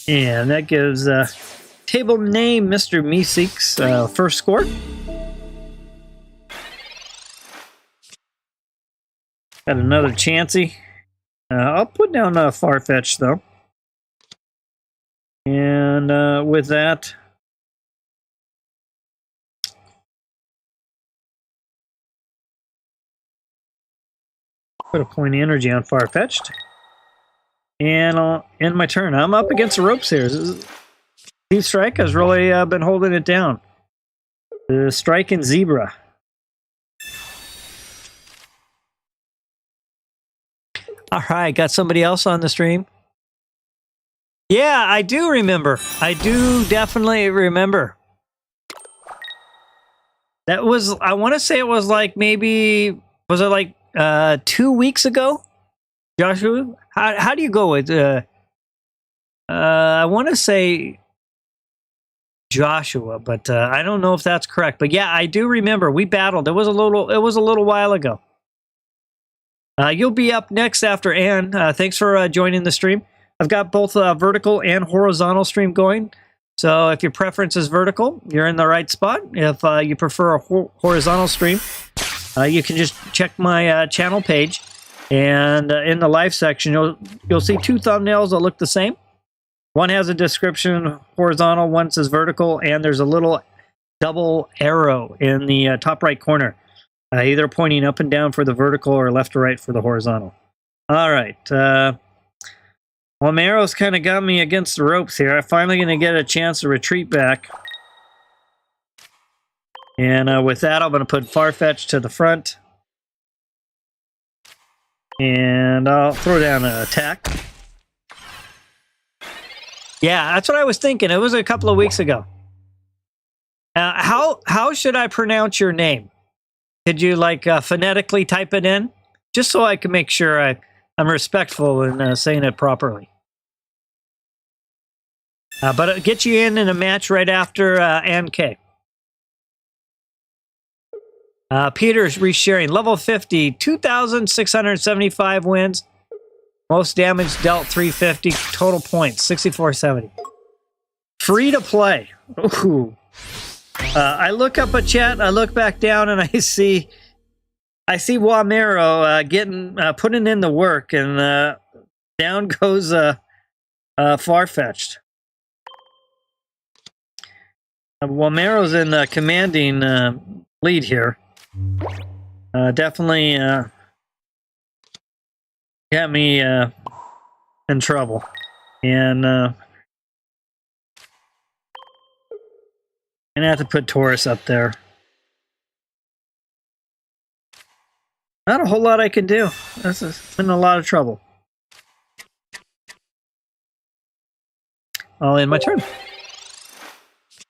And that gives table name Mr. Meeseeks first score. Got another Chansey. I'll put down Farfetch though. And with that, put a point of energy on Farfetched. And I'll end my turn. I'm up against the ropes here. Steve Strike has really been holding it down. The Strike and Zebra. All right, got somebody else on the stream. Yeah, I do remember. I do definitely remember. That was, I want to say it was like maybe, was it like 2 weeks ago? Joshua? How do you go with, I want to say Joshua, but I don't know if that's correct. But yeah, I do remember. We battled. It was a little while ago. You'll be up next after Ann. Thanks for joining the stream. I've got both vertical and horizontal stream going. So if your preference is vertical, you're in the right spot. If you prefer a horizontal stream, you can just check my channel page. And in the live section, you'll see two thumbnails that look the same. One has a description horizontal, one says vertical, and there's a little double arrow in the top right corner, either pointing up and down for the vertical or left or right for the horizontal. All right. Well, Maro's kind of got me against the ropes here. I'm finally going to get a chance to retreat back. And with that, I'm going to put Farfetch to the front. And I'll throw down an attack. Yeah, that's what I was thinking. It was a couple of weeks ago. How should I pronounce your name? Could you like phonetically type it in? Just so I can make sure I'm respectful in saying it properly. But it'll get you in a match right after Ann K. Peter's resharing. Level 50, 2,675 wins. Most damage dealt 350. Total points 6,470. Free to play. Ooh. I look up a chat. I look back down and I see Wamero getting putting in the work, and down goes Farfetched. Walmero's in the commanding lead here. Definitely got me in trouble. And gonna have to put Taurus up there. Not a whole lot I can do. I'm in a lot of trouble. I'll end my turn.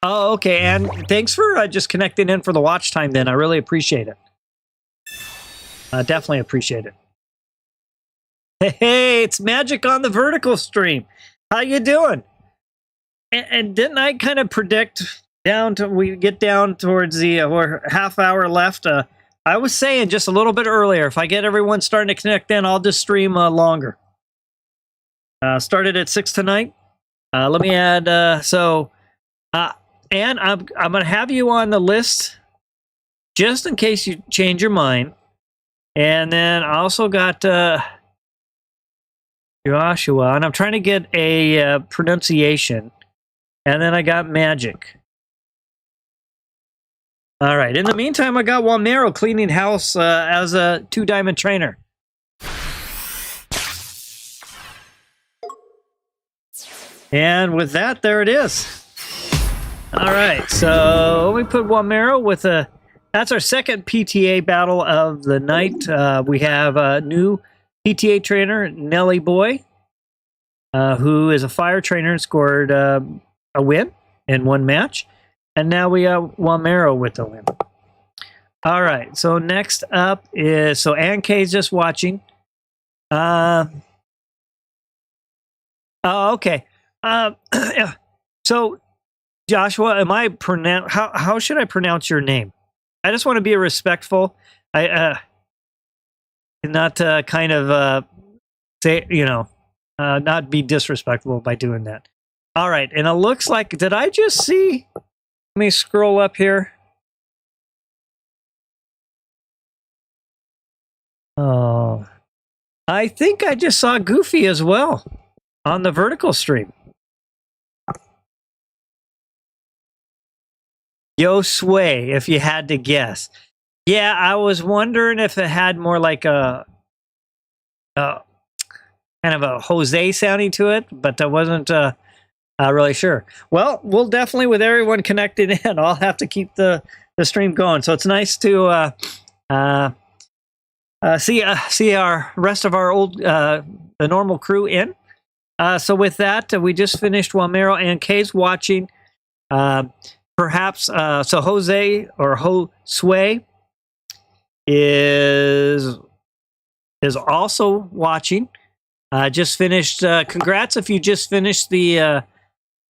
Oh, okay. And thanks for just connecting in for the watch time then. I really appreciate it. Definitely appreciate it. Hey, it's Magic on the vertical stream. How you doing? And didn't I kind of predict we get down towards the half hour left? I was saying just a little bit earlier, if I get everyone starting to connect in, I'll just stream longer. Started at 6 tonight. Let me add, and I'm going to have you on the list just in case you change your mind. And then I also got Joshua, and I'm trying to get a pronunciation. And then I got Magic. All right. In the meantime, I got Walmero cleaning house as a 2-diamond trainer. And with that, there it is. All right. So we put Walmero with a... That's our second PTA battle of the night. We have a new PTA trainer, Nelly Boy, who is a fire trainer and scored a win in one match. And now we have Walmero with the win. All right. So next up is... So Ann K's just watching. Oh, okay. So Joshua, how should I pronounce your name? I just want to be respectful. I not kind of say, not be disrespectful by doing that. All right, and it looks like, did I just see? Let me scroll up here. Oh, I think I just saw Goofy as well on the vertical stream. Yo Sway, if you had to guess. Yeah, I was wondering if it had more like a kind of a Jose sounding to it, but I wasn't really sure. Well, we'll definitely, with everyone connected in, I'll have to keep the stream going. So it's nice to see our rest of our old the normal crew in. So with that, we just finished Walmero and K's watching. Perhaps, so Jose or Josue is also watching. Just finished. Congrats if you just finished the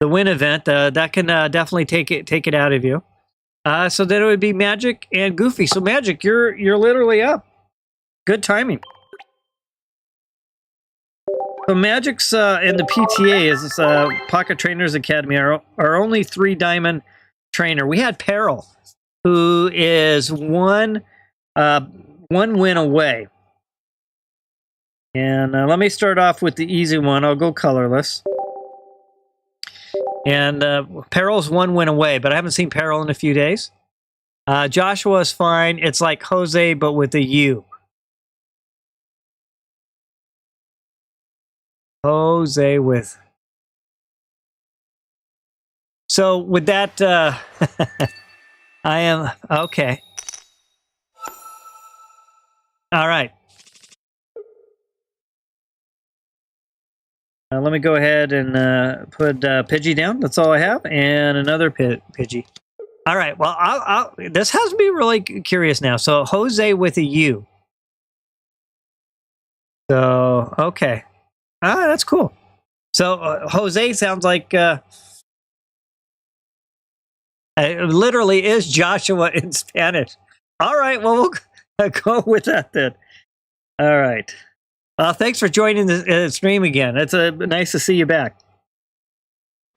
win event. That can definitely take it out of you. So then it would be Magic and Goofy. So Magic, you're literally up. Good timing. So Magic's in the PTA is Pocket Trainers Academy. Our only 3-diamond trainer. We had Peril, who is one win away. And let me start off with the easy one. I'll go colorless. And Peril's 1 win away, but I haven't seen Peril in a few days. Joshua's fine. It's like Jose, but with a U. Jose with... So with that, I am... Okay. All right. Let me go ahead and put Pidgey down. That's all I have. And another Pidgey. All right. Well, this has me really curious now. So Jose with a U. So, okay. That's cool. So Jose sounds like... it literally is Joshua in Spanish. All right, well, we'll go with that then. All right. Thanks for joining the stream again. It's nice to see you back.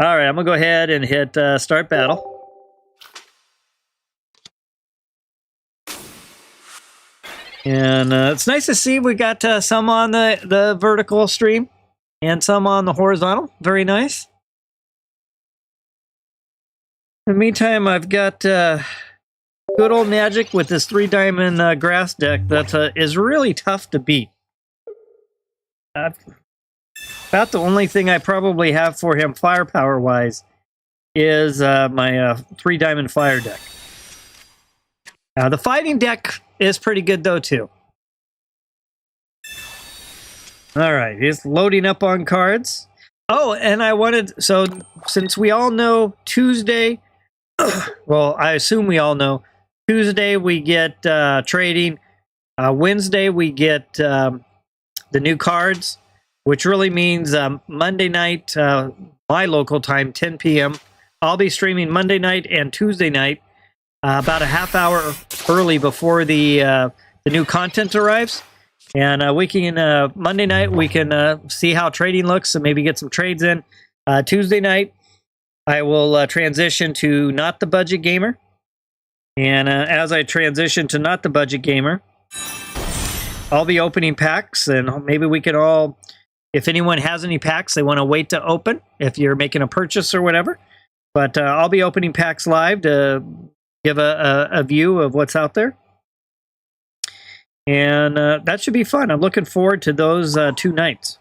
All right, I'm going to go ahead and hit Start Battle. And it's nice to see we got some on the vertical stream and some on the horizontal. Very nice. In the meantime, I've got good old Magic with this 3-diamond grass deck that is really tough to beat. About the only thing I probably have for him firepower-wise is my 3-diamond fire deck. The fighting deck is pretty good, though, too. All right, he's loading up on cards. Oh, and I wanted... So, since we all know Tuesday... well, I assume we all know. Tuesday, we get trading. Wednesday, we get the new cards, which really means Monday night, my local time, 10 p.m. I'll be streaming Monday night and Tuesday night, about a half hour early before the new content arrives. And we can Monday night we can see how trading looks and maybe get some trades in. Tuesday night I will transition to Not the Budget Gamer, and as I transition to Not the Budget Gamer, I'll be opening packs, and maybe we could all, if anyone has any packs they want to wait to open, if you're making a purchase or whatever. But I'll be opening packs live to give a view of what's out there. And that should be fun. I'm looking forward to those 2 nights.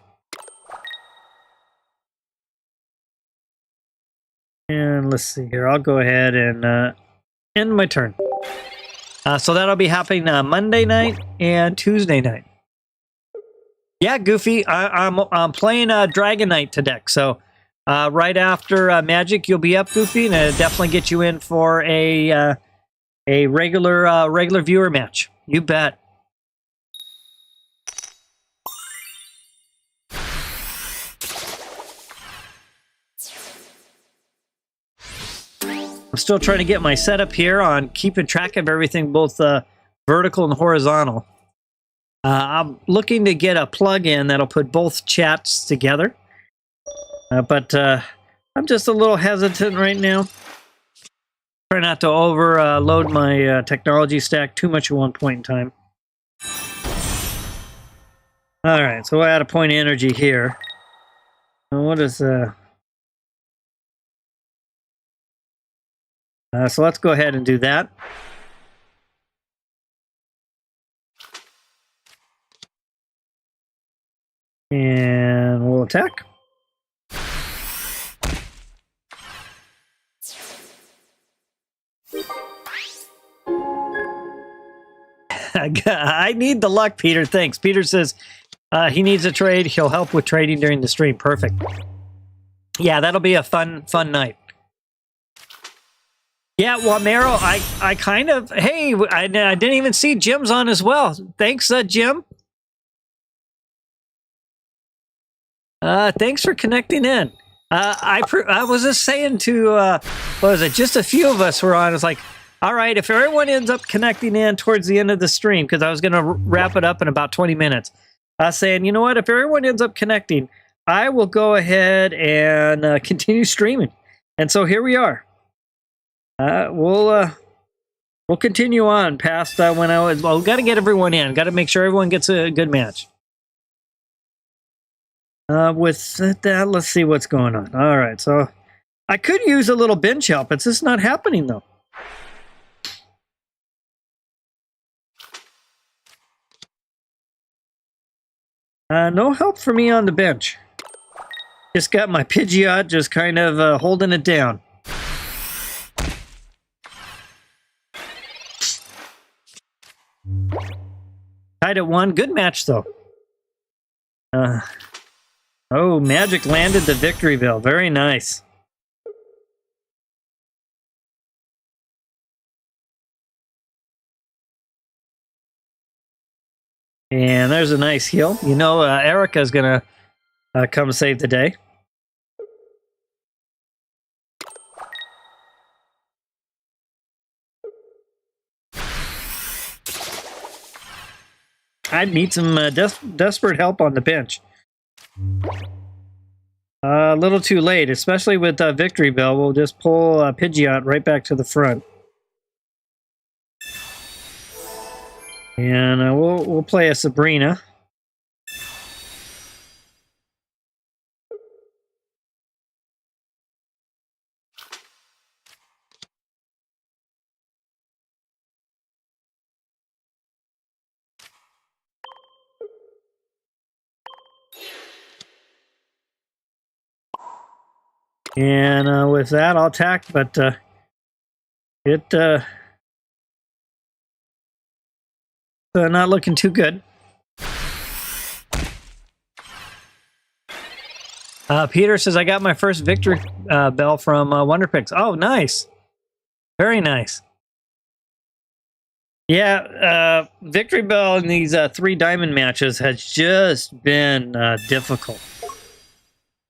And let's see here. I'll go ahead and end my turn. So that'll be happening Monday night and Tuesday night. Yeah, Goofy. I'm playing Dragonite today. So right after Magic, you'll be up, Goofy, and I'll definitely get you in for a regular viewer match. You bet. I'm still trying to get my setup here on keeping track of everything, both vertical and horizontal. I'm looking to get a plug-in that'll put both chats together. But I'm just a little hesitant right now. Try not to overload my technology stack too much at one point in time. All right, so we'll add a point of energy here. What is... so let's go ahead and do that. And we'll attack. I need the luck, Peter. Thanks. Peter says he needs a trade. He'll help with trading during the stream. Perfect. Yeah, that'll be a fun night. Yeah, well, Mero, I kind of... Hey, I didn't even see Jim's on as well. Thanks, Jim. Thanks for connecting in. I was just saying to... what was it? Just a few of us were on. It's like, all right, if everyone ends up connecting in towards the end of the stream, because I was going to wrap it up in about 20 minutes, I was saying, you know what? If everyone ends up connecting, I will go ahead and continue streaming. And so here we are. We'll continue on past when I was... Well, got to get everyone in. Got to make sure everyone gets a good match. With that, let's see what's going on. All right, so I could use a little bench help. It's just not happening, though. No help for me on the bench. Just got my Pidgeot just kind of holding it down. Tied at 1. Good match, though. Oh, Magic landed the victory bell. Very nice. And there's a nice heal. You know, Erica's going to come save the day. I'd need some desperate help on the bench. A little too late, especially with Victory Bell. We'll just pull Pidgeot right back to the front. And we'll play a Sabrina. And with that, I'll attack, but not looking too good. Peter says, I got my first victory bell from Wonderpix. Oh, nice. Very nice. Yeah, victory bell in these 3 diamond matches has just been difficult.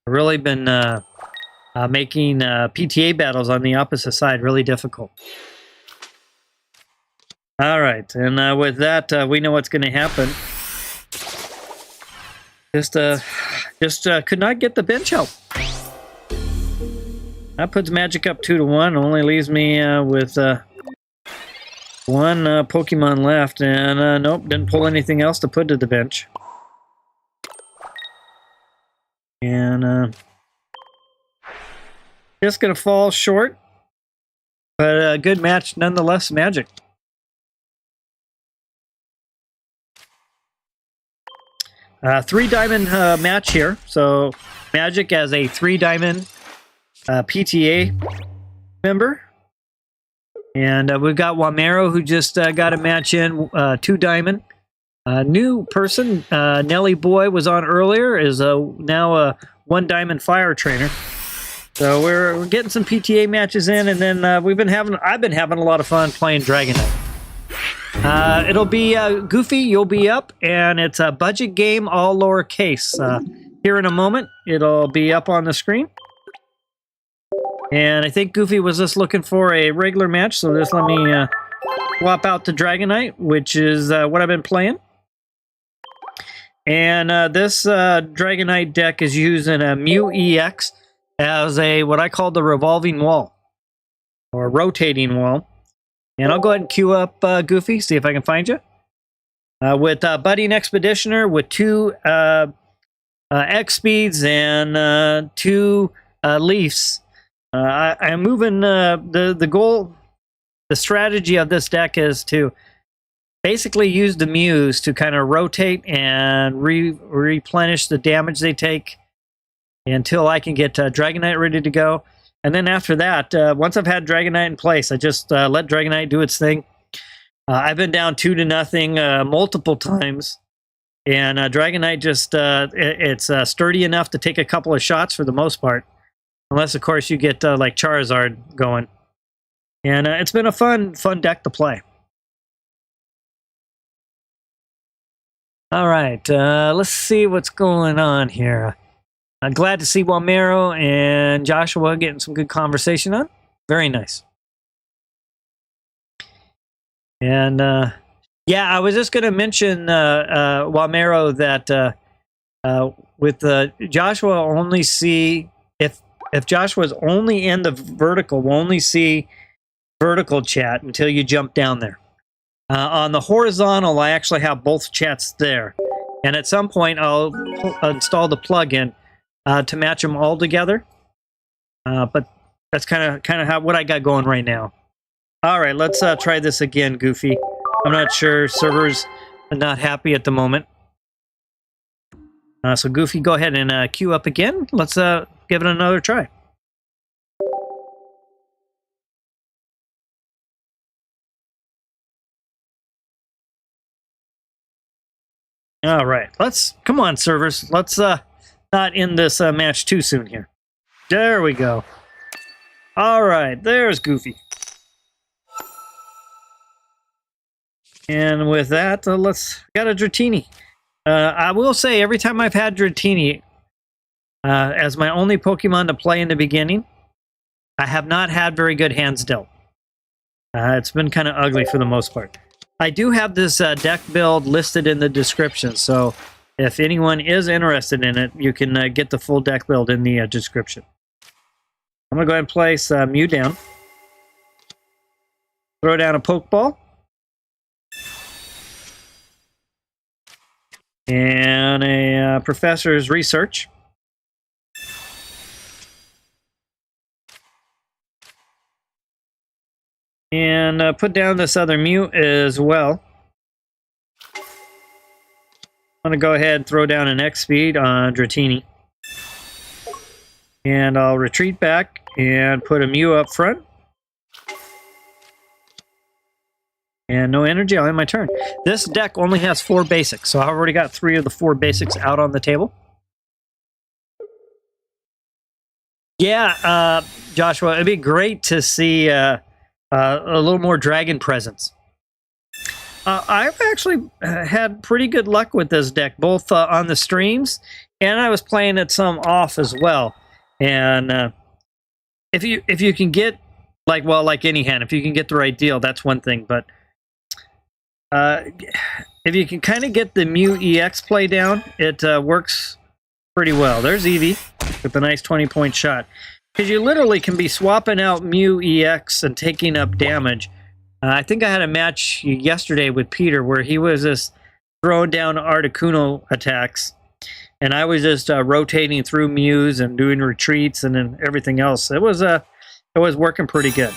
Really been making PTA battles on the opposite side really difficult. All right, and with that, we know what's going to happen. Just could not get the bench help. That puts Magic up 2-1. Only leaves me with 1 Pokemon left, and nope, didn't pull anything else to put to the bench. And just gonna fall short, but a good match nonetheless. Magic. 3 diamond match here. So Magic as a 3 diamond PTA member. And we've got Wamero, who just got a match in, 2 diamond. New person, Nelly Boy, was on earlier, is now a 1 diamond fire trainer. So we're getting some PTA matches in, and then I've been having a lot of fun playing Dragonite. It'll be Goofy, you'll be up, and it's a budget game, all lowercase. Here in a moment, it'll be up on the screen. And I think Goofy was just looking for a regular match, so just let me swap out to Dragonite, which is what I've been playing. And this Dragonite deck is using a Mew EX as a what I call the revolving wall, or rotating wall. And I'll go ahead and queue up Goofy, see if I can find you. With Budding Expeditioner, with 2 X speeds and 2 Leafs. I'm moving the goal, the strategy of this deck is to basically use the Mews to kind of rotate and replenish the damage they take until I can get Dragonite ready to go. And then after that, once I've had Dragonite in place, I just let Dragonite do its thing. I've been down 2-0 multiple times. And Dragonite just, it's sturdy enough to take a couple of shots for the most part. Unless, of course, you get like Charizard going. And it's been a fun deck to play. All right, let's see what's going on here. I'm glad to see Wamero and Joshua getting some good conversation on. Very nice. And yeah, I was just going to mention Wamero that with Joshua only see if Joshua's only in the vertical, we'll only see vertical chat until you jump down there. On the horizontal, I actually have both chats there, and at some point I'll install the plugin to match them all together. But that's kind of what I got going right now. All right, let's try this again, Goofy. I'm not sure, servers are not happy at the moment. So Goofy, go ahead and queue up again. Let's give it another try. All right, come on, servers. Let's not end this match too soon here. There we go. All right, there's Goofy. And with that, got a Dratini. I will say, every time I've had Dratini as my only Pokemon to play in the beginning, I have not had very good hands dealt. It's been kind of ugly for the most part. I do have this deck build listed in the description, so if anyone is interested in it, you can get the full deck build in the description. I'm going to go ahead and place Mew down. Throw down a Pokeball. And a Professor's Research. And put down this other Mew as well. I'm going to go ahead and throw down an X speed on Dratini. And I'll retreat back and put a Mew up front. And no energy, I'll end my turn. This deck only has 4 basics, so I've already got 3 of the 4 basics out on the table. Yeah, Joshua, it'd be great to see a little more dragon presence. I've actually had pretty good luck with this deck, both on the streams, and I was playing it some off as well. And if you can get, like any hand, if you can get the right deal, that's one thing. But if you can kind of get the Mew EX play down, it works pretty well. There's Eevee with a nice 20-point shot. Because you literally can be swapping out Mew EX and taking up damage. I think I had a match yesterday with Peter where he was just throwing down Articuno attacks. And I was just rotating through Mews and doing retreats and then everything else. It was working pretty good.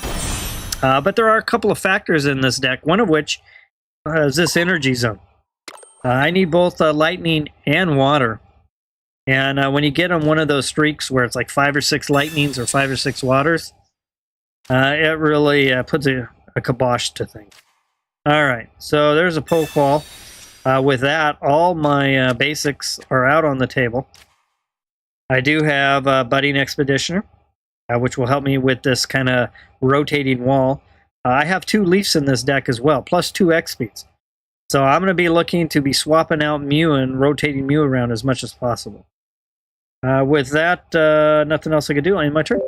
But there are a couple of factors in this deck, one of which is this energy zone. I need both lightning and water. And when you get on one of those streaks where it's like 5 or 6 lightnings or 5 or 6 waters, it really puts a kibosh to things. All right, so there's a Pokeball. With that, all my basics are out on the table. I do have Budding Expeditioner, which will help me with this kind of rotating wall. I have 2 Leafs in this deck as well, plus 2 X-Speeds. So I'm going to be looking to be swapping out Mew and rotating Mew around as much as possible. With that, nothing else I can do. I'll end my turn.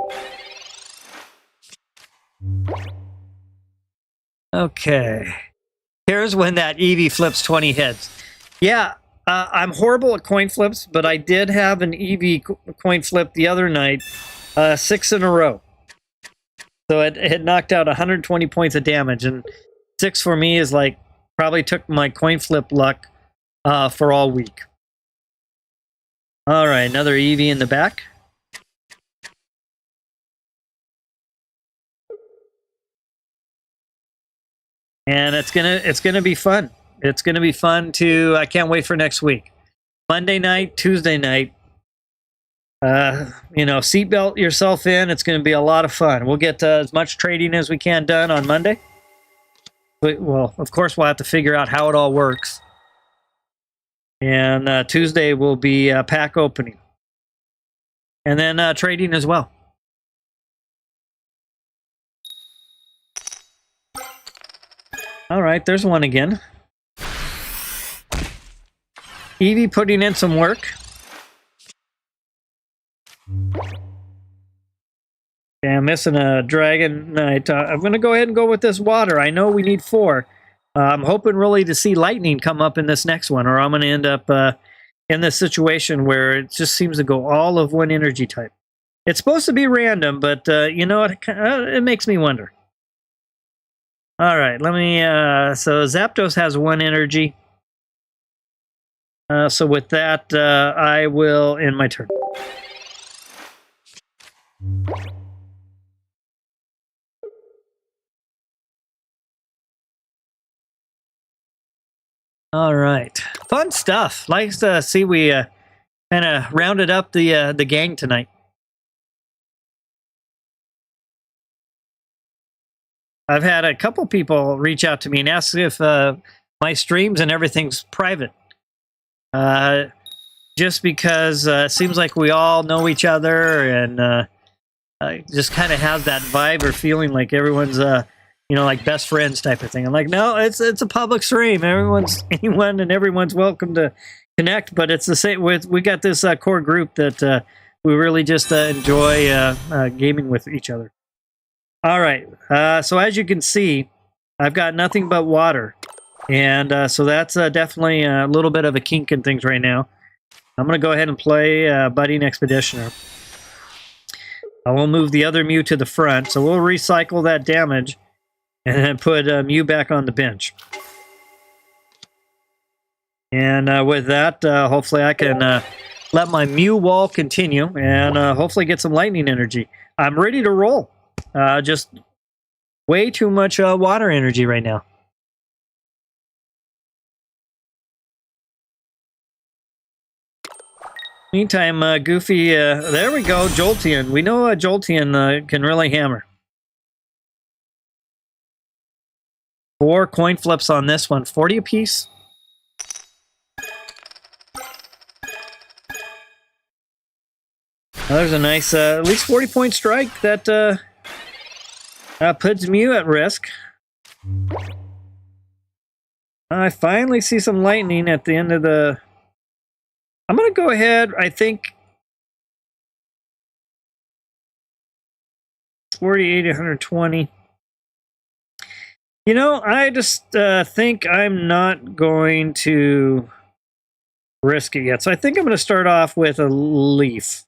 Okay. Here's when that Eevee flips 20 heads. Yeah, I'm horrible at coin flips, but I did have an Eevee coin flip the other night, 6 in a row. So it knocked out 120 points of damage, and 6 for me is like, probably took my coin flip luck for all week. All right, another Eevee in the back. And it's gonna be fun. It's gonna be fun to. I can't wait for next week. Monday night, Tuesday night. Seatbelt yourself in. It's gonna be a lot of fun. We'll get as much trading as we can done on Monday. Well, of course, we'll have to figure out how it all works. And Tuesday will be pack opening. And then trading as well. All right, there's one again. Eevee putting in some work. Yeah, I'm missing a Dragonite. I'm going to go ahead and go with this water. I know we need 4. I'm hoping really to see lightning come up in this next one, or I'm going to end up in this situation where it just seems to go all of one energy type. It's supposed to be random, but it makes me wonder. All right, let me. So Zapdos has 1 energy. So with that, I will end my turn. All right, fun stuff. Nice to see we kind of rounded up the gang tonight. I've had a couple people reach out to me and ask if my streams and everything's private. Just because it seems like we all know each other and just kind of has that vibe or feeling like everyone's like best friends type of thing. I'm like, no, it's a public stream. Anyone and everyone's welcome to connect, but it's the same with, we got this core group that we really just enjoy gaming with each other. All right, so as you can see, I've got nothing but water, and so that's definitely a little bit of a kink in things right now. I'm going to go ahead and play Budding Expeditioner. I will move the other Mew to the front, so we'll recycle that damage and then put Mew back on the bench. And with that, hopefully I can let my Mew wall continue and hopefully get some lightning energy. I'm ready to roll. Just way too much water energy right now. Meantime, Goofy, there we go, Jolteon. We know Jolteon can really hammer. 4 coin flips on this one, 40 apiece. There's a nice, at least 40-point strike that puts Mew at risk. I finally see some lightning at the end of the... I'm going to go ahead, I think... 48, 120. You know, I just think I'm not going to risk it yet. So I think I'm going to start off with a leaf.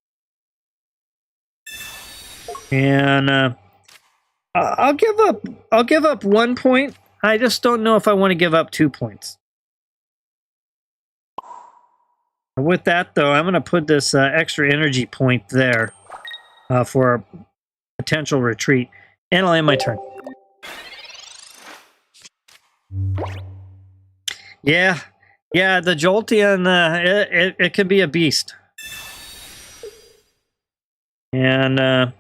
And I'll give up 1 point. I just don't know if I want to give up 2 points. With that, though, I'm going to put this extra energy point there for a potential retreat. And I'll end my turn. Yeah, the Jolteon, it could be a beast. And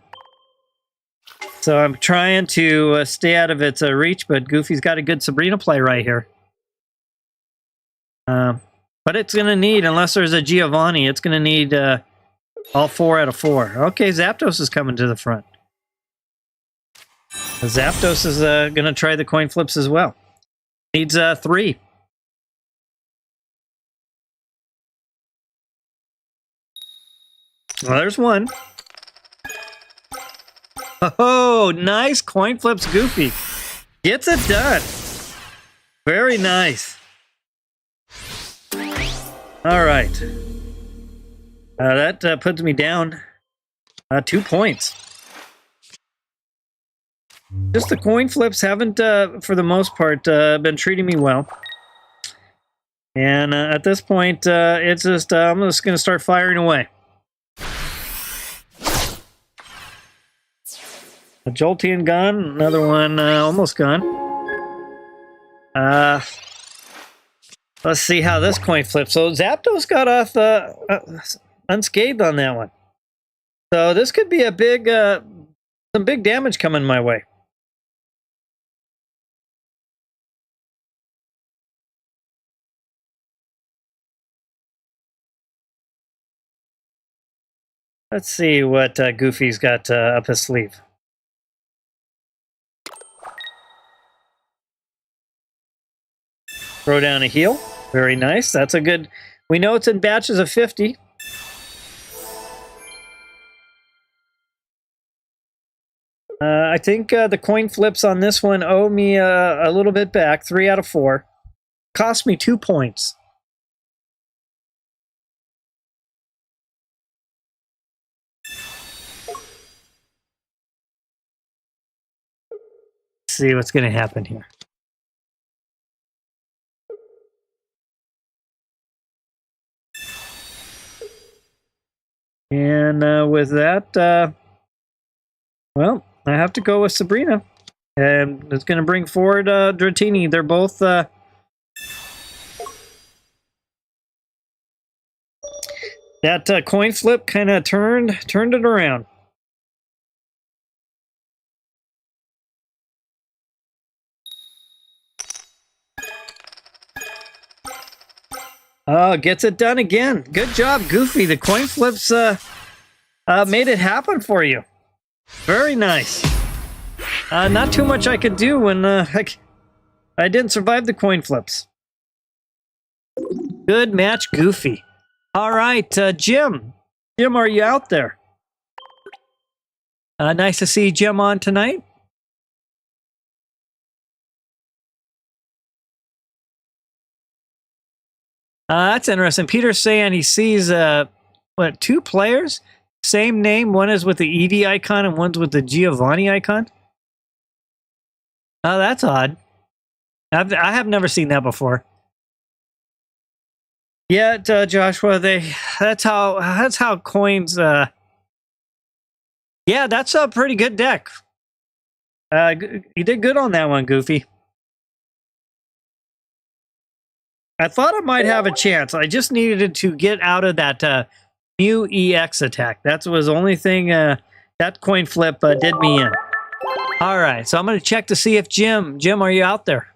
so I'm trying to stay out of its reach, but Goofy's got a good Sabrina play right here. But it's going to need, unless there's a Giovanni, it's going to need all 4 out of 4. Okay, Zapdos is coming to the front. Zapdos is going to try the coin flips as well. Needs 3. Well, there's 1. Oh, nice coin flips, Goofy. Gets it done. Very nice. All right. That puts me down 2 points. Just the coin flips haven't, for the most part, been treating me well. And at this point, it's just I'm just going to start firing away. A Jolteon gone, another one almost gone. Let's see how this coin flips. So Zapdos got off unscathed on that one. So this could be a big, some big damage coming my way. Let's see what Goofy's got up his sleeve. Throw down a heal. Very nice. That's a good... We know it's in batches of 50. I think the coin flips on this one owe me a little bit back. 3 out of 4. Cost me 2 points. Let's see what's going to happen here. And with that, well, I have to go with Sabrina. And it's going to bring forward Dratini. They're both... that coin flip kind of turned it around. Oh, gets it done again. Good job, Goofy. The coin flips made it happen for you. Very nice. Not too much I could do when I didn't survive the coin flips. Good match, Goofy. All right, Jim. Jim, are you out there? Nice to see Jim on tonight. That's interesting. Peter's saying he sees, 2 players? Same name. One is with the ED icon and one's with the Giovanni icon. Oh, that's odd. I have never seen that before. Yeah, Joshua, that's how coins, yeah, that's a pretty good deck. You did good on that one, Goofy. I thought I might have a chance. I just needed to get out of that Mew EX attack. That was the only thing that coin flip did me in. All right, so I'm going to check to see if Jim, are you out there?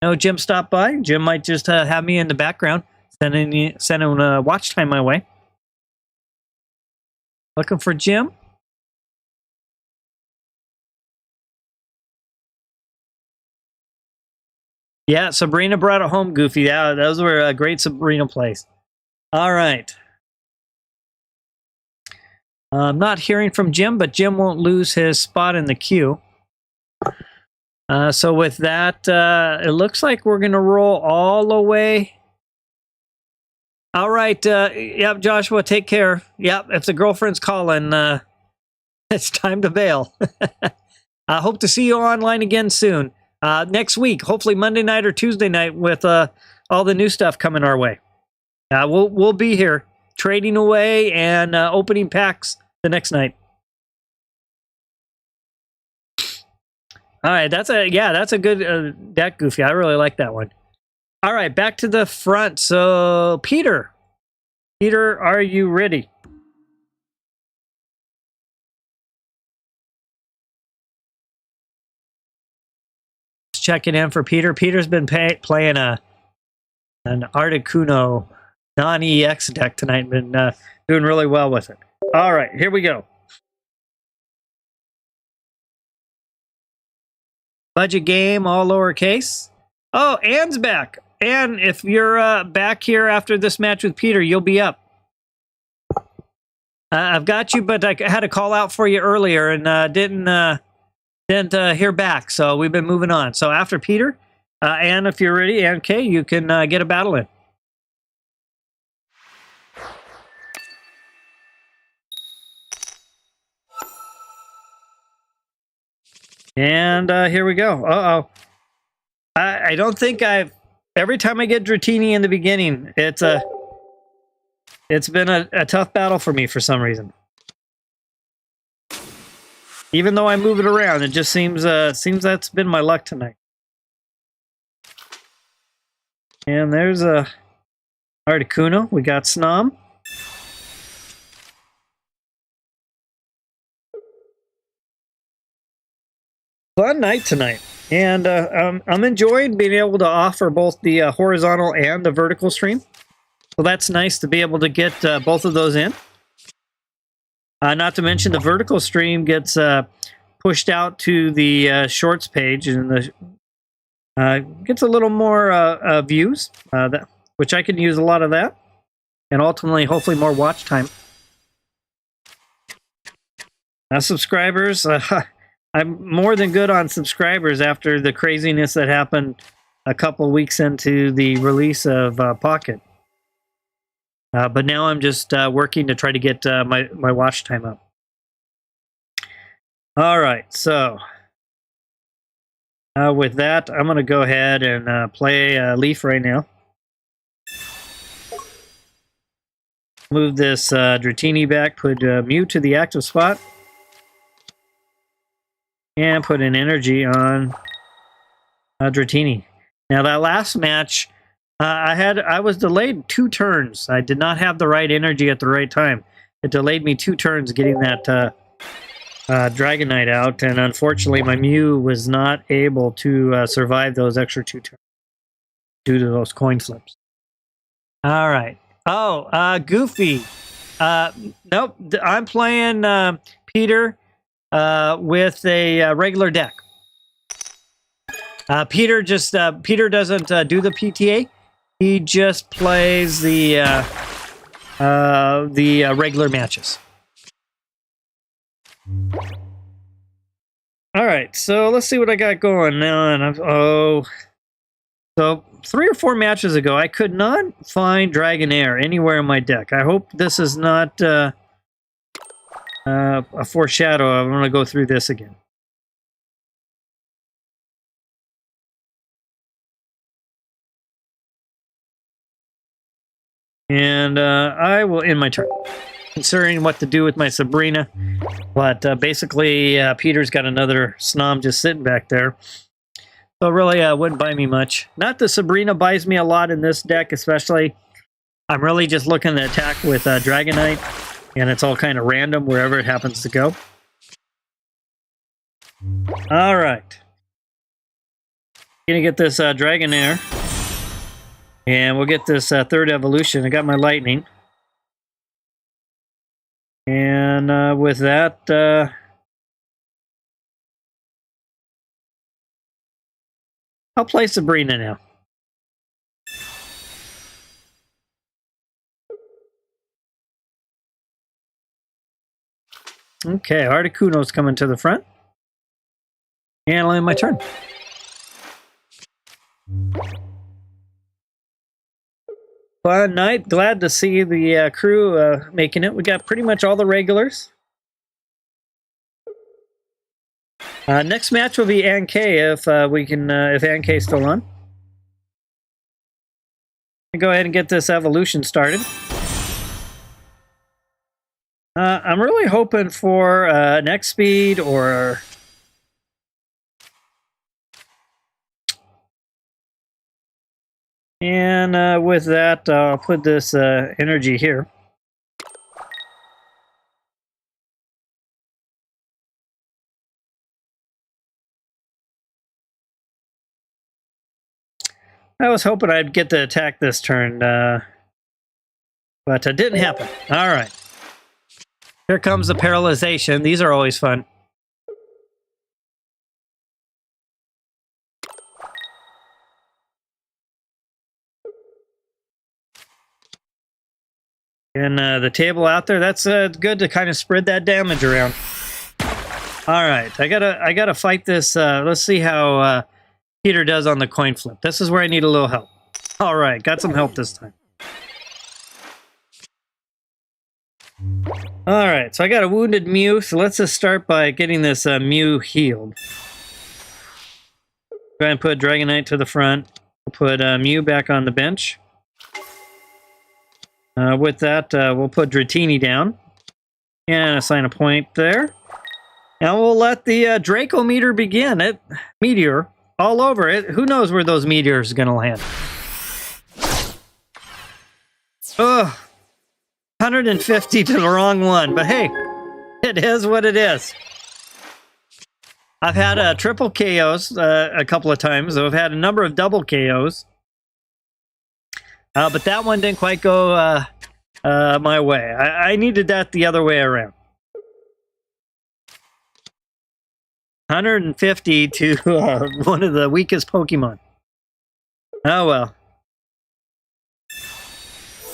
No, Jim stopped by. Jim might just have me in the background, sending watch time my way. Looking for Jim. Yeah, Sabrina brought it home, Goofy. Yeah, those were great Sabrina plays. All right. I'm not hearing from Jim, but Jim won't lose his spot in the queue. So with that, it looks like we're going to roll all the way. All right. Yep, Joshua, take care. Yep, if the girlfriend's calling, it's time to bail. I hope to see you online again soon. Next week, hopefully Monday night or Tuesday night with all the new stuff coming our way. We'll be here trading away and opening packs the next night. All right, that's a good deck, Goofy. I really like that one. All right, back to the front. So, Peter, are you ready? Checking in for Peter. Peter's been playing an Articuno non-EX deck tonight. Been doing really well with it. All right, here we go. Budget game, all lowercase. Oh, Anne's back. Anne, if you're back here after this match with Peter, you'll be up. I've got you, but I had to call out for you earlier and didn't hear back, so we've been moving on. So after Peter, Anne, if you're ready, Anne K, you can get a battle in. And here we go. Uh-oh. I don't think every time I get Dratini in the beginning, it's been a tough battle for me for some reason. Even though I move it around, it just seems that's been my luck tonight. And there's a Articuno. We got Snom. Fun night tonight, and I'm enjoying being able to offer both the horizontal and the vertical stream. So that's nice to be able to get both of those in. Not to mention the vertical stream gets pushed out to the shorts page, and gets a little more views, which I can use a lot of that, and ultimately, hopefully, more watch time. Subscribers. I'm more than good on subscribers after the craziness that happened a couple weeks into the release of Pocket. But now I'm just working to try to get my watch time up. All right, so with that, I'm going to go ahead and play Leaf right now. Move this Dratini back, put Mew to the active spot. And put an energy on Dratini. Now that last match, I was delayed 2 turns. I did not have the right energy at the right time. It delayed me 2 turns getting that Dragonite out, and unfortunately my Mew was not able to survive those extra 2 turns due to those coin flips. All right. Oh, Goofy. Nope, I'm playing Peter with a regular deck. Peter doesn't do the PTA. He just plays the regular matches. All right, so let's see what I got going on. So 3 or 4 matches ago, I could not find Dragonair anywhere in my deck. I hope this is not a foreshadow. I'm going to go through this again. And I will end my turn, considering what to do with my Sabrina. But basically, Peter's got another Snom just sitting back there. So really, wouldn't buy me much. Not that Sabrina buys me a lot in this deck, especially. I'm really just looking to attack with Dragonite, and it's all kind of random wherever it happens to go. All right. Gonna get this Dragonair, and we'll get this third evolution. I got my lightning, and with that, I'll play Sabrina now. Okay, Articuno's coming to the front. And I'll end my turn. Fun night. Glad to see the crew making it. We got pretty much all the regulars. Next match will be Ank if we can, if Ank's still on. Go ahead and get this evolution started. I'm really hoping for next speed or and with that I'll put this energy here. I was hoping I'd get to attack this turn, but it didn't happen. All right. Here comes the paralyzation. These are always fun. And the table out there, that's good to kind of spread that damage around. All right, I gotta fight this. Let's see how Peter does on the coin flip. This is where I need a little help. All right, got some help this time. All right, so I got a wounded Mew, so let's just start by getting this Mew healed. Go ahead and put Dragonite to the front. We'll put Mew back on the bench. With that, we'll put Dratini down and assign a point there. And we'll let the Draco meter begin. Meteor all over it. Who knows where those meteors are going to land? Ugh. 150 to the wrong one, but hey, it is what it is. I've had triple KOs a couple of times. I've had a number of double KOs. But that one didn't quite go my way. I needed that the other way around. 150 to one of the weakest Pokemon. Oh well.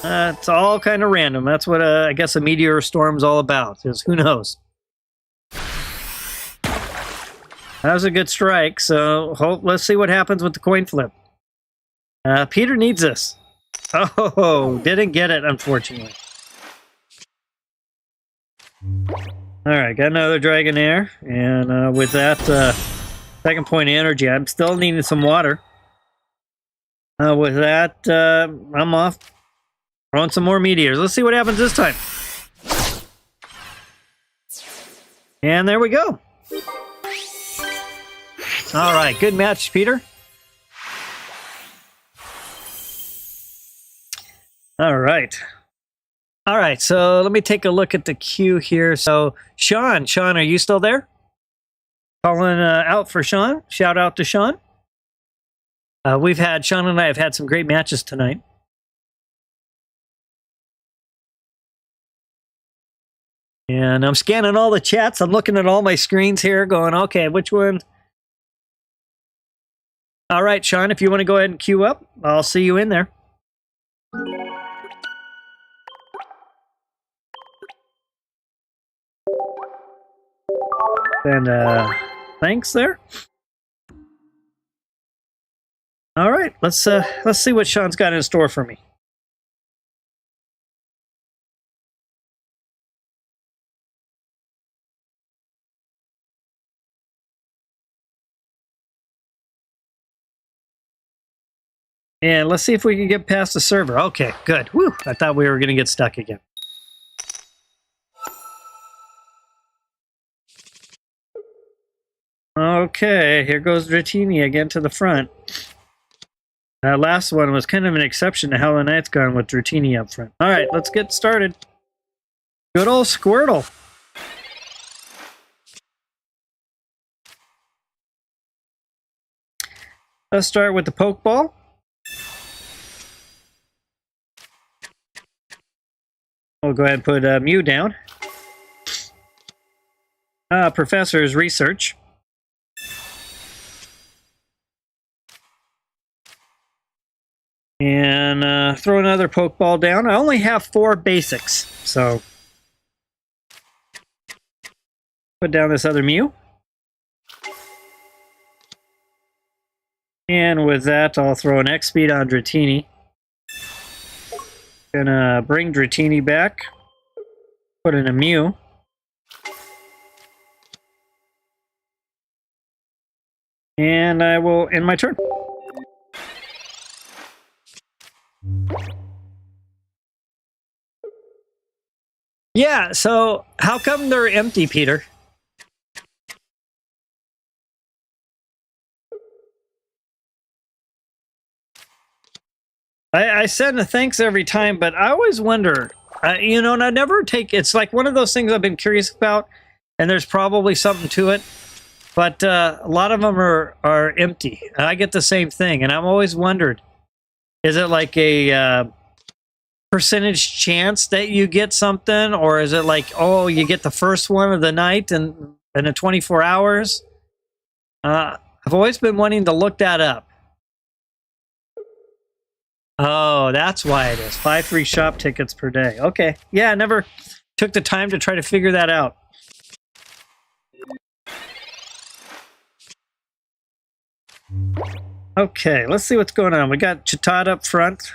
It's all kind of random. That's what I guess a meteor storm's all about. Is who knows? That was a good strike. So let's see what happens with the coin flip. Peter needs this. Oh, didn't get it, unfortunately. All right, got another Dragonair, and with that second point of energy, I'm still needing some water. With that, I'm off. Throwing some more meteors. Let's see what happens this time. And there we go. All right, good match, Peter. All right. All right, so let me take a look at the queue here. So, Sean, are you still there? Calling out for Sean. Shout out to Sean. Sean and I have had some great matches tonight. And I'm scanning all the chats. I'm looking at all my screens here going, okay, which one? All right, Sean, if you want to go ahead and queue up, I'll see you in there. And thanks there. All right, let's see what Sean's got in store for me. And let's see if we can get past the server. Okay, good. Whew, I thought we were going to get stuck again. Okay, here goes Dratini again to the front. That last one was kind of an exception to how the night's gone with Dratini up front. All right, let's get started. Good old Squirtle. Let's start with the Pokeball. We'll go ahead and put Mew down. Professor's Research. And throw another Pokeball down. I only have 4 basics, so put down this other Mew. And with that, I'll throw an X-Speed on Dratini. Gonna bring Dratini back. Put in a Mew. And I will end my turn. Yeah, so how come they're empty, Peter? I send a thanks every time, but I always wonder, you know, and I never take, it's like one of those things I've been curious about, and there's probably something to it, but a lot of them are empty. I get the same thing, and I've always wondered, is it like a percentage chance that you get something, or is it like, oh, you get the first one of the night and in the 24 hours? I've always been wanting to look that up. Oh, that's why it is. 5 free shop tickets per day. Okay. Yeah, I never took the time to try to figure that out. Okay, let's see what's going on. We got Chitad up front.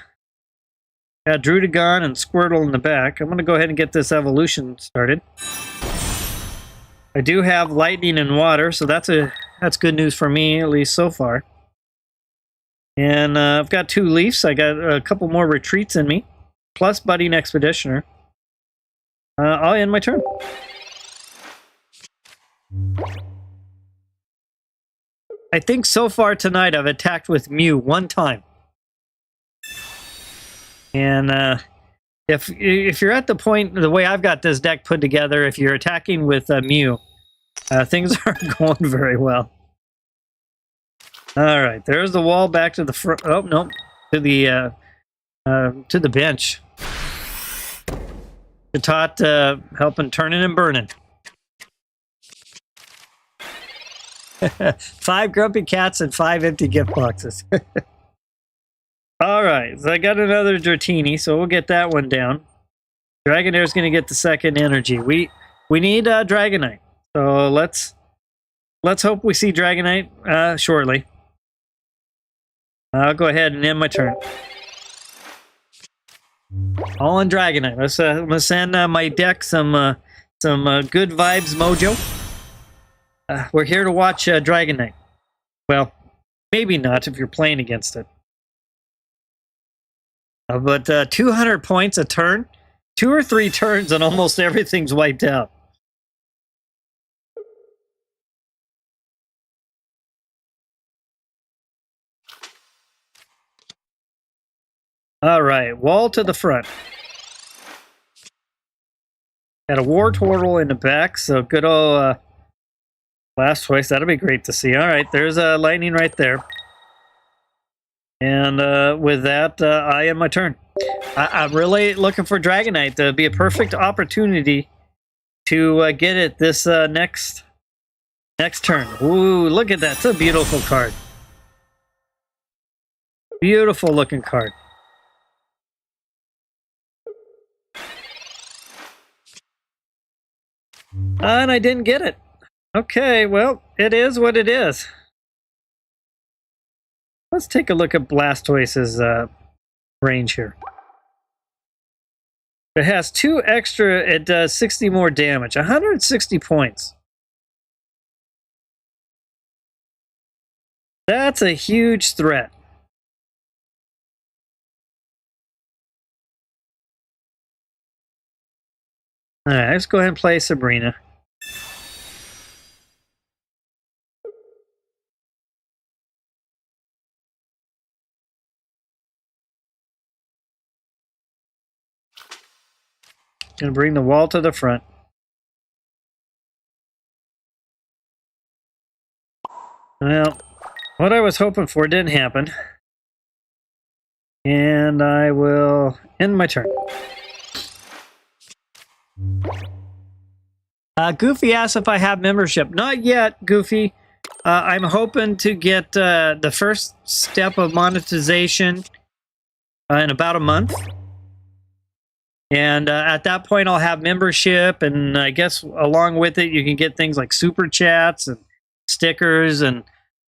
Got Drudagon and Squirtle in the back. I'm going to go ahead and get this evolution started. I do have lightning and water, so that's good news for me, at least so far. And I've got 2 Leafs. I got a couple more retreats in me, plus Budding Expeditioner. I'll end my turn. I think so far tonight I've attacked with Mew 1 time. And if you're at the point, the way I've got this deck put together, if you're attacking with Mew, things aren't going very well. All right, there's the wall back to the front. Oh no, to the bench. Chitad helping turning and burning. 5 grumpy cats and 5 empty gift boxes. All right, so I got another Dratini, so we'll get that one down. Dragonair's going to get the second energy. We need Dragonite, so let's hope we see Dragonite shortly. I'll go ahead and end my turn. All on Dragonite. Let's send my deck some good vibes mojo. We're here to watch Dragonite. Well, maybe not if you're playing against it. But 200 points a turn, 2 or 3 turns, and almost everything's wiped out. All right, wall to the front. Got a War Turtle in the back, so good old Blastoise. That'll be great to see. All right, there's a lightning right there. And with that, I end my turn. I'm really looking for Dragonite to be a perfect opportunity to get it this next turn. Ooh, look at that. It's a beautiful card. Beautiful looking card. And I didn't get it. Okay, well, it is what it is. Let's take a look at Blastoise's range here. It has 2 extra, it does 60 more damage, 160 points. That's a huge threat. Alright, let's go ahead and play Sabrina. Gonna bring the wall to the front. Well, what I was hoping for didn't happen. And I will end my turn. Goofy asks if I have membership. Not yet, Goofy. I'm hoping to get the first step of monetization in about a month. And at that point, I'll have membership. And I guess along with it, you can get things like super chats and stickers. And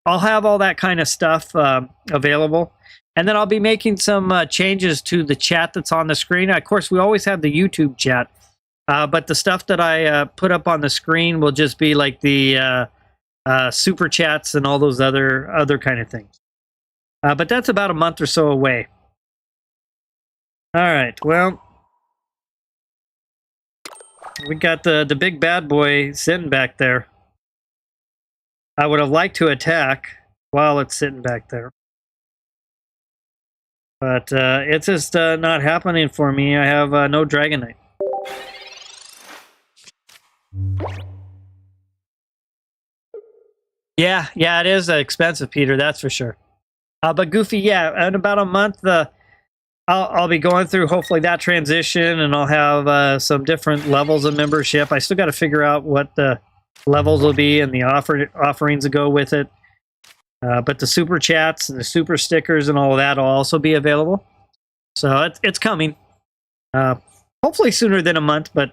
I'll have all that kind of stuff available. And then I'll be making some changes to the chat that's on the screen. Of course, we always have the YouTube chat. But the stuff that I put up on the screen will just be like the super chats and all those other kind of things. But that's about a month or so away. All right, well, we got the big bad boy sitting back there. I would have liked to attack while it's sitting back there. But it's just not happening for me. I have no Dragonite. Yeah, it is expensive, Peter, that's for sure. But Goofy, yeah, in about a month, I'll be going through hopefully that transition, and I'll have some different levels of membership. I still got to figure out what the levels will be and the offerings that go with it. But the super chats and the super stickers and all of that will also be available. So it's coming. Hopefully sooner than a month, but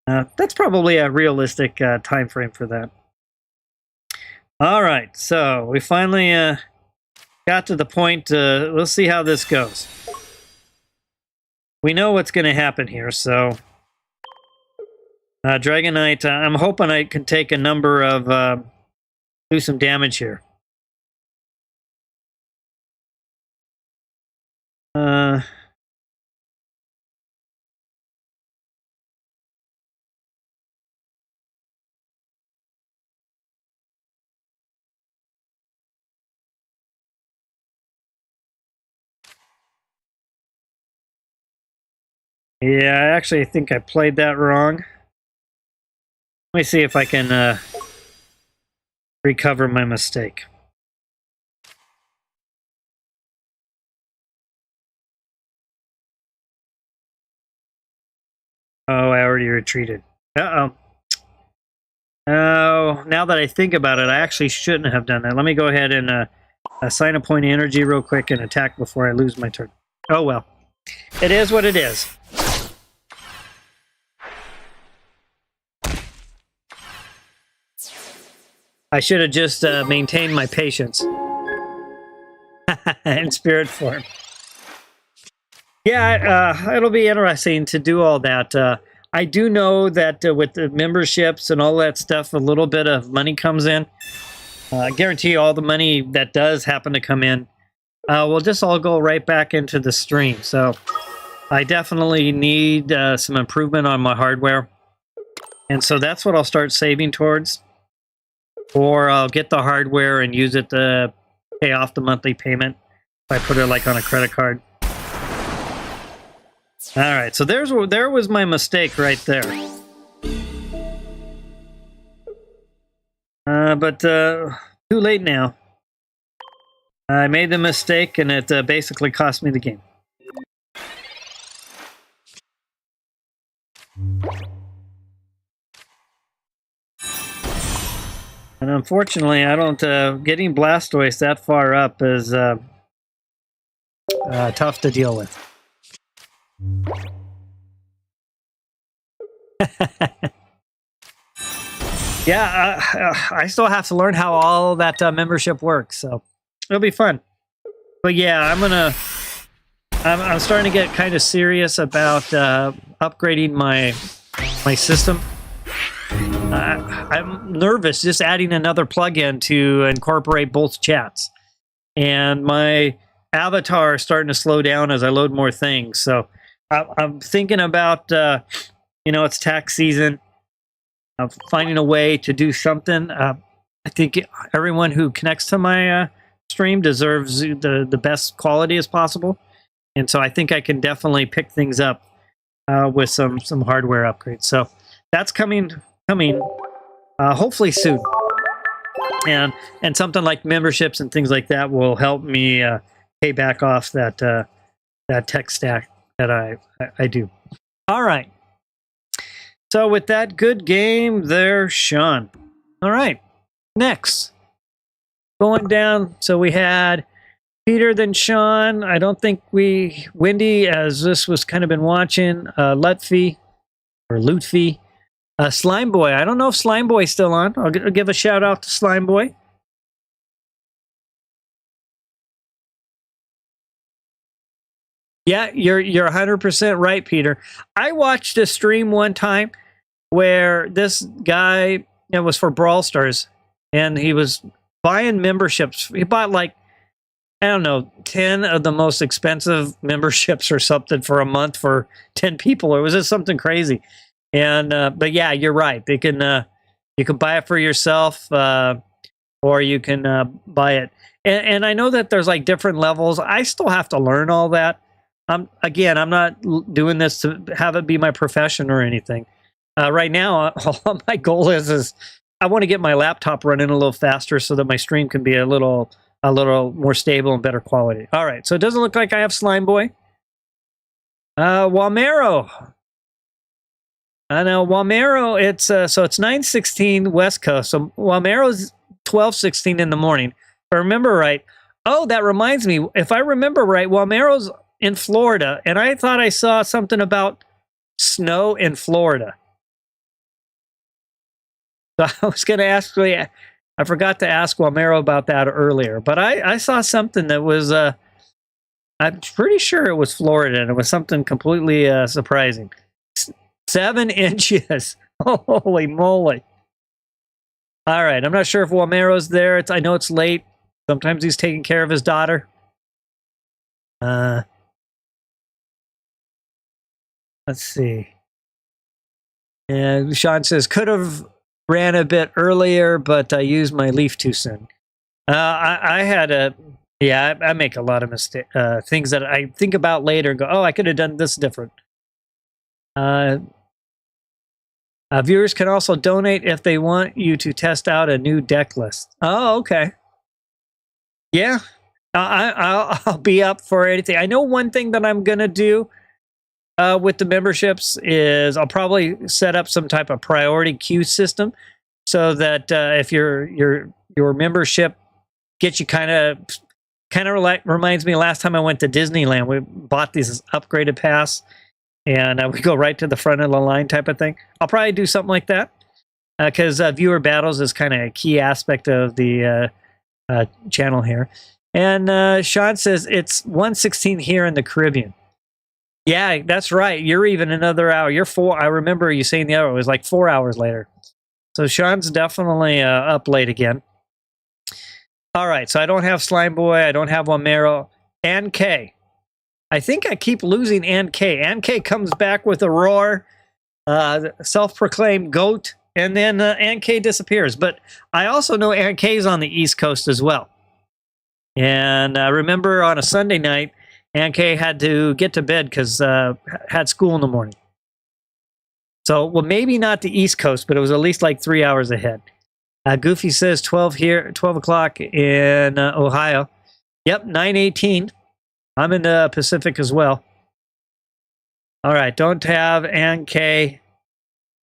that's probably a realistic time frame for that. All right, so we finally got to the point. Let's see how this goes. We know what's going to happen here, so Dragonite, I'm hoping I can take a number of, do some damage here. Yeah, I actually think I played that wrong. Let me see if I can recover my mistake. Oh, I already retreated. Uh-oh. Oh, now that I think about it, I actually shouldn't have done that. Let me go ahead and assign a point of energy real quick and attack before I lose my turn. Oh, well. It is what it is. I should have just maintained my patience in spirit form. Yeah, it'll be interesting to do all that. I do know that with the memberships and all that stuff, a little bit of money comes in. I guarantee you all the money that does happen to come in will just all go right back into the stream. So I definitely need some improvement on my hardware. And so that's what I'll start saving towards. Or I'll get the hardware and use it to pay off the monthly payment if I put it like on a credit card. All right, so there was my mistake right there. But too late now. I made the mistake, and it basically cost me the game. And unfortunately, I don't. Getting Blastoise that far up is tough to deal with. Yeah, I still have to learn how all that membership works, so it'll be fun. But yeah, I'm starting to get kind of serious about upgrading my system. I'm nervous just adding another plugin to incorporate both chats, and my avatar is starting to slow down as I load more things. So I'm thinking about, it's tax season. Of finding a way to do something. I think everyone who connects to my stream deserves the best quality as possible, and so I think I can definitely pick things up with some hardware upgrades. So that's coming hopefully soon. And something like memberships and things like that will help me pay back off that tech stack that I do. All right. So with that, good game there, Sean. All right. Next, going down. So we had Peter, then Sean. I don't think Wendy, as this was kind of been watching, Lutfi, Slime Boy. I don't know if Slime Boy's still on. I'll give a shout out to Slime Boy. Yeah, you're 100% right, Peter. I watched a stream one time where this guy, it was for Brawl Stars, and he was buying memberships. He bought like, I don't know, 10 of the most expensive memberships or something for a month for 10 people. It was just something crazy. And but yeah, you're right. They can you can buy it for yourself, or you can buy it. And I know that there's like different levels. I still have to learn all that. Again, I'm not doing this to have it be my profession or anything. Right now, all my goal is I want to get my laptop running a little faster so that my stream can be a little more stable and better quality. All right, so it doesn't look like I have Slime Boy. Wamero. I know Wamero. It's so it's 9:16 West Coast. So Wamero's 12:16 in the morning. If I remember right. Oh, that reminds me. If I remember right, Wamero's in Florida, and I thought I saw something about snow in Florida. So I was going to ask. I forgot to ask Wamero about that earlier, but I saw something that was. I'm pretty sure it was Florida, and it was something completely surprising. 7 inches. Holy moly. All right. I'm not sure if Wamero's there. I know it's late. Sometimes he's taking care of his daughter. Let's see. And Sean says, could have ran a bit earlier, but I used my leaf too soon. I had I make a lot of mistakes, things that I think about later and go, oh, I could have done this different. Viewers can also donate if they want you to test out a new deck list. Oh, okay. Yeah, I'll be up for anything. I know one thing that I'm gonna do with the memberships is I'll probably set up some type of priority queue system so that if your membership gets you kind of reminds me last time I went to Disneyland. We bought this upgraded pass. And we go right to the front of the line type of thing. I'll probably do something like that because viewer battles is kind of a key aspect of the channel here. And Sean says it's 1:16 here in the Caribbean. Yeah, that's right. You're even another hour. You're 4. I remember you saying the other. It was like 4 hours later. So Sean's definitely up late again. All right. So I don't have Slime Boy. I don't have Wamero. And K. I think I keep losing Ann K. Ann K comes back with a roar, self-proclaimed GOAT, and then Ann K disappears. But I also know Ann K is on the East Coast as well. And I remember on a Sunday night, Ann K had to get to bed because had school in the morning. So, well, maybe not the East Coast, but it was at least like 3 hours ahead. Goofy says 12 o'clock in Ohio. Yep, 9:18. I'm in the Pacific as well. All right, don't have Ann K.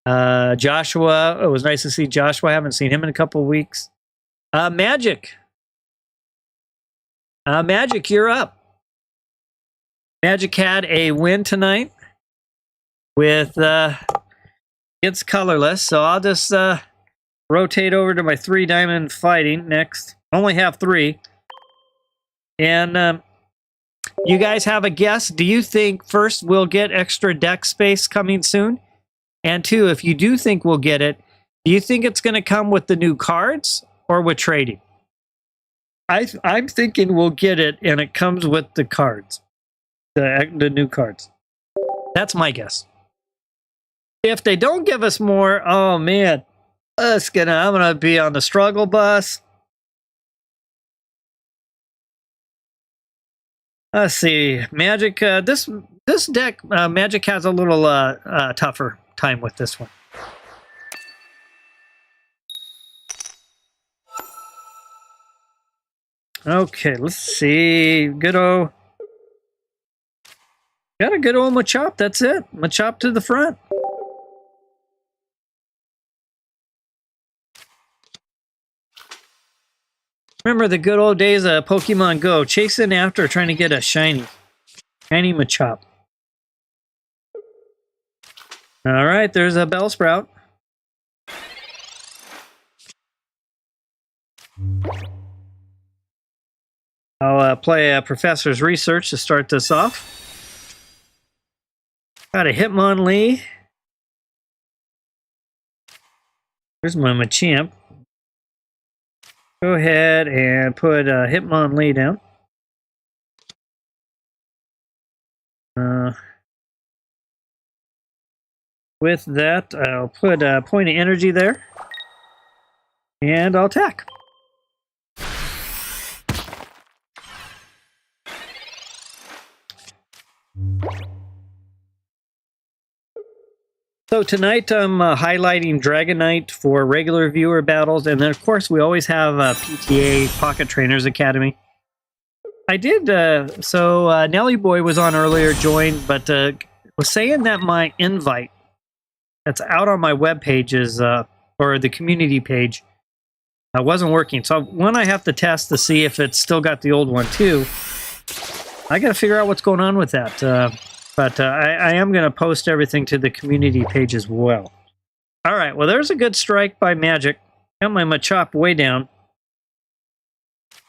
Joshua. It was nice to see Joshua. I haven't seen him in a couple of weeks. Magic. Magic, you're up. Magic had a win tonight with it's colorless, so I'll just rotate over to my 3-diamond fighting next. Only have 3. And you guys have a guess? Do you think, first, we'll get extra deck space coming soon? And 2, if you do think we'll get it, do you think it's going to come with the new cards or with trading? I'm thinking we'll get it and it comes with the cards, the new cards. That's my guess. If they don't give us more, oh man, I'm gonna be on the struggle bus. Let's see, Magic. This deck, Magic has a little tougher time with this one. Okay, let's see. Good old. Got a good old Machop. That's it. Machop to the front. Remember the good old days of Pokemon Go, chasing after trying to get a shiny Machop. All right, there's a Bellsprout. I'll play Professor's Research to start this off. Got a Hitmonlee. Here's my Machamp. Go ahead and put Hitmonlee down. With that, I'll put a point of energy there. And I'll attack. So tonight I'm highlighting Dragonite for regular viewer battles, and then of course we always have PTA Pocket Trainers Academy. I did, so Nelly Boy was on earlier, joined, but was saying that my invite that's out on my web pages, or the community page, wasn't working. So one I have to test to see if it's still got the old one too. I got to figure out what's going on with that. But I am going to post everything to the community page as well. All right, well, there's a good strike by Magic. Got my Machop way down.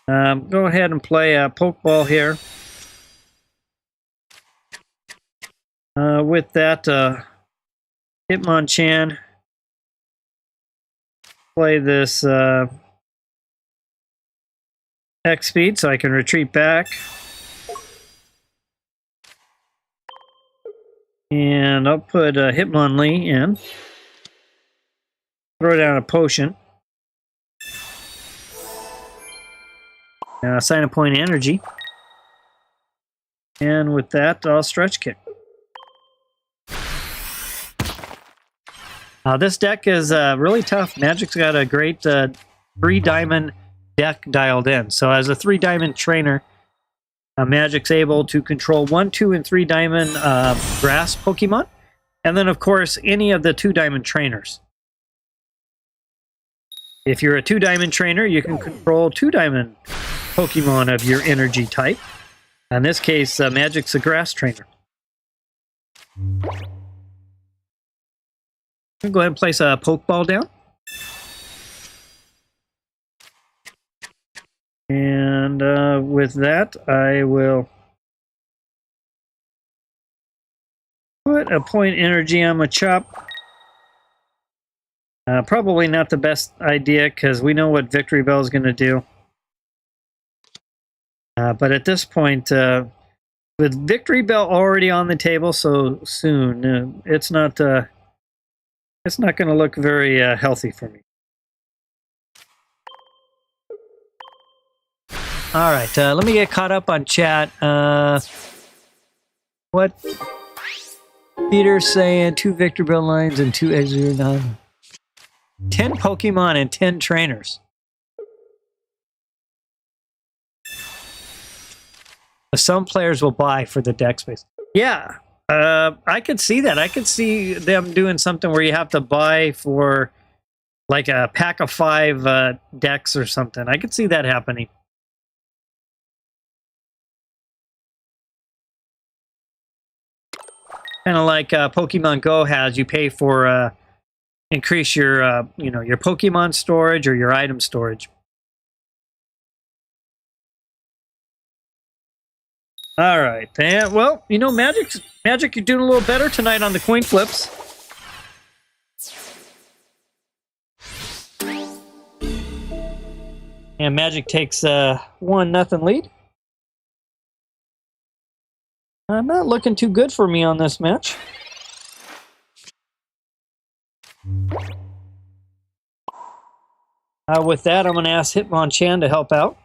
Go ahead and play a Pokeball here. With that, Hitmonchan. Play this X-Speed so I can retreat back. And I'll put Hitmonlee in. Throw down a potion. Assign a point of energy. And with that, I'll Stretch Kick. This deck is really tough. Magic's got a great 3-diamond deck dialed in. So as a 3-diamond trainer, Magic's able to control 1, 2, and 3 diamond grass Pokemon. And then, of course, any of the 2-diamond trainers. If you're a 2-diamond trainer, you can control 2-diamond Pokemon of your energy type. In this case, Magic's a grass trainer. I'll go ahead and place a Pokeball down. And with that, I will put a point energy on Machop. Probably not the best idea because we know what Victory Bell is going to do. But at this point, with Victory Bell already on the table so soon, it's not going to look very healthy for me. All right, let me get caught up on chat. What Peter's saying? 2 Victor Bell lines and 2 X09. 10 Pokemon and 10 trainers. Some players will buy for the deck space. Yeah, I could see that. I could see them doing something where you have to buy for like a pack of 5 decks or something. I could see that happening. Kind of like Pokemon Go has, you pay for increase your your Pokemon storage or your item storage. All right, and well, Magic, you're doing a little better tonight on the coin flips. And Magic takes 1-0 lead. Not looking too good for me on this match. With that, I'm going to ask Hitmonchan to help out.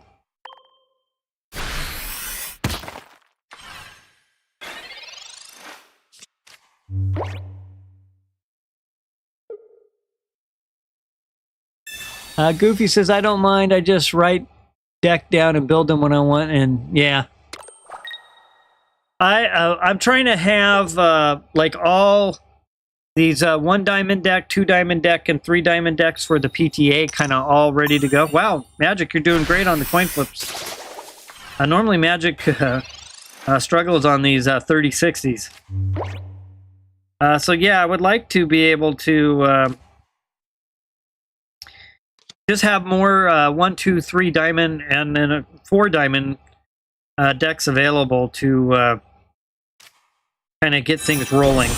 Goofy says, I don't mind. I just write deck down and build them when I want. And yeah, I'm trying to have like all these 1 diamond deck, 2 diamond deck, and 3 diamond decks for the PTA kind of all ready to go. Wow, Magic, you're doing great on the coin flips. Normally Magic struggles on these 3060s. So yeah, I would like to be able to just have more 1, 2, 3 diamond and then 4 diamond decks available to kind of get things rolling.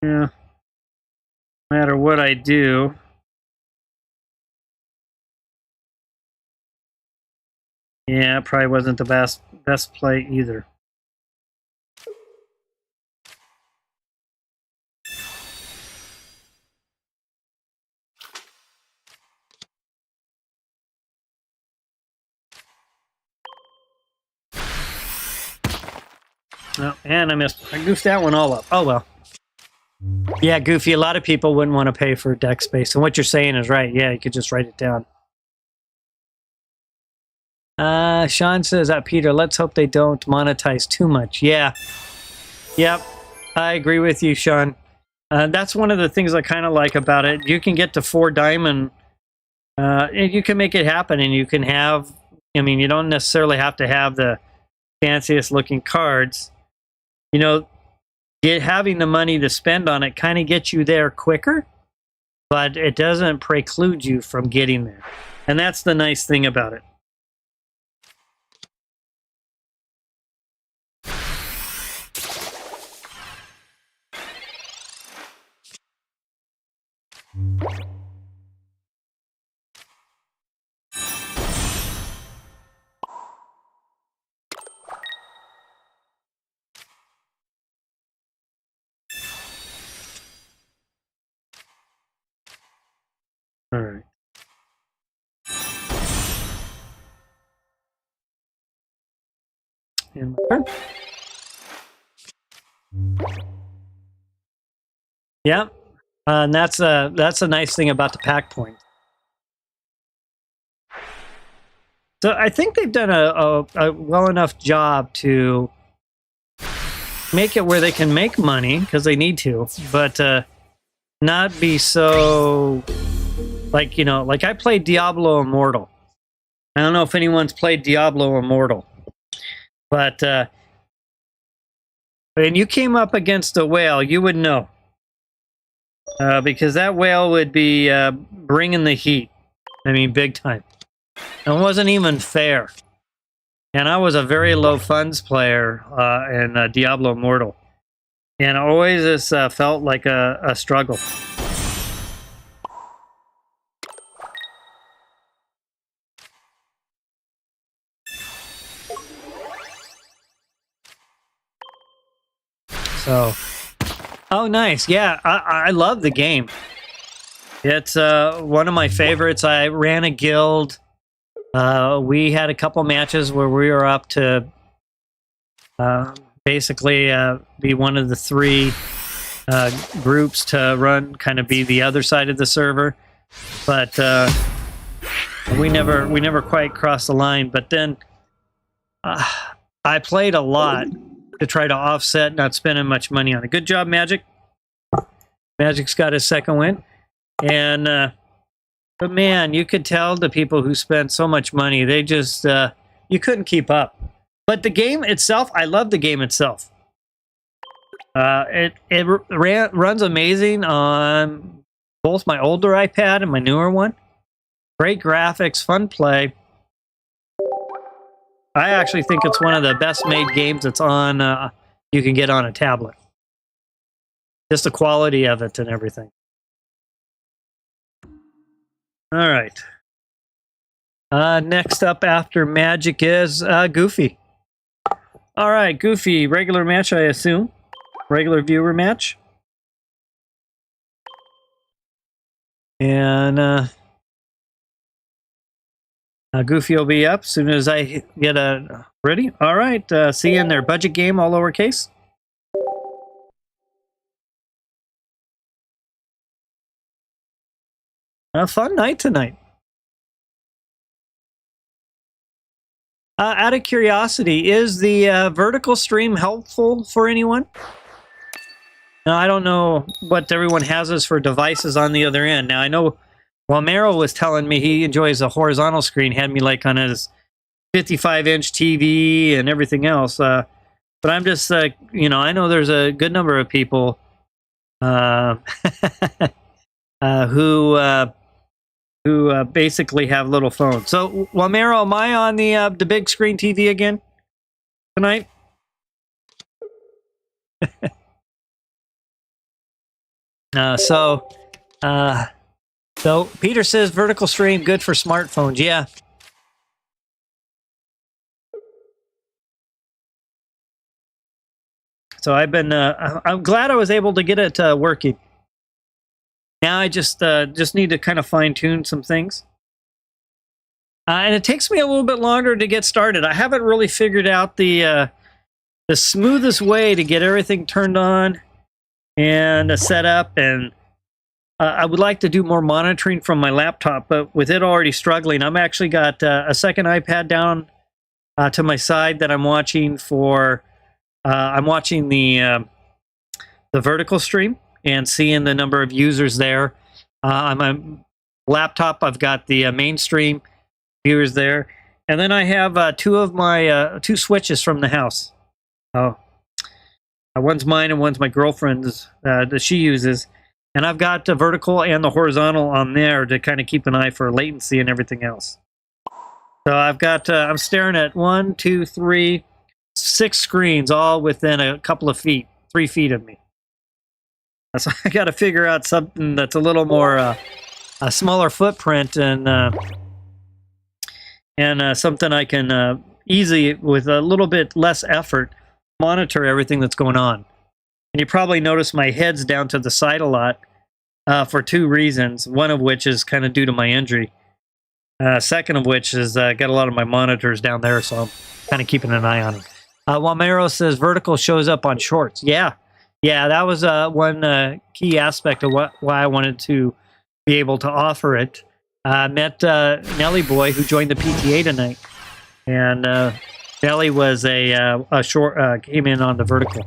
Yeah, no matter what I do. Yeah, it probably wasn't the best play either. Oh, and I goofed that one all up. Oh well. Yeah, Goofy, a lot of people wouldn't want to pay for deck space. And what you're saying is right. Yeah, you could just write it down. Sean says, Peter, let's hope they don't monetize too much. Yeah. Yep. I agree with you, Sean. That's one of the things I kind of like about it. You can get to 4 diamond. You can make it happen, and you can have, I mean, you don't necessarily have to have the fanciest looking cards. You know, having the money to spend on it kind of gets you there quicker, but it doesn't preclude you from getting there. And that's the nice thing about it. All right. And my turn. Yeah, and that's a nice thing about the pack point. So I think they've done a well enough job to make it where they can make money because they need to, but not be so like, you know, like I played Diablo Immortal. I don't know if anyone's played Diablo Immortal, but when you came up against a whale, you would know. Because that whale would be bringing the heat. I mean, big time. It wasn't even fair. And I was a very low funds player in Diablo Immortal. And it always just felt like a struggle. So, oh, nice. Yeah, I love the game. It's one of my favorites. I ran a guild. We had a couple matches where we were up to basically be one of the 3 groups to run, kind of be the other side of the server. But we never quite crossed the line. But then I played a lot to try to offset not spending much money on it. Good job, Magic. Magic's got his second win. And but man, you could tell the people who spent so much money, they just you couldn't keep up. But the game itself, I love the game itself. It runs amazing on both my older iPad and my newer one. Great graphics, fun play. I actually think it's one of the best made games that's on you can get on a tablet. Just the quality of it and everything. All right. Next up after Magic is Goofy. All right, Goofy, regular match, I assume. Regular viewer match. And Goofy will be up as soon as I get ready. All right, see you in their budget game, all lowercase. A fun night tonight. Out of curiosity, is the vertical stream helpful for anyone? Now, I don't know what everyone has as for devices on the other end. Now, I know while Meryl was telling me he enjoys a horizontal screen, had me like on his 55-inch TV and everything else. But I'm just, you know, I know there's a good number of people who basically have little phones. So, Wamero, am I on the big screen TV again tonight? So Peter says vertical stream good for smartphones. Yeah. So I've been. I'm glad I was able to get it working. Now I just need to kind of fine tune some things. And it takes me a little bit longer to get started. I haven't really figured out the smoothest way to get everything turned on and set up. And I would like to do more monitoring from my laptop, but with it already struggling, I'm actually got a second iPad down to my side that I'm watching for. I'm watching the vertical stream and seeing the number of users there. On my laptop, I've got the mainstream viewers there. And then I have two of my two switches from the house. One's mine and one's my girlfriend's that she uses. And I've got the vertical and the horizontal on there to kind of keep an eye for latency and everything else. So I've got, I'm staring at 1, 2, 3, 6 screens all within a couple of feet, 3 feet of me. So I got to figure out something that's a little more a smaller footprint and something I can easily, with a little bit less effort, monitor everything that's going on. And you probably notice my head's down to the side a lot for 2 reasons. One of which is kind of due to my injury. Second of which is I got a lot of my monitors down there, so I'm kind of keeping an eye on them. Wamero says vertical shows up on shorts. Yeah, that was one key aspect of why I wanted to be able to offer it. I met Nelly Boy, who joined the PTA tonight, and Nelly was a short came in on the vertical.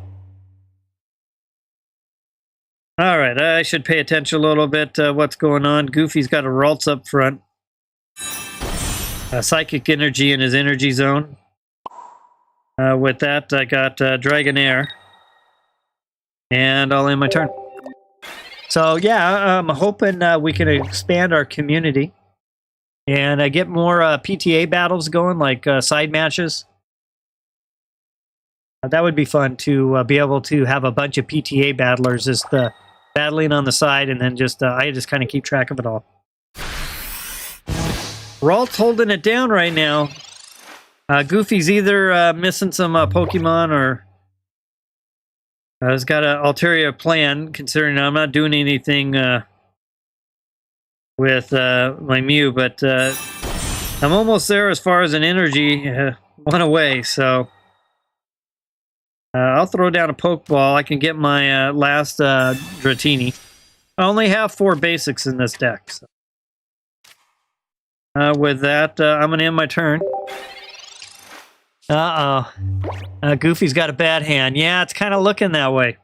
All right, I should pay attention a little bit what's going on. Goofy's got a Ralts up front. Psychic energy in his energy zone. With that, I got Dragonair. And I'll end my turn. So, yeah, I'm hoping we can expand our community. And get more PTA battles going, like side matches. That would be fun to be able to have a bunch of PTA battlers just battling on the side, and then just I just kind of keep track of it all. Ralt's holding it down right now. Goofy's either missing some Pokemon or has got an ulterior plan, considering I'm not doing anything with my Mew, but I'm almost there as far as an energy one away, so I'll throw down a Pokeball. I can get my last Dratini. I only have 4 basics in this deck, so. With that, I'm going to end my turn. Goofy's got a bad hand. Yeah, it's kind of looking that way.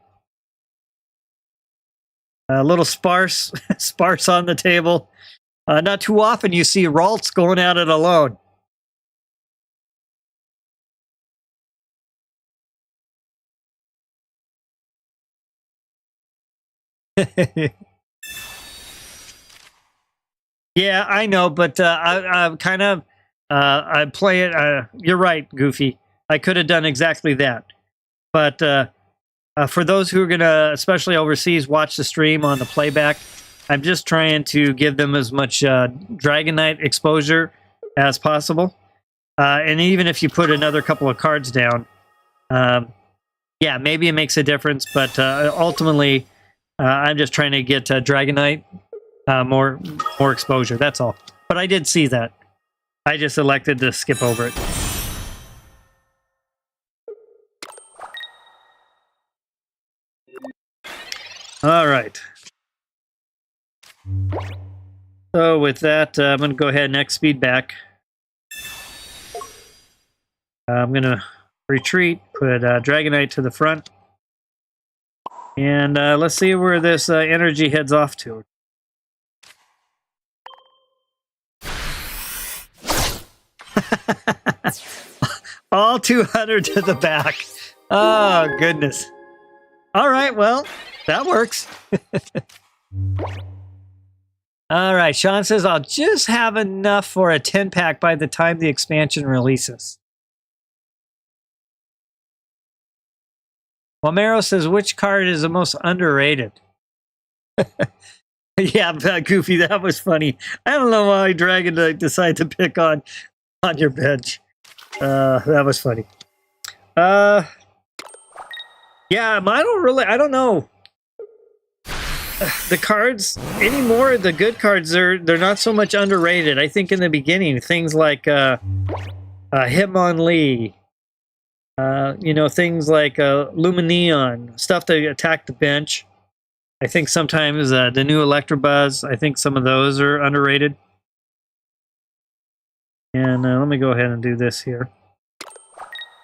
A little sparse on the table. Not too often you see Ralts going at it alone. Yeah, I know, but I kind of I play it. You're right, Goofy. I could have done exactly that, but for those who are gonna, especially overseas, watch the stream on the playback, I'm just trying to give them as much Dragonite exposure as possible. And even if you put another couple of cards down, yeah, maybe it makes a difference. But ultimately, I'm just trying to get Dragonite more exposure. That's all. But I did see that. I just elected to skip over it. All right. So with that, I'm going to go ahead and X speed back. I'm going to retreat, put Dragonite to the front. And let's see where this energy heads off to. All 200 to the back. Oh, goodness. All right, well, that works. All right, Sean says, I'll just have enough for a 10-pack by the time the expansion releases. Wamero says, which card is the most underrated? Yeah, Goofy, that was funny. I don't know why Dragonite decided to pick on your bench. That was funny. Yeah, I don't know. The cards anymore, the good cards, they're not so much underrated. I think in the beginning, things like Hitmonlee, things like Lumineon, stuff that attack the bench. I think sometimes the new Electabuzz, I think some of those are underrated. And let me go ahead and do this here.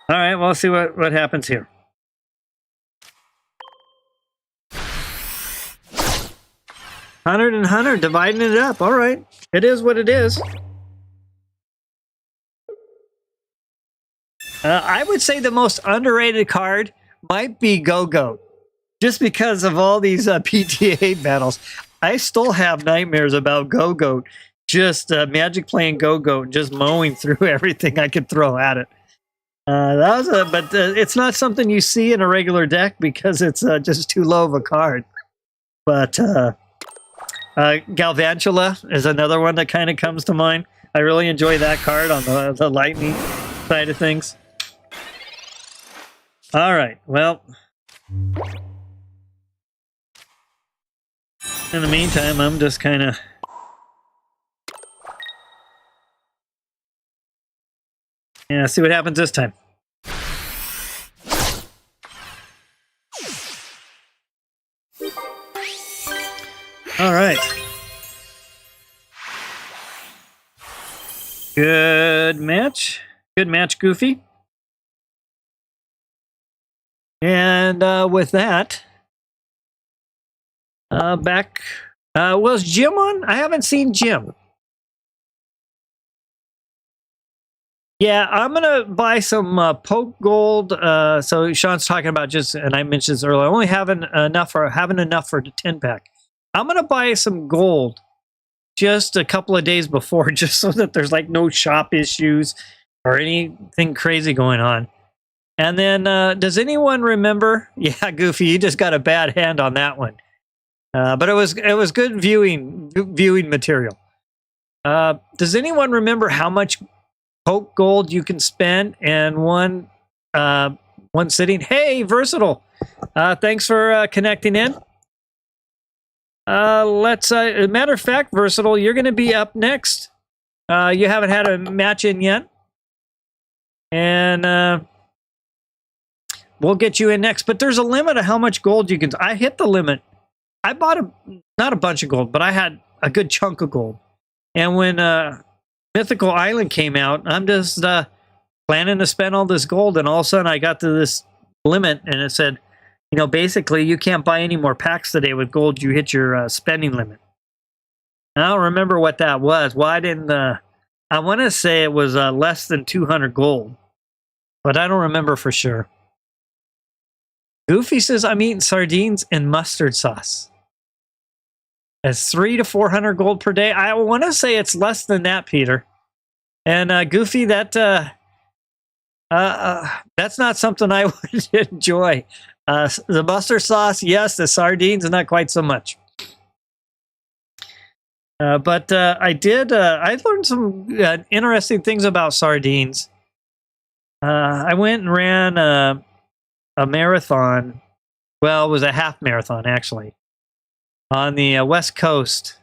All right, well, let's see what happens here. $100 and $100, dividing it up. All right, it is what it is. I would say the most underrated card might be Go-Goat. Just because of all these PTA battles. I still have nightmares about Go-Goat. Just Magic playing Go-Goat, just mowing through everything I could throw at it. But it's not something you see in a regular deck because it's just too low of a card. But Galvantula is another one that kind of comes to mind. I really enjoy that card on the lightning side of things. All right, well, in the meantime, I'm just kind of see what happens this time. All right. Good match. Good match, Goofy. And with that, back. Was Jim on? I haven't seen Jim. Yeah, I'm gonna buy some Poke Gold. So Sean's talking about and I mentioned this earlier. Only having enough for the 10-pack. I'm gonna buy some gold just a couple of days before, just so that there's like no shop issues or anything crazy going on. And then, does anyone remember? Yeah, Goofy, you just got a bad hand on that one. But it was good viewing material. Does anyone remember how much Poke Gold you can spend in one sitting? Hey, Versatile, thanks for connecting in. Matter of fact, Versatile, you're going to be up next. You haven't had a match in yet, and we'll get you in next. But there's a limit of how much gold you can. I hit the limit. I bought not a bunch of gold, but I had a good chunk of gold. And when Mythical Island came out, I'm just planning to spend all this gold, and all of a sudden I got to this limit, and it said, basically you can't buy any more packs today with gold. You hit your spending limit. And I don't remember what that was. Well, I didn't. I want to say it was less than 200 gold, but I don't remember for sure. Goofy says, I'm eating sardines and mustard sauce. It's 300 to 400 gold per day. I want to say it's less than that, Peter. And Goofy, that's not something I would enjoy. The mustard sauce, yes. The sardines, not quite so much. But I learned some interesting things about sardines. I went and ran a marathon. Well, it was a half marathon, actually, on the West Coast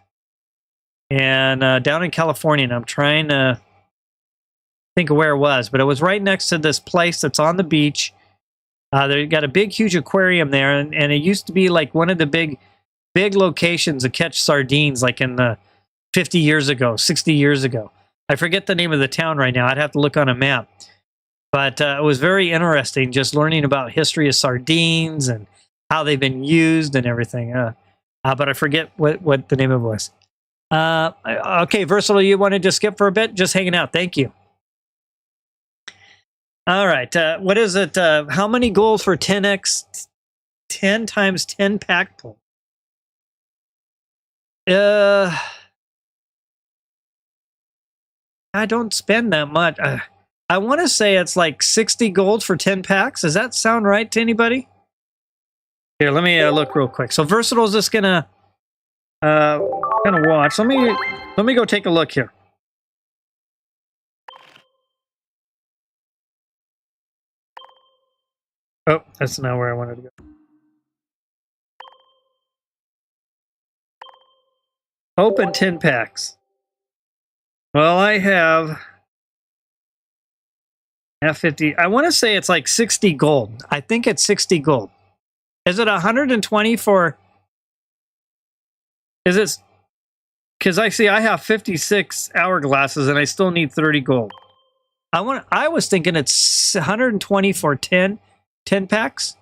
and down in California. And I'm trying to think of where it was, but it was right next to this place that's on the beach. They got a big, huge aquarium there, and it used to be like one of the big locations to catch sardines, like in the 50 years ago, 60 years ago. I forget the name of the town right now. I'd have to look on a map. But it was very interesting just learning about history of sardines and how they've been used and everything. But I forget what the name of it was. Okay, Versatile, you wanted to skip for a bit? Just hanging out. Thank you. All right. What is it? How many goals for 10x, 10 times 10 pack pull? I don't spend that much. I want to say it's like 60 gold for 10 packs. Does that sound right to anybody? Here, let me look real quick. So Versatile's just gonna kind of watch. Let me go take a look here. Oh, that's not where I wanted to go. Open 10 packs. Well, I have 50. I want to say it's like 60 gold. I think it's 60 gold. Is it 120 for... Is it... Because I see I have 56 hourglasses and I still need 30 gold. I was thinking it's 120 for 10 packs?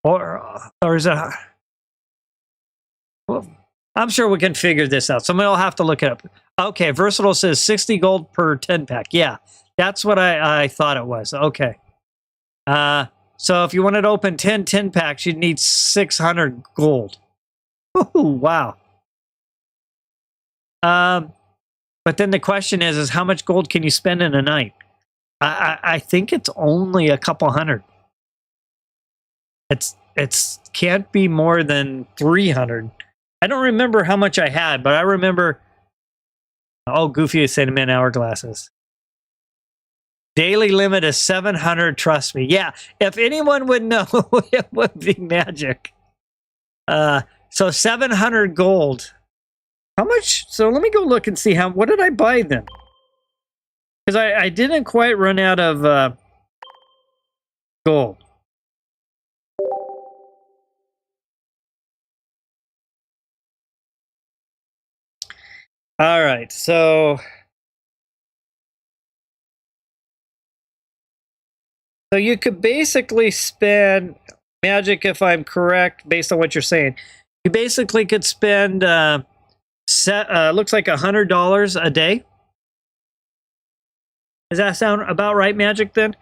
Or is it... Well, I'm sure we can figure this out. Somebody will have to look it up. Okay, Versatile says 60 gold per 10 pack. Yeah, that's what I thought it was. Okay. So if you wanted to open 10 packs, you'd need 600 gold. Ooh, wow. But then the question is how much gold can you spend in a night? I think it's only a couple hundred. It's can't be more than 300. I don't remember how much I had, but I remember... Oh, Goofy is saying men hourglasses. Daily limit is 700, trust me. Yeah, if anyone would know, it would be Magic. So 700 gold. How much? So let me go look and see what did I buy then? Because I didn't quite run out of gold. All right, so you could basically spend, Magic, if I'm correct, based on what you're saying, you basically could spend, looks like $100 a day. Does that sound about right, Magic, then?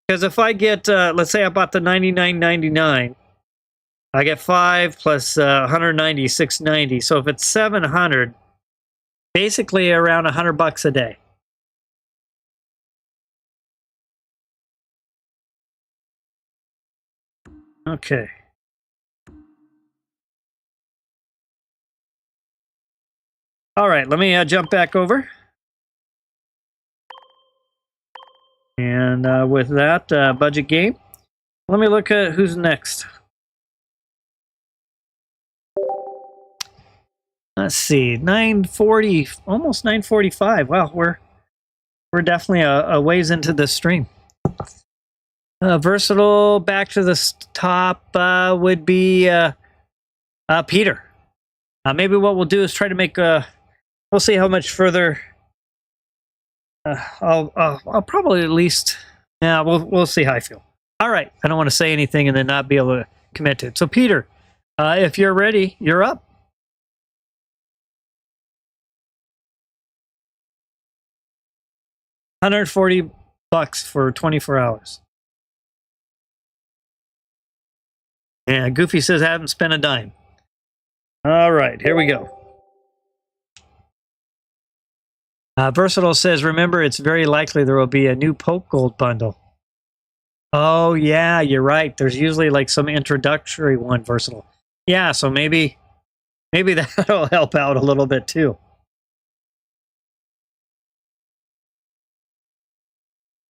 Because if I get, let's say I bought the $99.99, I get 5 plus 190, 690. So if it's 700, basically around $100 a day. Okay. All right, let me jump back over. And with that, budget game. Let me look at who's next. Let's see, 940, almost 945. Wow, we're definitely a ways into this stream. Versatile, back to the top would be Peter. Maybe what we'll do is try to make we'll see how much further. I'll probably at least. Yeah, we'll see how I feel. All right, I don't want to say anything and then not be able to commit to it. So Peter, if you're ready, you're up. $140 for 24 hours. And Goofy says I haven't spent a dime. All right, here we go. Versatile says, remember, it's very likely there will be a new Poke Gold bundle. Oh, yeah, you're right. There's usually like some introductory one, Versatile. Yeah, so maybe that'll help out a little bit too.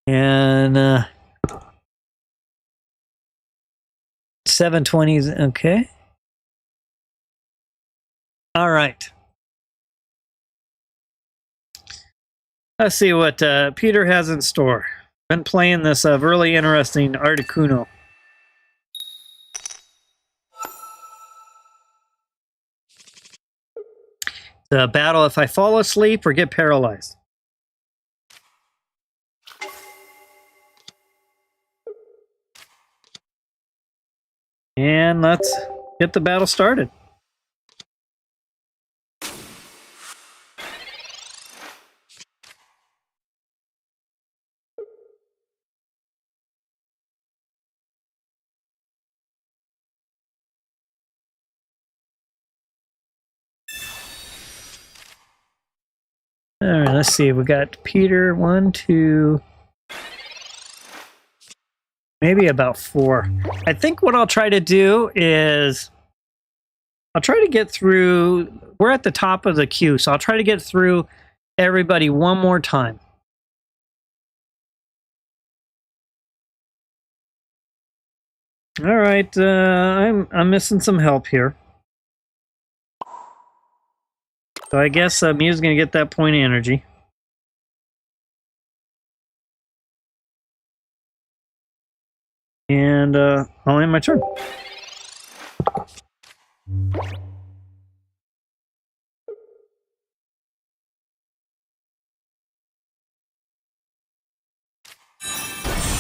And 720s, okay. All right. Let's see what Peter has in store. Been playing this really interesting Articuno. The battle if I fall asleep or get paralyzed. And let's get the battle started. All right, let's see. We got Peter, 1, 2, maybe about 4. I think what I'll try to do is I'll try to get through. We're at the top of the queue, so I'll try to get through everybody one more time. All right, I'm missing some help here. So I guess Mew's going to get that point of energy. And I'll end my turn.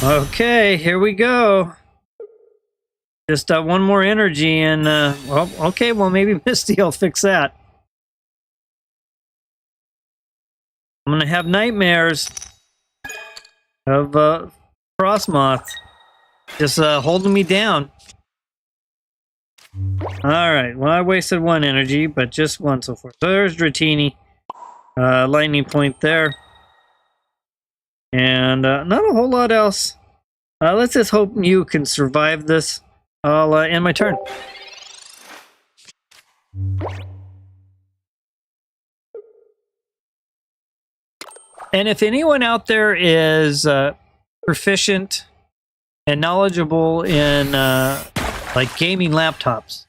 Okay, here we go. Just one more energy and, well, okay, well, maybe Misty will fix that. I'm going to have nightmares of Frostmoth just holding me down. Alright, well, I wasted 1 energy, but just 1 so far. So there's Dratini. Lightning point there. And not a whole lot else. Let's just hope you can survive this. I'll end my turn. And if anyone out there is proficient and knowledgeable in like gaming laptops,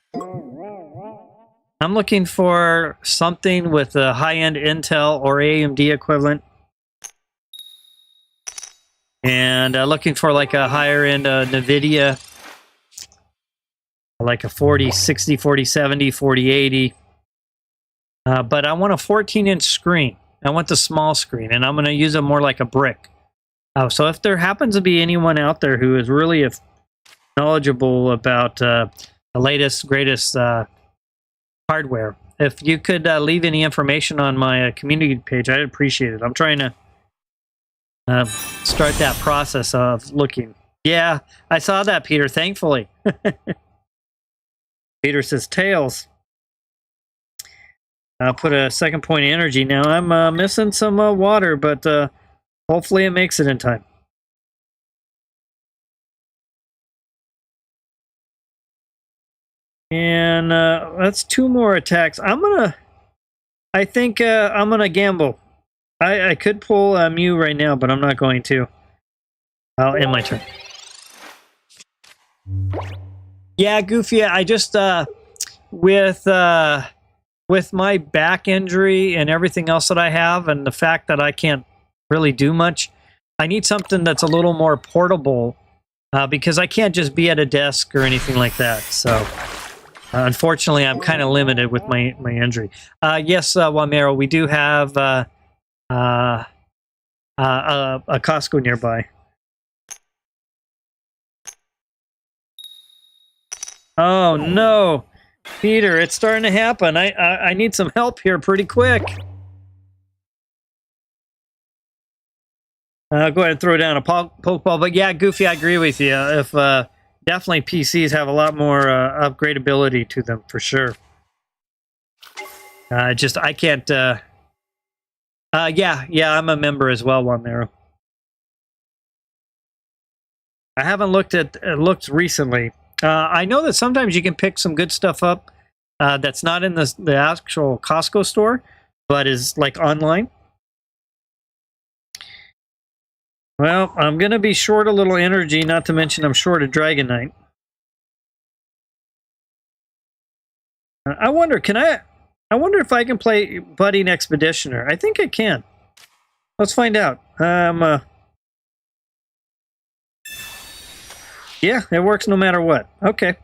I'm looking for something with a high-end Intel or AMD equivalent, and looking for like a higher-end NVIDIA, like a 4060, 4070, 4080. But I want a 14-inch screen. I want the small screen, and I'm going to use it more like a brick. So if there happens to be anyone out there who is really knowledgeable about the latest, greatest hardware, if you could leave any information on my community page, I'd appreciate it. I'm trying to start that process of looking. Yeah, I saw that, Peter, thankfully. Peter says, Tails. I'll put a second point of energy now. I'm missing some water, but hopefully it makes it in time. And that's 2 more attacks. I think I'm gonna gamble. I could pull Mew right now, but I'm not going to. I'll end my turn. Yeah, Goofy, I just with my back injury and everything else that I have, and the fact that I can't really do much, I need something that's a little more portable, because I can't just be at a desk or anything like that. So, unfortunately, I'm kind of limited with my injury. Yes, Wamero, we do have a Costco nearby. Oh no, Peter, it's starting to happen. I need some help here pretty quick. Go ahead and throw down a Pokeball. But yeah, Goofy, I agree with you. If definitely PCs have a lot more upgradability to them for sure. I can't. Yeah, I'm a member as well, Wamero. I haven't looked recently. I know that sometimes you can pick some good stuff up that's not in the actual Costco store, but is like online. Well, I'm going to be short a little energy, not to mention I'm short a Dragonite. I wonder if I can play Budding Expeditioner. I think I can. Let's find out. Yeah, it works no matter what. Okay.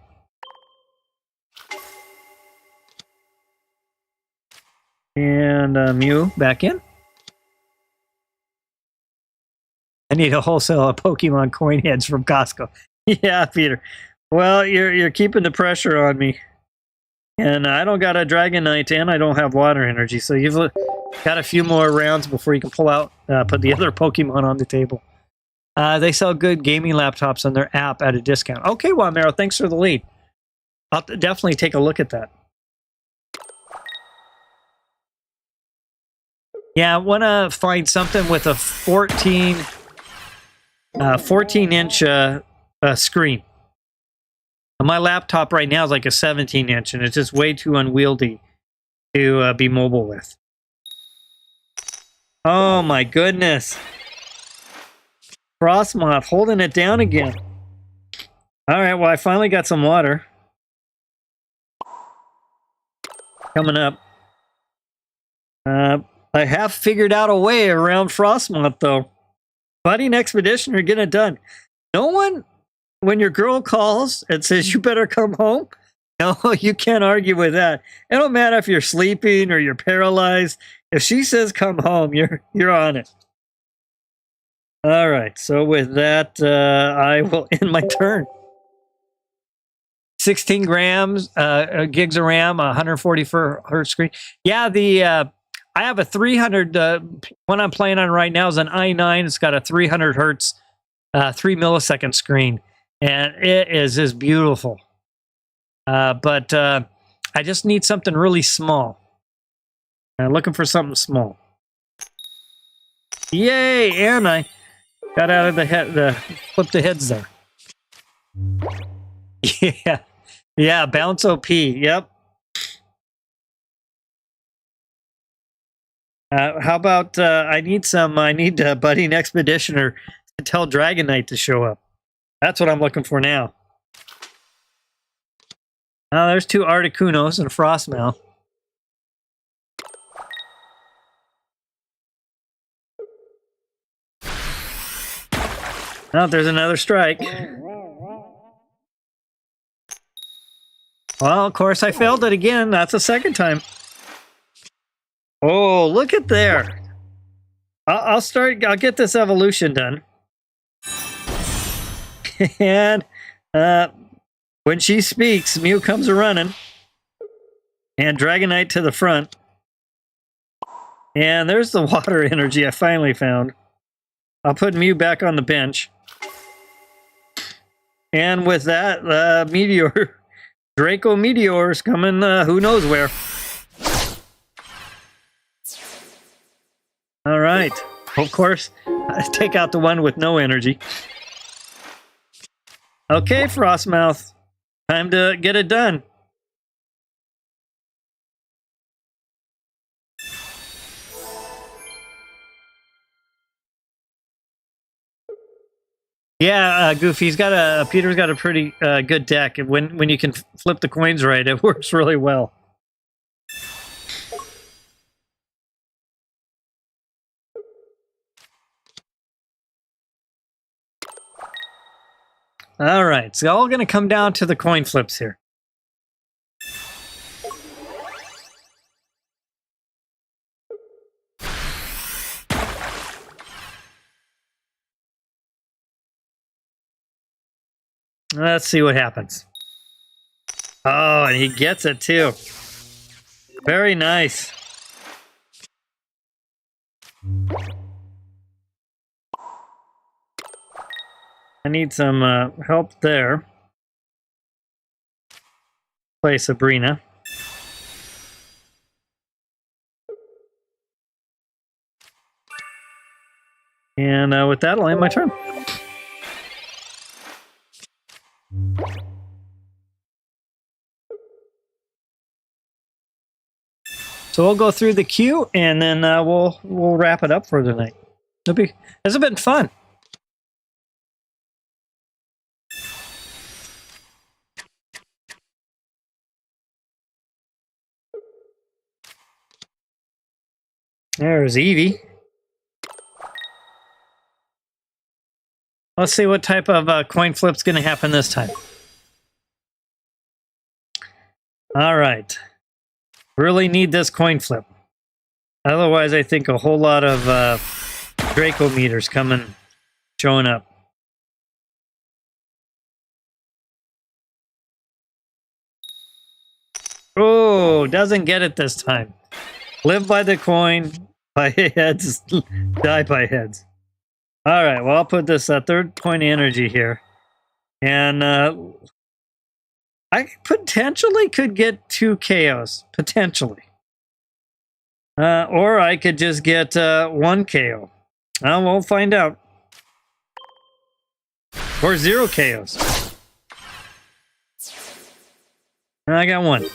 And Mew back in. I need a wholesale of Pokemon coin heads from Costco. Yeah, Peter. Well, you're keeping the pressure on me. And I don't got a Dragonite and I don't have water energy, so you've got a few more rounds before you can pull out, put the other Pokemon on the table. They sell good gaming laptops on their app at a discount. Okay, Wamero, thanks for the lead. I'll definitely take a look at that. Yeah, I want to find something with a 14-inch screen. My laptop right now is like a 17-inch, and it's just way too unwieldy to be mobile with. Oh my goodness. Frostmoth holding it down again. All right, well, I finally got some water. Coming up. I have figured out a way around Frostmoth, though. Budding Expeditioner, get it done. No one, when your girl calls and says, you better come home, no, you can't argue with that. It don't matter if you're sleeping or you're paralyzed. If she says come home, you're on it. All right, so with that, I will end my turn. 16 grams, gigs of RAM, 144 hertz screen. Yeah, I have a 300, one I'm playing on right now is an i9. It's got a 300 hertz, 3 millisecond screen, and it is just beautiful. But I just need something really small. I'm looking for something small. Yay! And I got out of the head, flip the heads there. Yeah, bounce OP. Yep. How about I need Budding Expeditioner to tell Dragonite to show up. That's what I'm looking for now. There's 2 Articunos and a Frostmouth. Oh, there's another strike. Well, of course, I failed it again. That's the second time. Oh, look at there. I'll get this evolution done. And when she speaks, Mew comes a-running. And Dragonite to the front. And there's the water energy I finally found. I'll put Mew back on the bench. And with that, Meteor... Draco Meteors coming who knows where. All right. Of course, take out the one with no energy. Okay, Frostmouth. Time to get it done. Yeah, Goofy's got Peter's got a pretty good deck. When you can flip the coins right, it works really well. All right, it's all going to come down to the coin flips here. Let's see what happens. Oh, and he gets it too. Very nice. I need some help there. Play Sabrina. And with that, I'll end my turn. So we'll go through the queue, and then we'll wrap it up for tonight. This has been fun. There's Eevee. Let's see what type of coin flip's going to happen this time. All right. Really need this coin flip. Otherwise, I think a whole lot of Draco meters showing up. Oh, doesn't get it this time. Live by the coin, by heads, die by heads. All right, well, I'll put this third point of energy here. And I potentially could get 2 KOs. Potentially. Or I could just get 1 KO. We'll find out. Or 0 KOs. And I got 1.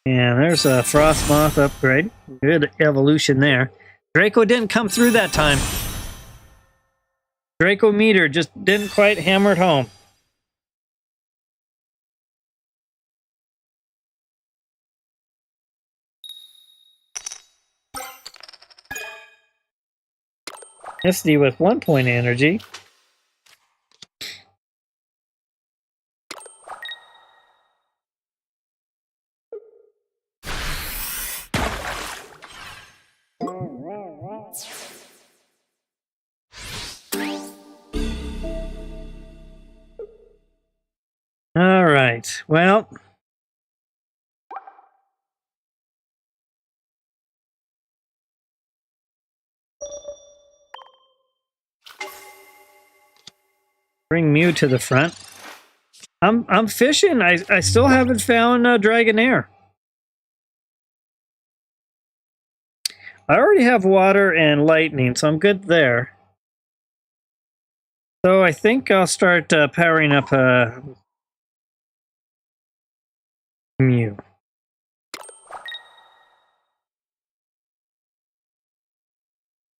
And there's a Frost Moth upgrade. Good evolution there. Draco didn't come through that time. Draco meter just didn't quite hammer it home. SD with 1 point energy. All right, well. Bring Mew to the front. I'm fishing. I still haven't found Dragonair. I already have water and lightning, so I'm good there. So I think I'll start powering up Mew.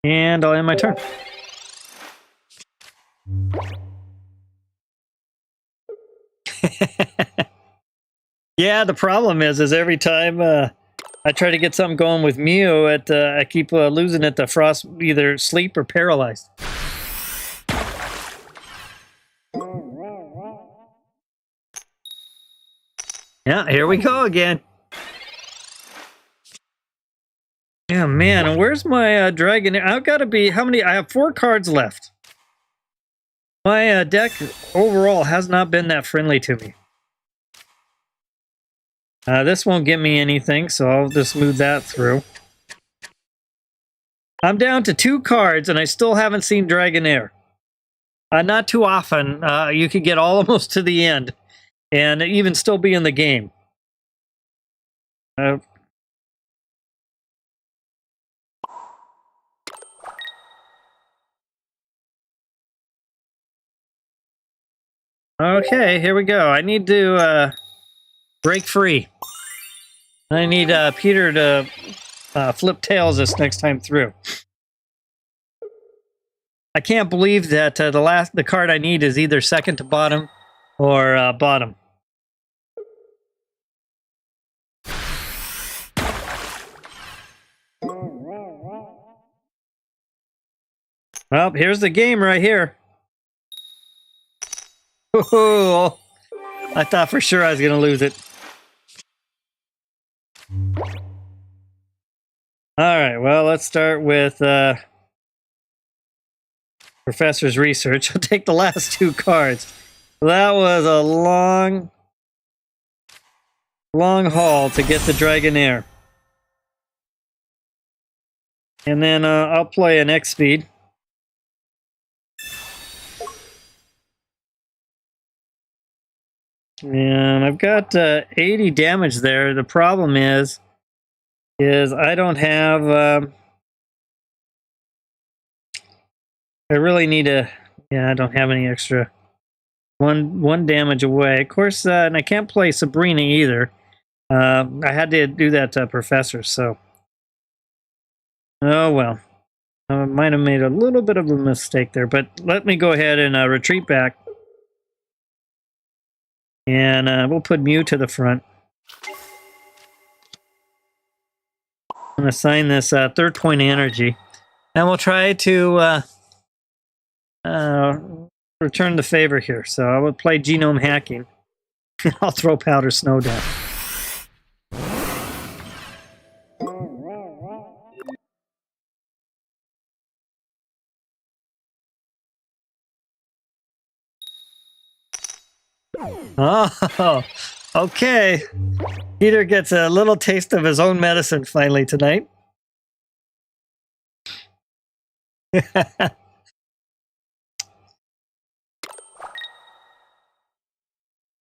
And I'll end my turn. Yeah, the problem is every time I try to get something going with Mew, I keep losing it to Frost, either sleep or paralyzed. Yeah, here we go again. Yeah, man, and where's my Dragonair? I've got to be, how many? I have 4 cards left. My deck overall has not been that friendly to me. This won't get me anything, so I'll just move that through. I'm down to 2 cards, and I still haven't seen Dragonair. Not too often. You could get almost to the end, and even still be in the game. Okay, here we go. I need to break free. I need Peter to flip tails this next time through. I can't believe that the card I need is either second to bottom or bottom. Well, here's the game right here. Oh, I thought for sure I was going to lose it. All right, well, let's start with Professor's Research. I'll take the last 2 cards. That was a long haul to get the Dragonair. And then I'll play an X-Speed. And I've got 80 damage there. The problem is I don't have... I really need to... Yeah, I don't have any extra. One damage away. Of course, and I can't play Sabrina either. I had to do that to Professor, so... Oh, well. I might have made a little bit of a mistake there, but let me go ahead and retreat back. And we'll put Mew to the front. I'm going to assign this third point energy. And we'll try to return the favor here. So I will play Genome Hacking. I'll throw Powder Snow down. Oh, okay. Peter gets a little taste of his own medicine finally tonight.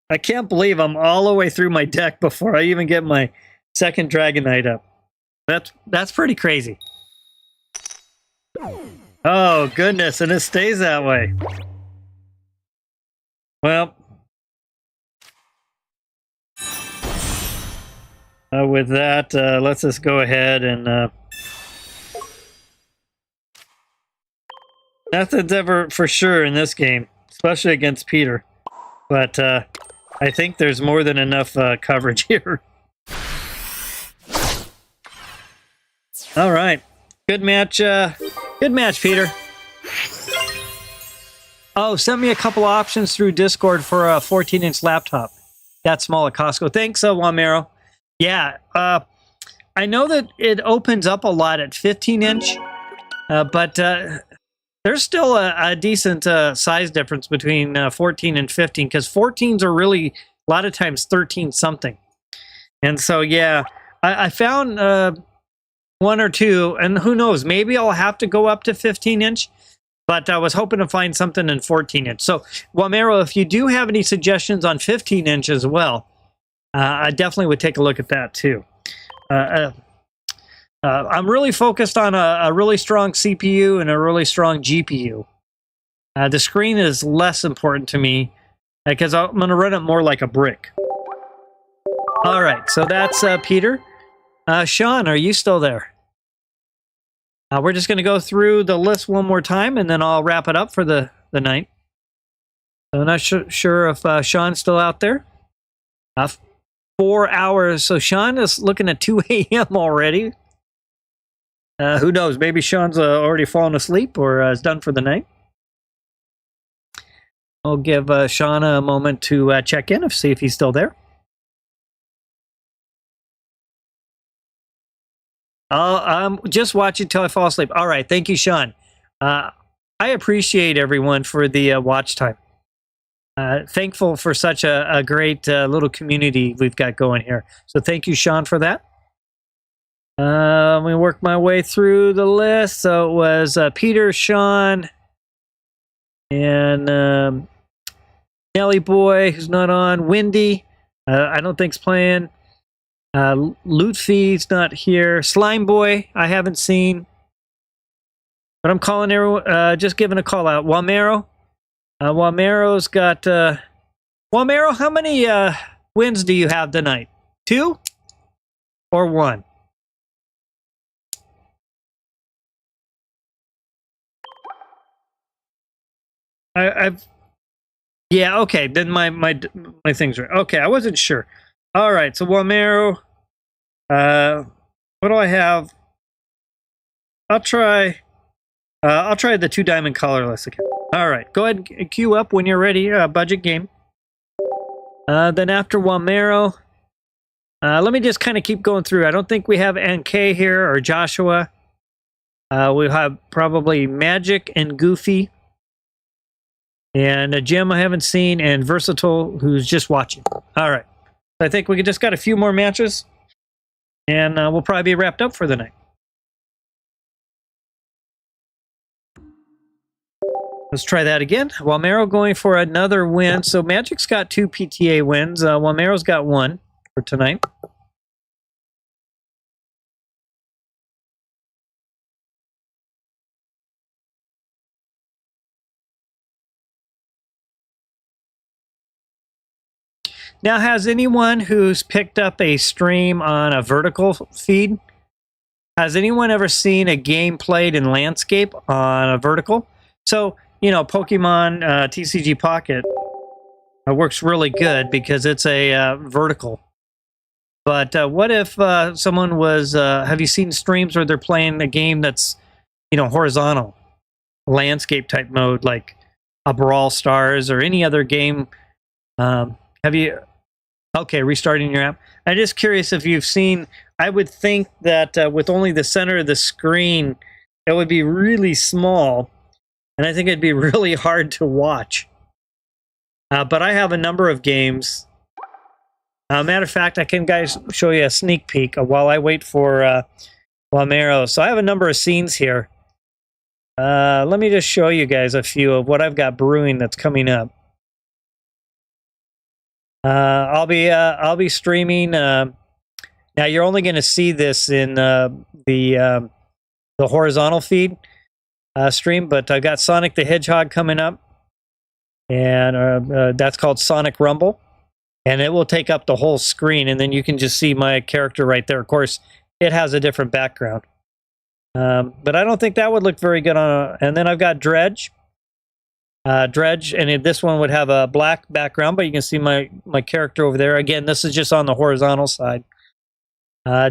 I can't believe I'm all the way through my deck before I even get my second Dragonite up. That's pretty crazy. Oh, goodness, and it stays that way. Well, with that, let's just go ahead and... nothing's ever for sure in this game, especially against Peter. But I think there's more than enough coverage here. All right. Good match. Good match, Peter. Oh, send me a couple options through Discord for a 14-inch laptop. That small at Costco. Thanks, Wamero. Yeah, I know that it opens up a lot at 15-inch, but there's still a decent size difference between 14 and 15, because 14s are really, a lot of times, 13-something. And so, yeah, I found one or two, and who knows, maybe I'll have to go up to 15-inch, but I was hoping to find something in 14-inch. So, Wamero, if you do have any suggestions on 15-inch as well, I definitely would take a look at that too. I'm really focused on a really strong CPU and a really strong GPU. The screen is less important to me because I'm going to run it more like a brick. All right, so that's Peter. Sean, are you still there? We're just going to go through the list one more time, and then I'll wrap it up for the night. So I'm not sure if Sean's still out there. 4 hours. So Sean is looking at 2 a.m. already. Who knows? Maybe Sean's already fallen asleep or is done for the night. I'll give Sean a moment to check in, see if he's still there. I'll just watch it till I fall asleep. All right. Thank you, Sean. I appreciate everyone for the watch time. Thankful for such a great little community we've got going here. So thank you, Sean, for that. Let me work my way through the list. So it was Peter, Sean, and Nelly Boy, who's not on. Wendy, I don't think's playing. Lootfee's not here. Slime Boy, I haven't seen. But I'm calling everyone, just giving a call out. Wamero. Wamero's got... Wamero, how many wins do you have tonight? 2? Or 1? Yeah, okay, then my things are okay. I wasn't sure. All right, so Wamero, what do I have? I'll try the 2 diamond colorless again. All right, go ahead and queue up when you're ready. Budget game. Then after Wamero, let me just kind of keep going through. I don't think we have NK here or Joshua. We have probably Magic and Goofy. And Jim I haven't seen, and Versatile, who's just watching. All right. I think we just got a few more matches, and we'll probably be wrapped up for the night. Let's try that again. Wamero going for another win. So Magic's got 2 PTA wins. Wamero's got 1 for tonight. Now, has anyone who's picked up a stream on a vertical feed, has anyone ever seen a game played in landscape on a vertical? So, you know, Pokemon TCG Pocket, It works really good because it's a vertical. But what if someone was, have you seen streams where they're playing a game that's, horizontal, landscape type mode, like a Brawl Stars or any other game? Have you, okay, restarting your app. I'm just curious if you've seen, I would think that with only the center of the screen, it would be really small. And I think it'd be really hard to watch. But I have a number of games. Matter of fact, I can show you a sneak peek while I wait for Wamero. So I have a number of scenes here. Let me just show you guys a few of what I've got brewing that's coming up. I'll be streaming. Now you're only going to see this in the horizontal feed stream, but I've got Sonic the Hedgehog coming up, and that's called Sonic Rumble. And it will take up the whole screen, and then you can just see my character right there. Of course, it has a different background. But I don't think that would look very good on a... And then I've got Dredge. Dredge, and this one would have a black background, but you can see my character over there. Again, this is just on the horizontal side.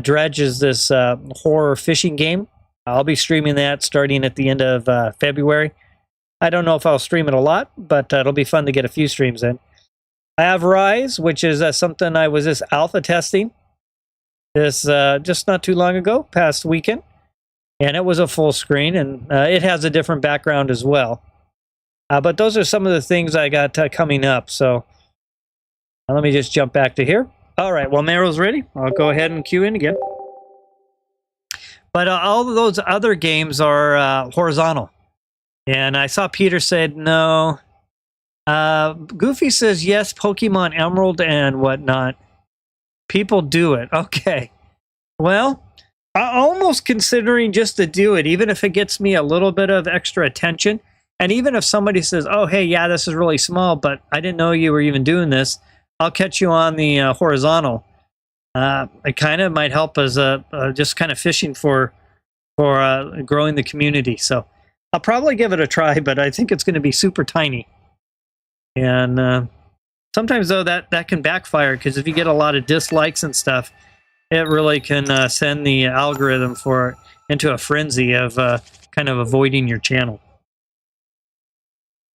Dredge is this horror fishing game. I'll be streaming that starting at the end of February. I don't know if I'll stream it a lot, but it'll be fun to get a few streams in. I have Rise, which is something I was just alpha testing this just not too long ago, past weekend. And it was a full screen, and it has a different background as well. But those are some of the things I got coming up. So let me just jump back to here. All right, well, Mero's ready. I'll go ahead and cue in again. But all of those other games are horizontal. And I saw Peter said no. Goofy says yes, Pokemon Emerald and whatnot. People do it. Okay. Well, I'm almost considering just to do it, even if it gets me a little bit of extra attention. And even if somebody says, oh, hey, yeah, this is really small, but I didn't know you were even doing this, I'll catch you on the horizontal. It kind of might help as just kind of fishing for growing the community. So I'll probably give it a try, but I think it's going to be super tiny. And sometimes, though, that can backfire, because if you get a lot of dislikes and stuff, it really can send the algorithm into a frenzy of kind of avoiding your channel.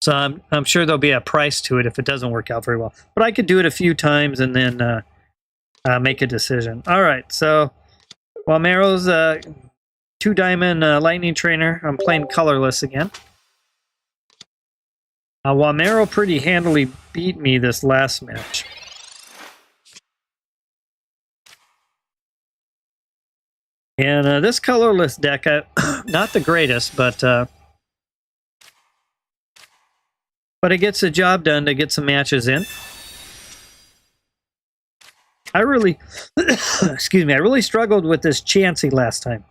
So I'm sure there'll be a price to it if it doesn't work out very well. But I could do it a few times and then make a decision. All right, so while Mero's 2-diamond lightning trainer, I'm playing colorless again. Wamero pretty handily beat me this last match. And this colorless deck, not the greatest, but it gets the job done to get some matches in. I really, excuse me, I really struggled with this Chansey last time.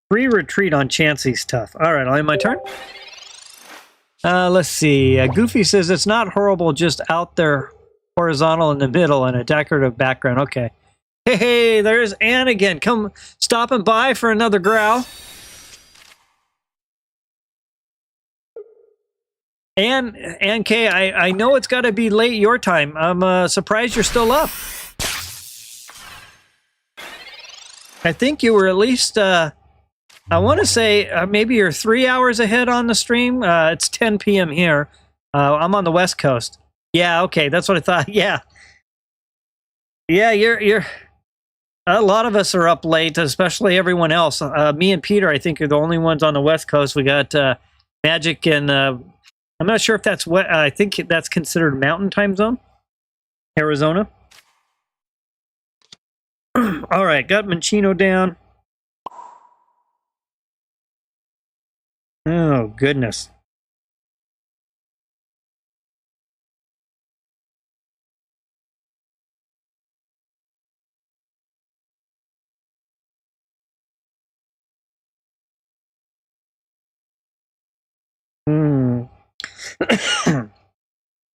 Free retreat on Chansey's tough. All right, I'll end my turn. Let's see. Goofy says it's not horrible, just out there, horizontal in the middle and a decorative background. Okay. Hey, there's Ann again. Come stopping by for another growl. And Kay, I know it's got to be late your time. I'm surprised you're still up. I think you were at least... I want to say maybe you're 3 hours ahead on the stream. It's 10 p.m. here. I'm on the West Coast. Yeah, okay, that's what I thought. Yeah, you're. A lot of us are up late, especially everyone else. Me and Peter, I think, are the only ones on the West Coast. We got Magic, and I'm not sure if that's what I think that's considered Mountain Time Zone, Arizona. All right, got Minccino down. Oh, goodness.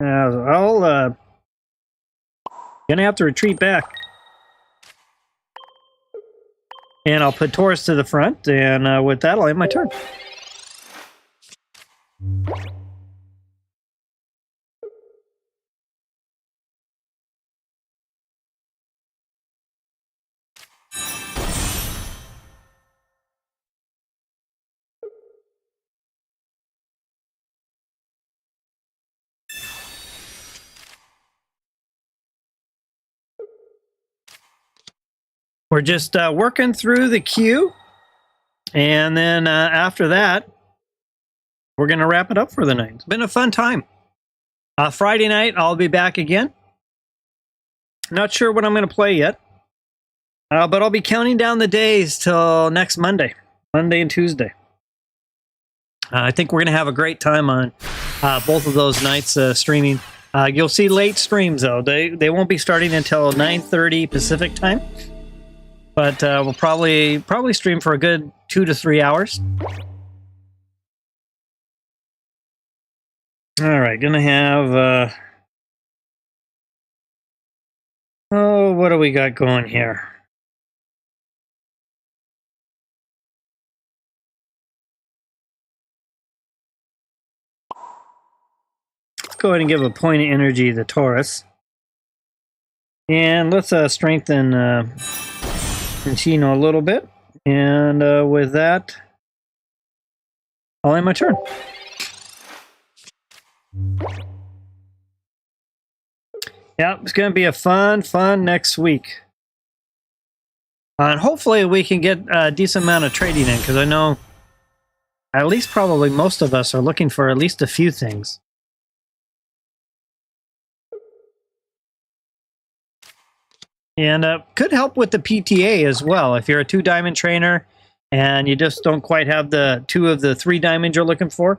I'll gonna have to retreat back. And I'll put Taurus to the front, and with that, I'll end my turn. We're just working through the queue, and then after that, we're going to wrap it up for the night. It's been a fun time. Friday night, I'll be back again. Not sure what I'm going to play yet, but I'll be counting down the days till next Monday and Tuesday. I think we're going to have a great time on both of those nights streaming. You'll see late streams, though. They won't be starting until 9:30 Pacific time. But we'll probably stream for a good 2 to 3 hours. All right, gonna have what do we got going here? Let's go ahead and give a point of energy to Taurus, and let's strengthen Chino a little bit. And with that, I'll end my turn. Yeah, it's going to be a fun next week. And hopefully we can get a decent amount of trading in, because I know at least probably most of us are looking for at least a few things. And could help with the PTA as well. If you're a 2-diamond trainer and you just don't quite have the 2 of the 3 diamonds you're looking for,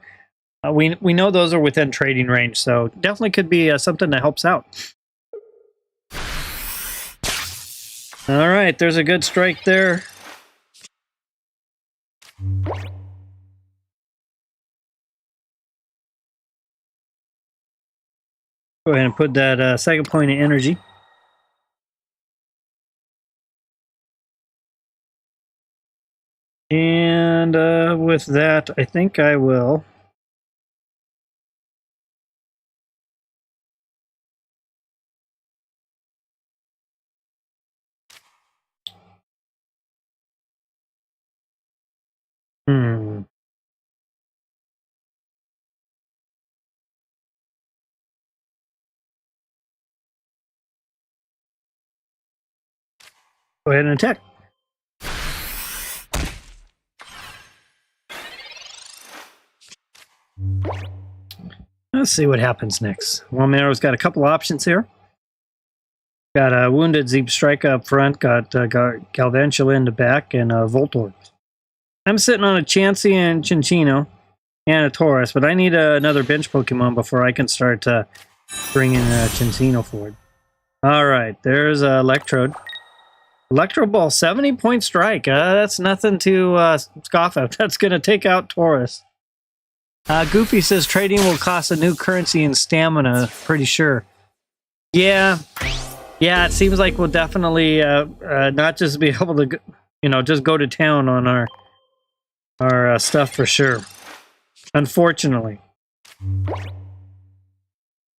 we know those are within trading range, so definitely could be something that helps out. All right, there's a good strike there. Go ahead and put that second point of energy. And with that, I think I will. Go ahead and attack. Let's see what happens next. Well, Maro's got a couple options here. Got a Wounded Zeep Strike up front, got Galvantula in the back, and Voltorb. I'm sitting on a Chansey and Chinchino and a Taurus, but I need another bench Pokemon before I can start bringing Chinchino forward. All right, there's Electrode. Electro Ball, 70-point strike. That's nothing to scoff at. That's going to take out Taurus. Goofy says trading will cost a new currency and stamina. Pretty sure. Yeah, it seems like we'll definitely not just be able to, just go to town on our stuff for sure. Unfortunately.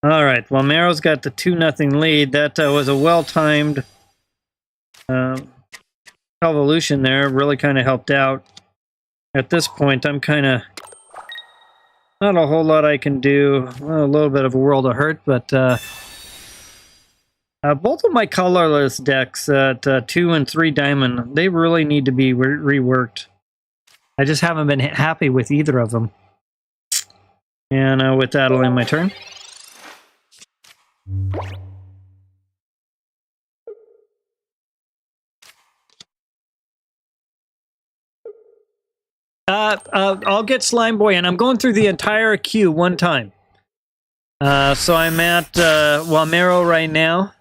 All right. Well, Maro's got the 2-0 lead. That was a well-timed evolution there. Really kind of helped out. At this point, I'm kind of not a whole lot I can do. Well, a little bit of a world of hurt, but both of my colorless decks at 2 and 3 diamond, they really need to be reworked. I just haven't been happy with either of them. And with that, I'll end my turn. I'll get Slime Boy, and I'm going through the entire queue one time. So I'm at Walmero right now.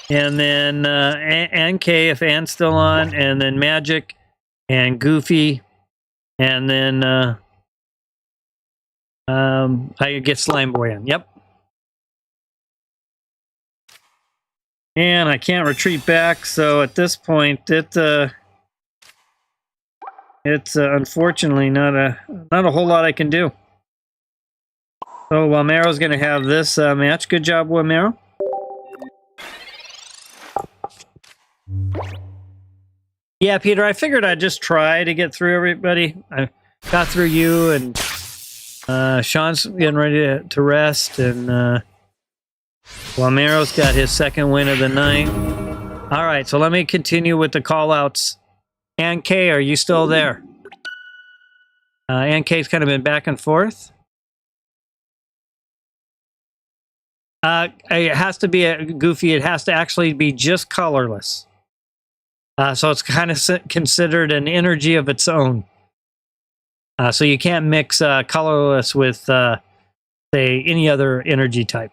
And then NK, if Anne's still on, and then Magic, and Goofy, and then I get Slime Boy in. Yep. And I can't retreat back, so at this point, It's unfortunately not a whole lot I can do. So Wamero's going to have this match. Good job, Wamero. Yeah, Peter, I figured I'd just try to get through everybody. I got through you, and Sean's getting ready to rest, and Wamero's got his second win of the night. All right, so let me continue with the call-outs. Ann K, are you still there? Ann K's kind of been back and forth. It has to be Goofy. It has to actually be just colorless. So it's kind of considered an energy of its own. So you can't mix colorless with, say, any other energy type.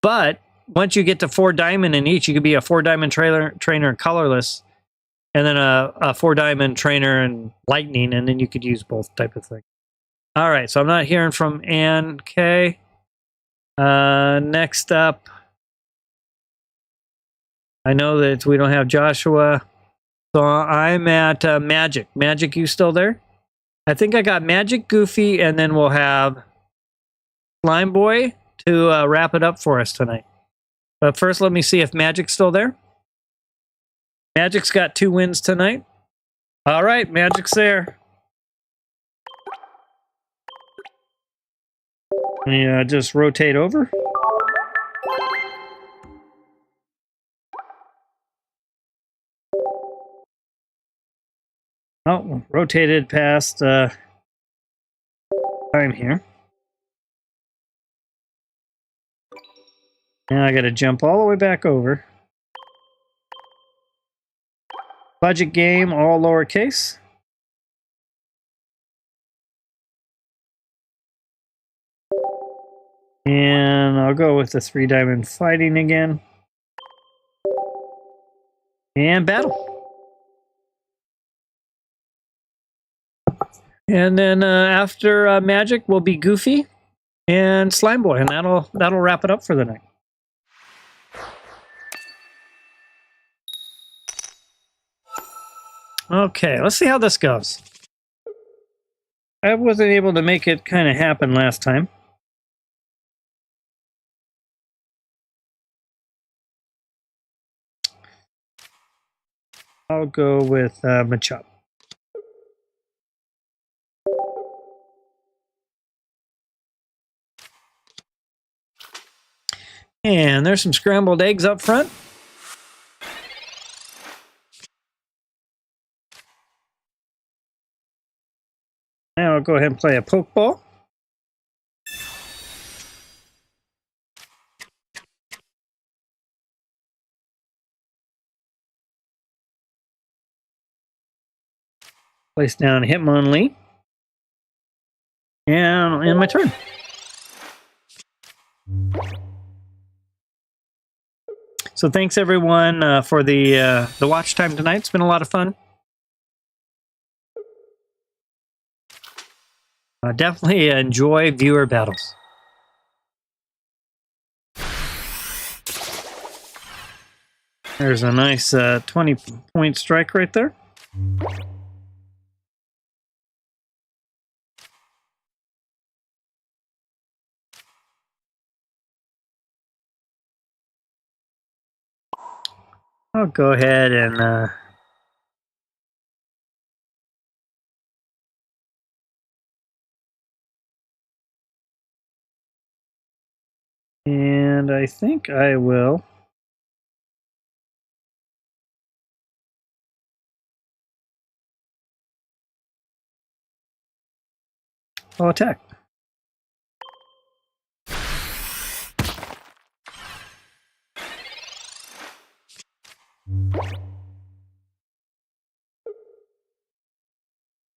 But once you get to 4 diamond in each, you could be a 4 diamond trainer colorless, and then a 4 diamond trainer and lightning, and then you could use both type of thing. All right, so I'm not hearing from Ann K. Next up, I know that we don't have Joshua, so I'm at Magic. Magic, you still there? I think I got Magic, Goofy, and then we'll have Slime Boy to wrap it up for us tonight. But first, let me see if Magic's still there. Magic's got 2 wins tonight. All right, Magic's there. Let me just rotate over. Oh, rotated past time here. Now I got to jump all the way back over. Budget game, all lowercase. And I'll go with the 3 diamond fighting again. And battle. And then after Magic will be Goofy and Slime Boy, and that'll wrap it up for the night. Okay, let's see how this goes. I wasn't able to make it kind of happen last time. I'll go with Machop. And there's some scrambled eggs up front. Now I'll go ahead and play a Pokeball. Place down Hitmonlee. And in my turn. So thanks everyone for the watch time tonight. It's been a lot of fun. Definitely enjoy viewer battles. There's a nice 20-point strike right there. I'll go ahead and I think I will attack.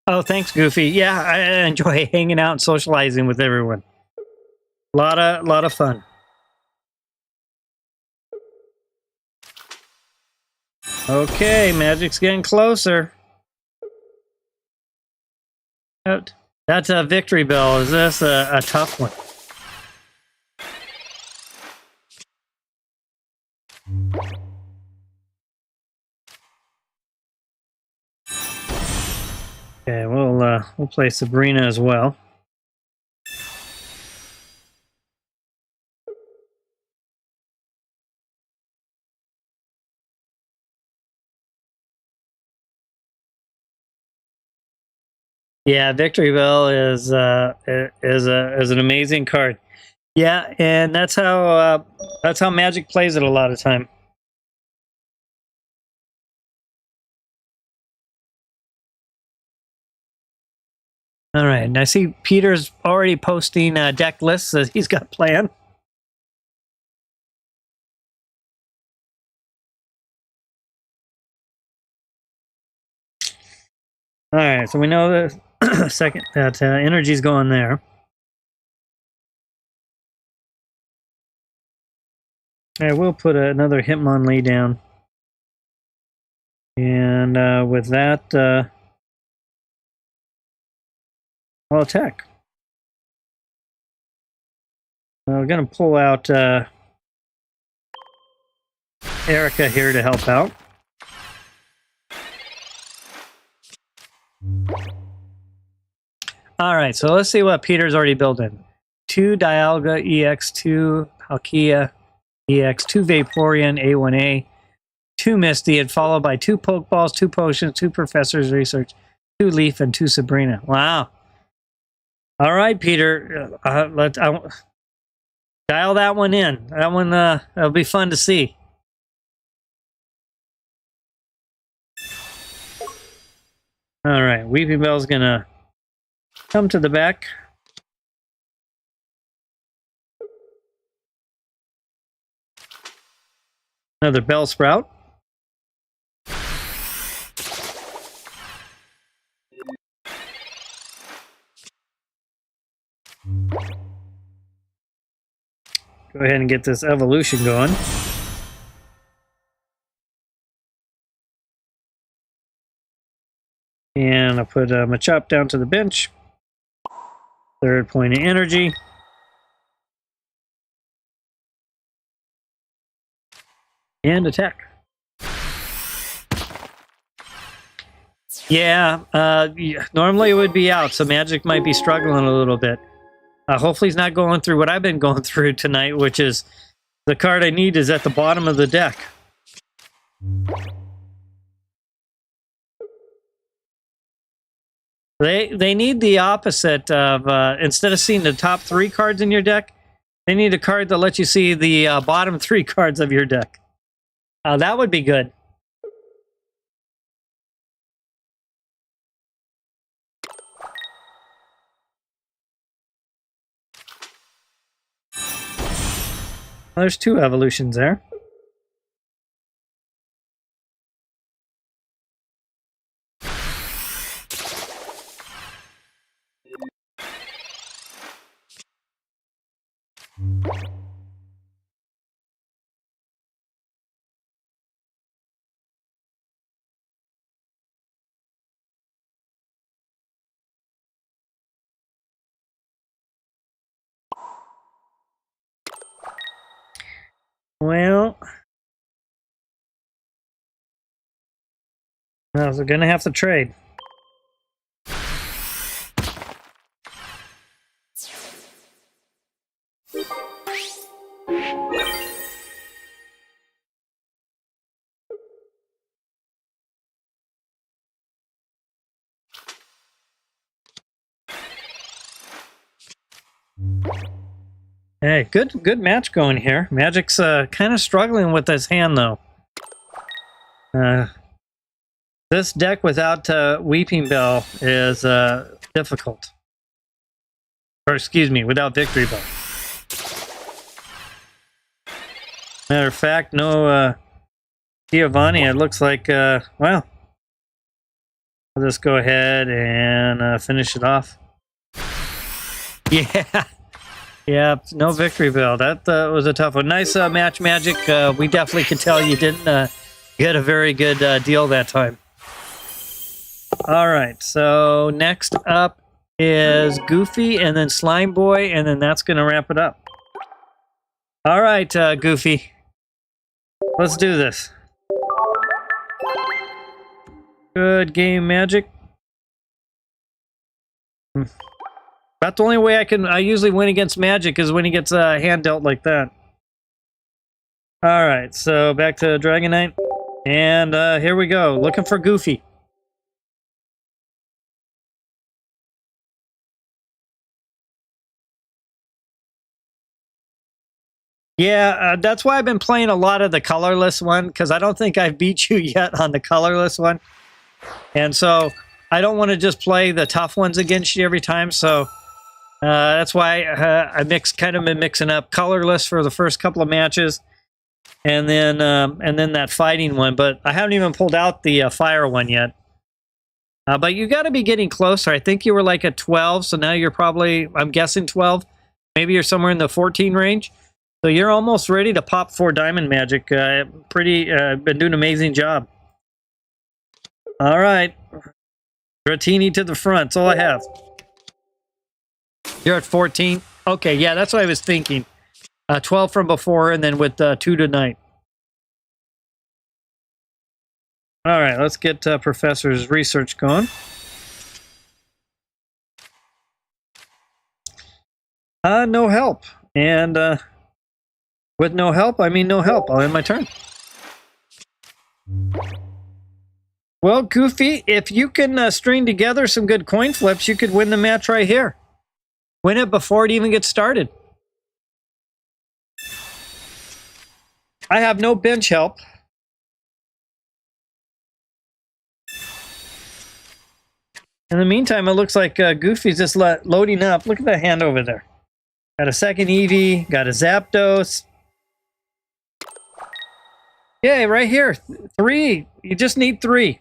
Oh, thanks, Goofy. Yeah, I enjoy hanging out and socializing with everyone. Lot of fun. Okay, Magic's getting closer. That's a victory bell. Is this a tough one? we'll play Sabrina as well. Yeah, Victory Bell is an amazing card. Yeah, and that's how Magic plays it a lot of time. All right, and I see Peter's already posting deck lists that he's got planned. All right, so we know that second that energy's going there. I will put another Hitmonlee down, and with that, I'll attack. We're going to pull out Erica here to help out. All right, so let's see what Peter's already built in. 2 Dialga EX, 2 Palkia EX, 2 Vaporeon A1A, 2 Misty, and followed by 2 Pokeballs, 2 Potions, 2 Professor's Research, 2 Leaf, and 2 Sabrina. Wow. All right, Peter, let's dial that one in. That one, that'll be fun to see. All right, Weeping Bell's gonna come to the back. Another Bellsprout. Go ahead and get this evolution going. And I'll put Machop down to the bench. Third point of energy. And attack. Yeah, normally it would be out, so Magic might be struggling a little bit. Hopefully he's not going through what I've been going through tonight, which is the card I need is at the bottom of the deck. They need the opposite of, instead of seeing the top 3 cards in your deck, they need a card that lets you see the bottom 3 cards of your deck. That would be good. Well, there's 2 evolutions there. Well, we're going to have to trade. Hey, good match going here. Magic's kind of struggling with this hand, though. This deck without Weeping Bell is difficult. Or excuse me, without Victory Bell. Matter of fact, no Giovanni. It looks like, well, I'll just go ahead and finish it off. Yeah. Yeah, no Victory Bell. That was a tough one. Nice match, Magic. We definitely could tell you didn't get a very good deal that time. All right, so next up is Goofy and then Slime Boy, and then that's going to wrap it up. All right, Goofy. Let's do this. Good game, Magic. About the only way I usually win against Magic is when he gets a hand dealt like that. Alright, so back to Dragonite. And here we go, looking for Goofy. Yeah, that's why I've been playing a lot of the colorless one, because I don't think I've beat you yet on the colorless one. And so I don't want to just play the tough ones against you every time, so that's why I kind of been mixing up colorless for the first couple of matches, and then that fighting one. But I haven't even pulled out the fire one yet. But you got to be getting closer. I think you were like at 12, so now you're probably, I'm guessing 12. Maybe you're somewhere in the 14 range. So you're almost ready to pop 4 diamond magic. Been doing an amazing job. All right. Dratini to the front. That's all I have. You're at 14? Okay, yeah, that's what I was thinking. 12 from before, and then with 2 tonight. All right, let's get Professor's research going. No help. And with no help, I mean no help. I'll end my turn. Well, Goofy, if you can string together some good coin flips, you could win the match right here. Win it before it even gets started. I have no bench help. In the meantime, it looks like Goofy's just loading up. Look at that hand over there. Got a second Eevee, got a Zapdos. Yay, right here. 3. You just need 3.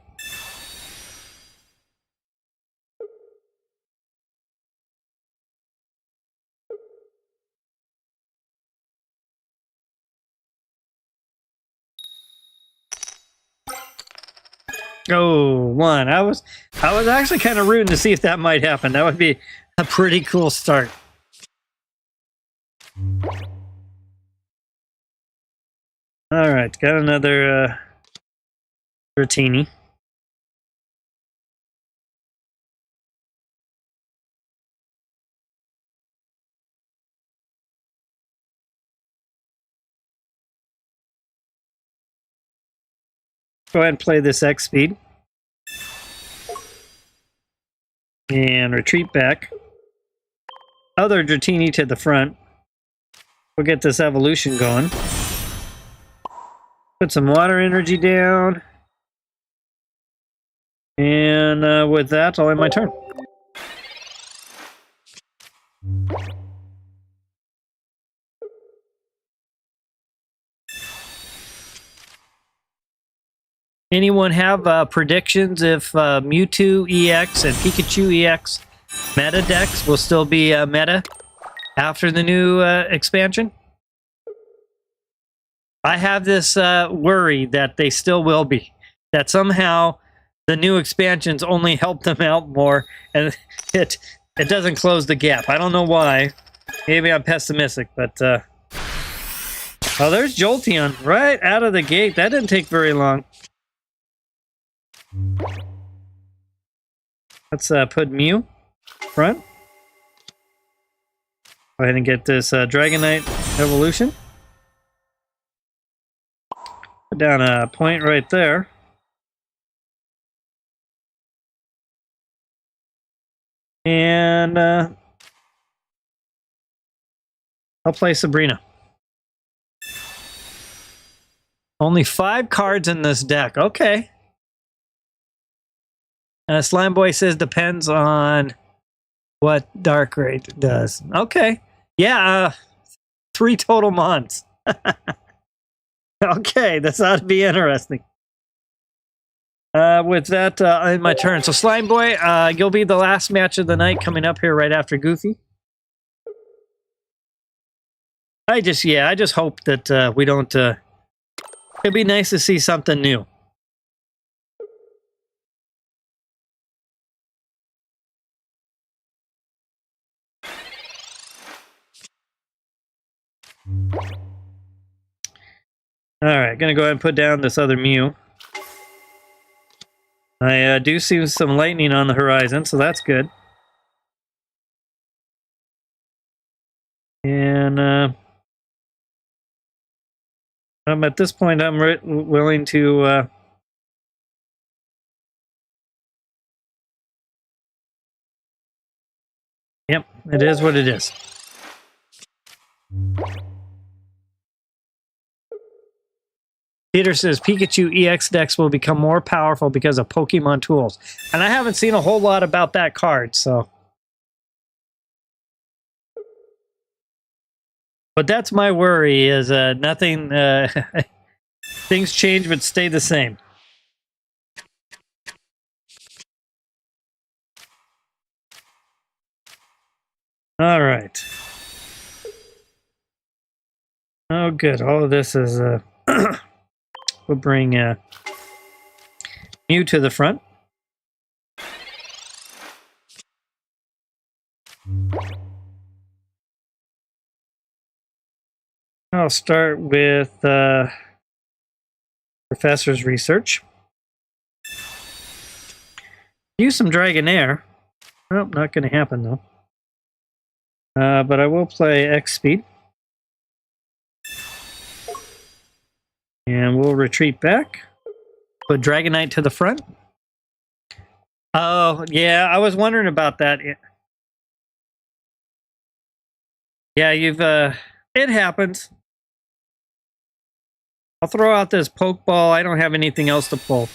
Oh, 1. I was actually kind of rooting to see if that might happen. That would be a pretty cool start. All right, got another Dratini. Go ahead and play this X speed. And retreat back. Other Dratini to the front. We'll get this evolution going. Put some water energy down. And with that, I'll end my turn. Anyone have predictions if Mewtwo EX and Pikachu EX meta decks will still be meta after the new expansion? I have this worry that they still will be. That somehow the new expansions only help them out more, and it doesn't close the gap. I don't know why. Maybe I'm pessimistic, but oh, there's Jolteon right out of the gate. That didn't take very long. Let's put Mew front. Go ahead and get this Dragonite evolution. Put down a point right there. And I'll play Sabrina. Only 5 cards in this deck. Okay. Slime Boy says depends on what Dark Raid does. Okay. Yeah, 3 total mons. Okay, this ought to be interesting. With that, I end my turn. So Slime Boy, you'll be the last match of the night coming up here right after Goofy. I just hope that we don't... it'd be nice to see something new. Alright, gonna go ahead and put down this other Mew. I do see some lightning on the horizon, so that's good. And at this point, I'm willing to yep, it is what it is. Peter says Pikachu EX decks will become more powerful because of Pokemon tools. And I haven't seen a whole lot about that card, so. But that's my worry, is nothing, things change but stay the same. All right. Oh, good. All of this is, we'll bring Mew to the front. I'll start with Professor's research. Use some Dragonair. Nope, not going to happen though. But I will play X speed. And we'll retreat back. Put Dragonite to the front. Oh, yeah, I was wondering about that. Yeah, you've, it happens. I'll throw out this Pokeball. I don't have anything else to pull.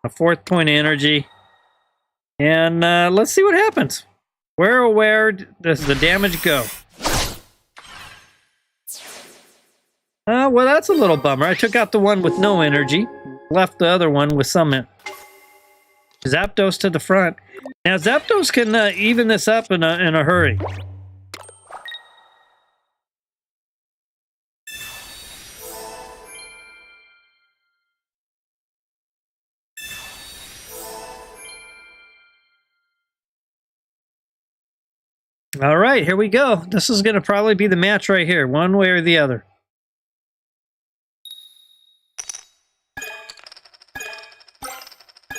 A 4th point of energy. And let's see what happens. Where does the damage go? Well, that's a little bummer. I took out the one with no energy. Left the other one with some. Zapdos to the front. Now, Zapdos can even this up in a hurry. All right, here we go. This is going to probably be the match right here, one way or the other.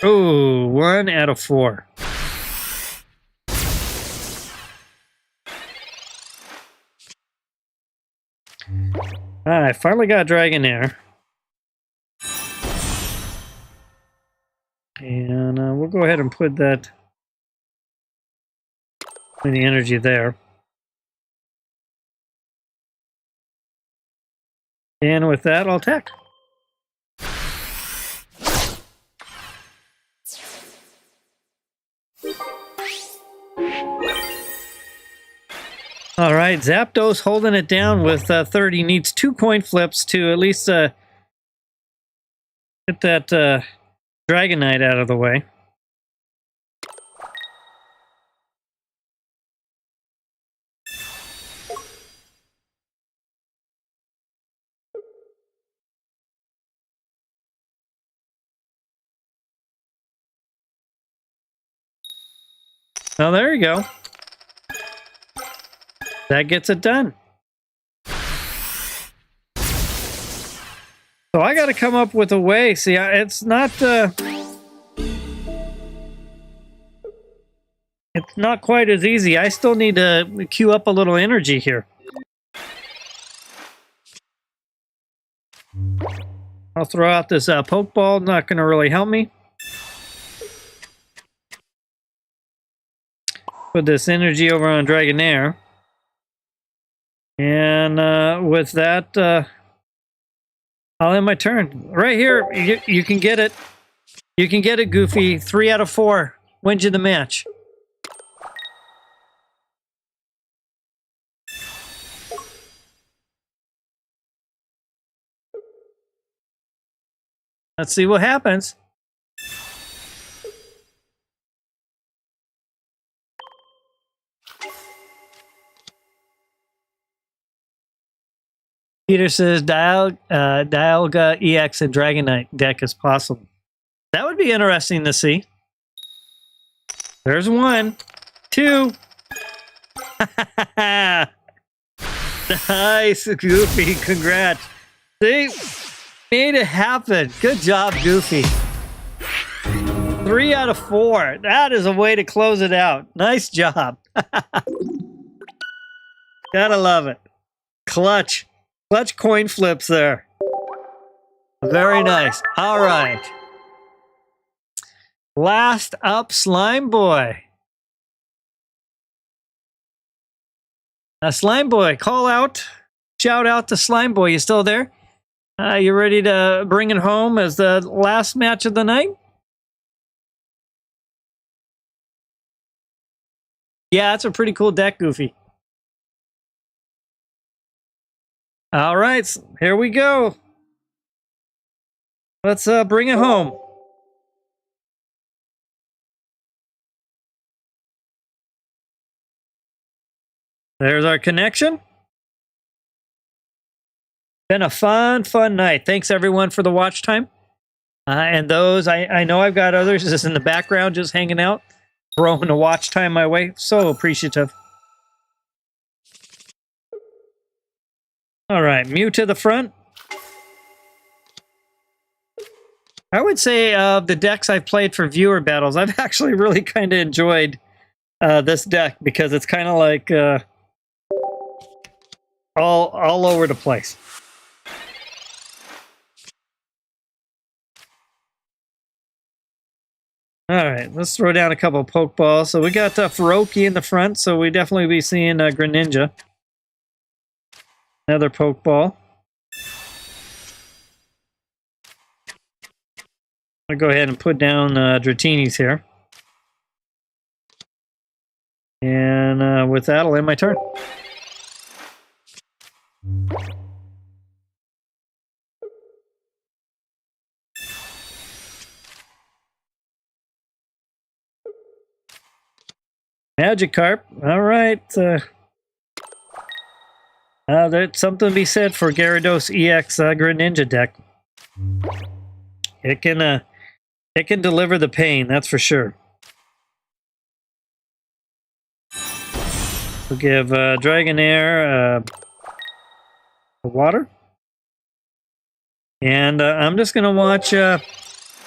Oh, 1 out of 4. I finally got Dragonair. And we'll go ahead and put that in the energy there. And with that, I'll attack. All right, Zapdos holding it down with 30. Needs 2 coin flips to at least get that Dragonite out of the way. Oh, there you go. That gets it done. So I got to come up with a way. See, it's not quite as easy. I still need to queue up a little energy here. I'll throw out this Pokeball. Not going to really help me. Put this energy over on Dragonair. And with that, I'll end my turn. Right here, you can get it. You can get it, Goofy. 3 out of 4 wins you the match. Let's see what happens. Peter says Dialga EX and Dragonite deck is possible. That would be interesting to see. There's 1, 2. Nice, Goofy. Congrats. See? Made it happen. Good job, Goofy. 3 out of 4. That is a way to close it out. Nice job. Gotta love it. Clutch. Clutch coin flips there. Very nice. All right. Last up, Slime Boy. Slime Boy, call out. Shout out to Slime Boy. You still there? You ready to bring it home as the last match of the night? Yeah, it's a pretty cool deck, Goofy. All right, here we go. Let's bring it home. There's our connection. Been a fun night. Thanks everyone for the watch time. And those, I know I've got others just in the background just hanging out, throwing a watch time my way. So appreciative. All right, Mew to the front. I would say of the decks I've played for viewer battles, I've actually really kind of enjoyed this deck because it's kind of like all over the place. All right, let's throw down a couple of Pokeballs. So we got Feroki in the front, so we definitely be seeing Greninja. Another Pokeball. I'll go ahead and put down Dratinis here. And with that, I'll end my turn. Magikarp. All right. There's something to be said for Gyarados EX Greninja deck. It can deliver the pain, that's for sure. We'll give Dragonair water. And I'm just going to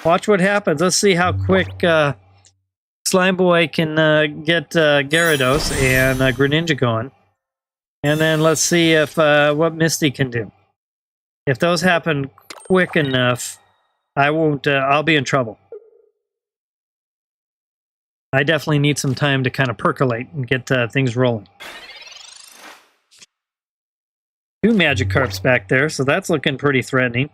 watch what happens. Let's see how quick Slime Boy can get Gyarados and Greninja going. And then let's see if what Misty can do. If those happen quick enough, I won't. I'll be in trouble. I definitely need some time to kind of percolate and get things rolling. Two Magikarps back there, so that's looking pretty threatening.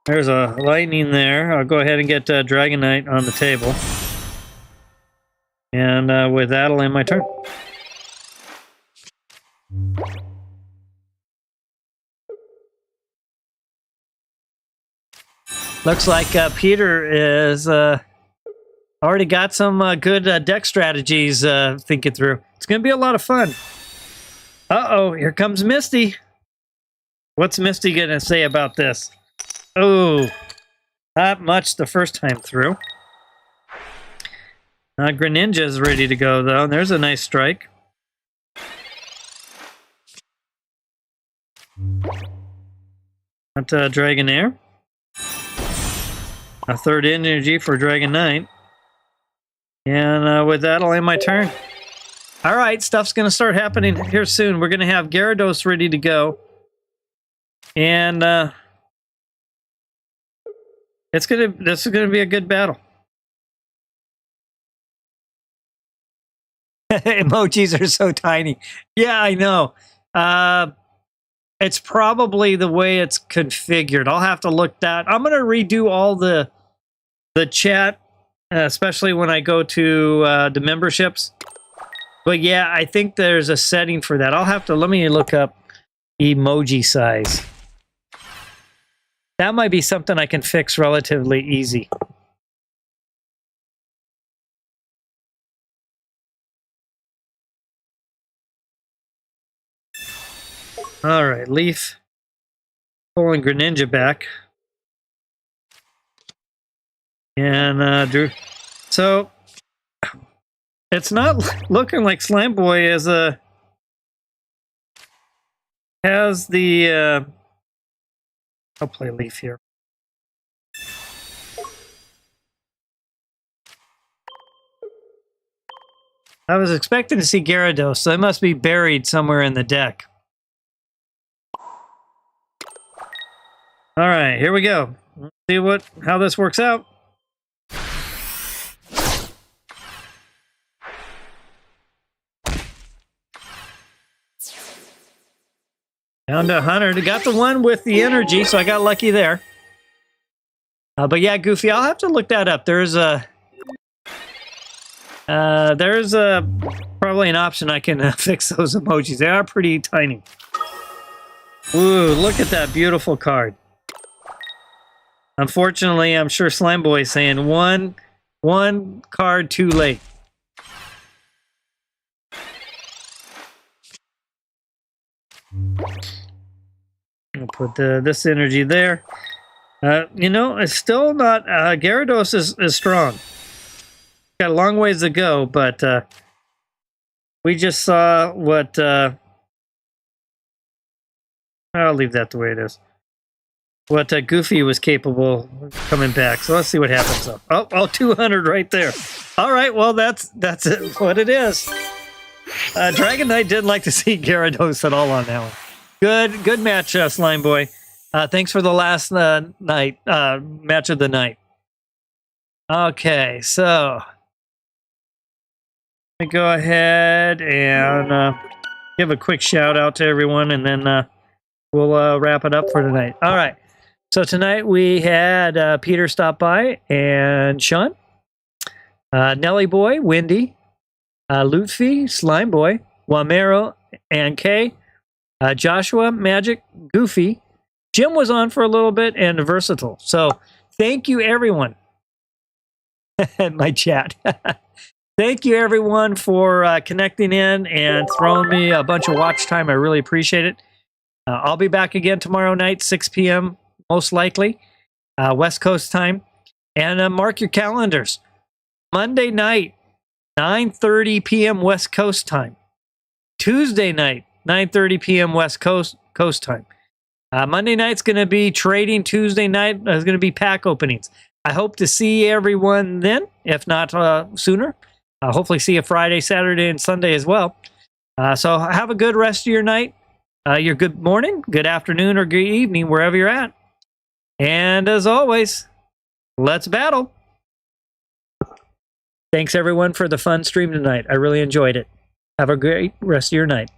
There's a lightning there. I'll go ahead and get Dragonite on the table. And with that, I'll end my turn. Looks like Peter is already got some good deck strategies thinking through. It's going to be a lot of fun. Uh-oh, here comes Misty. What's Misty going to say about this? Oh, not much the first time through. Greninja is ready to go, though. There's a nice strike. Got Dragonair. A third energy for Dragonite. And with that, I'll end my turn. All right, stuff's going to start happening here soon. We're going to have Gyarados ready to go. And this is going to be a good battle. Emojis are so tiny. Yeah, I know. It's probably the way it's configured. I'll have to look that. I'm going to redo all the chat, especially when I go to the memberships. But yeah, I think there's a setting for that. I'll have to, let me look up emoji size. That might be something I can fix relatively easy. All right, Leaf pulling Greninja back. And Drew. So it's not looking like Slime Boy has the I'll play Leaf here. I was expecting to see Gyarados, so it must be buried somewhere in the deck. All right, here we go. Let's see how this works out. Down to 100. Got the one with the energy, so I got lucky there. But yeah, Goofy, I'll have to look that up. There's probably an option I can fix those emojis. They are pretty tiny. Ooh, look at that beautiful card. Unfortunately, I'm sure Slime Boy is saying one card too late. I'll put this energy there. You know, it's still not... Gyarados is strong. Got a long ways to go, but we just saw what... I'll leave that the way it is. What Goofy was capable of coming back. So let's see what happens. Oh, 200 right there. All right, well, that's it, what it is. Dragonite didn't like to see Gyarados at all on that one. Good match, Slime Boy. Thanks for the last match of the night. Okay, so let me go ahead and give a quick shout out to everyone, and then we'll wrap it up for tonight. All right. So tonight we had Peter stop by, and Sean, Nelly Boy, Wendy, Lutfi, Slime Boy, Wamero, and Kay, Joshua, Magic, Goofy. Jim was on for a little bit, and Versatile. So thank you, everyone. My chat. Thank you, everyone, for connecting in and throwing me a bunch of watch time. I really appreciate it. I'll be back again tomorrow night, 6 p.m., most likely, West Coast time. And mark your calendars. Monday night, 9:30 p.m. West Coast time. Tuesday night, 9:30 p.m. West Coast time. Monday night's going to be trading. Tuesday night is going to be pack openings. I hope to see everyone then, if not sooner. Hopefully see you Friday, Saturday, and Sunday as well. So have a good rest of your night, your good morning, good afternoon, or good evening, wherever you're at. And as always, let's battle. Thanks, everyone, for the fun stream tonight. I really enjoyed it. Have a great rest of your night.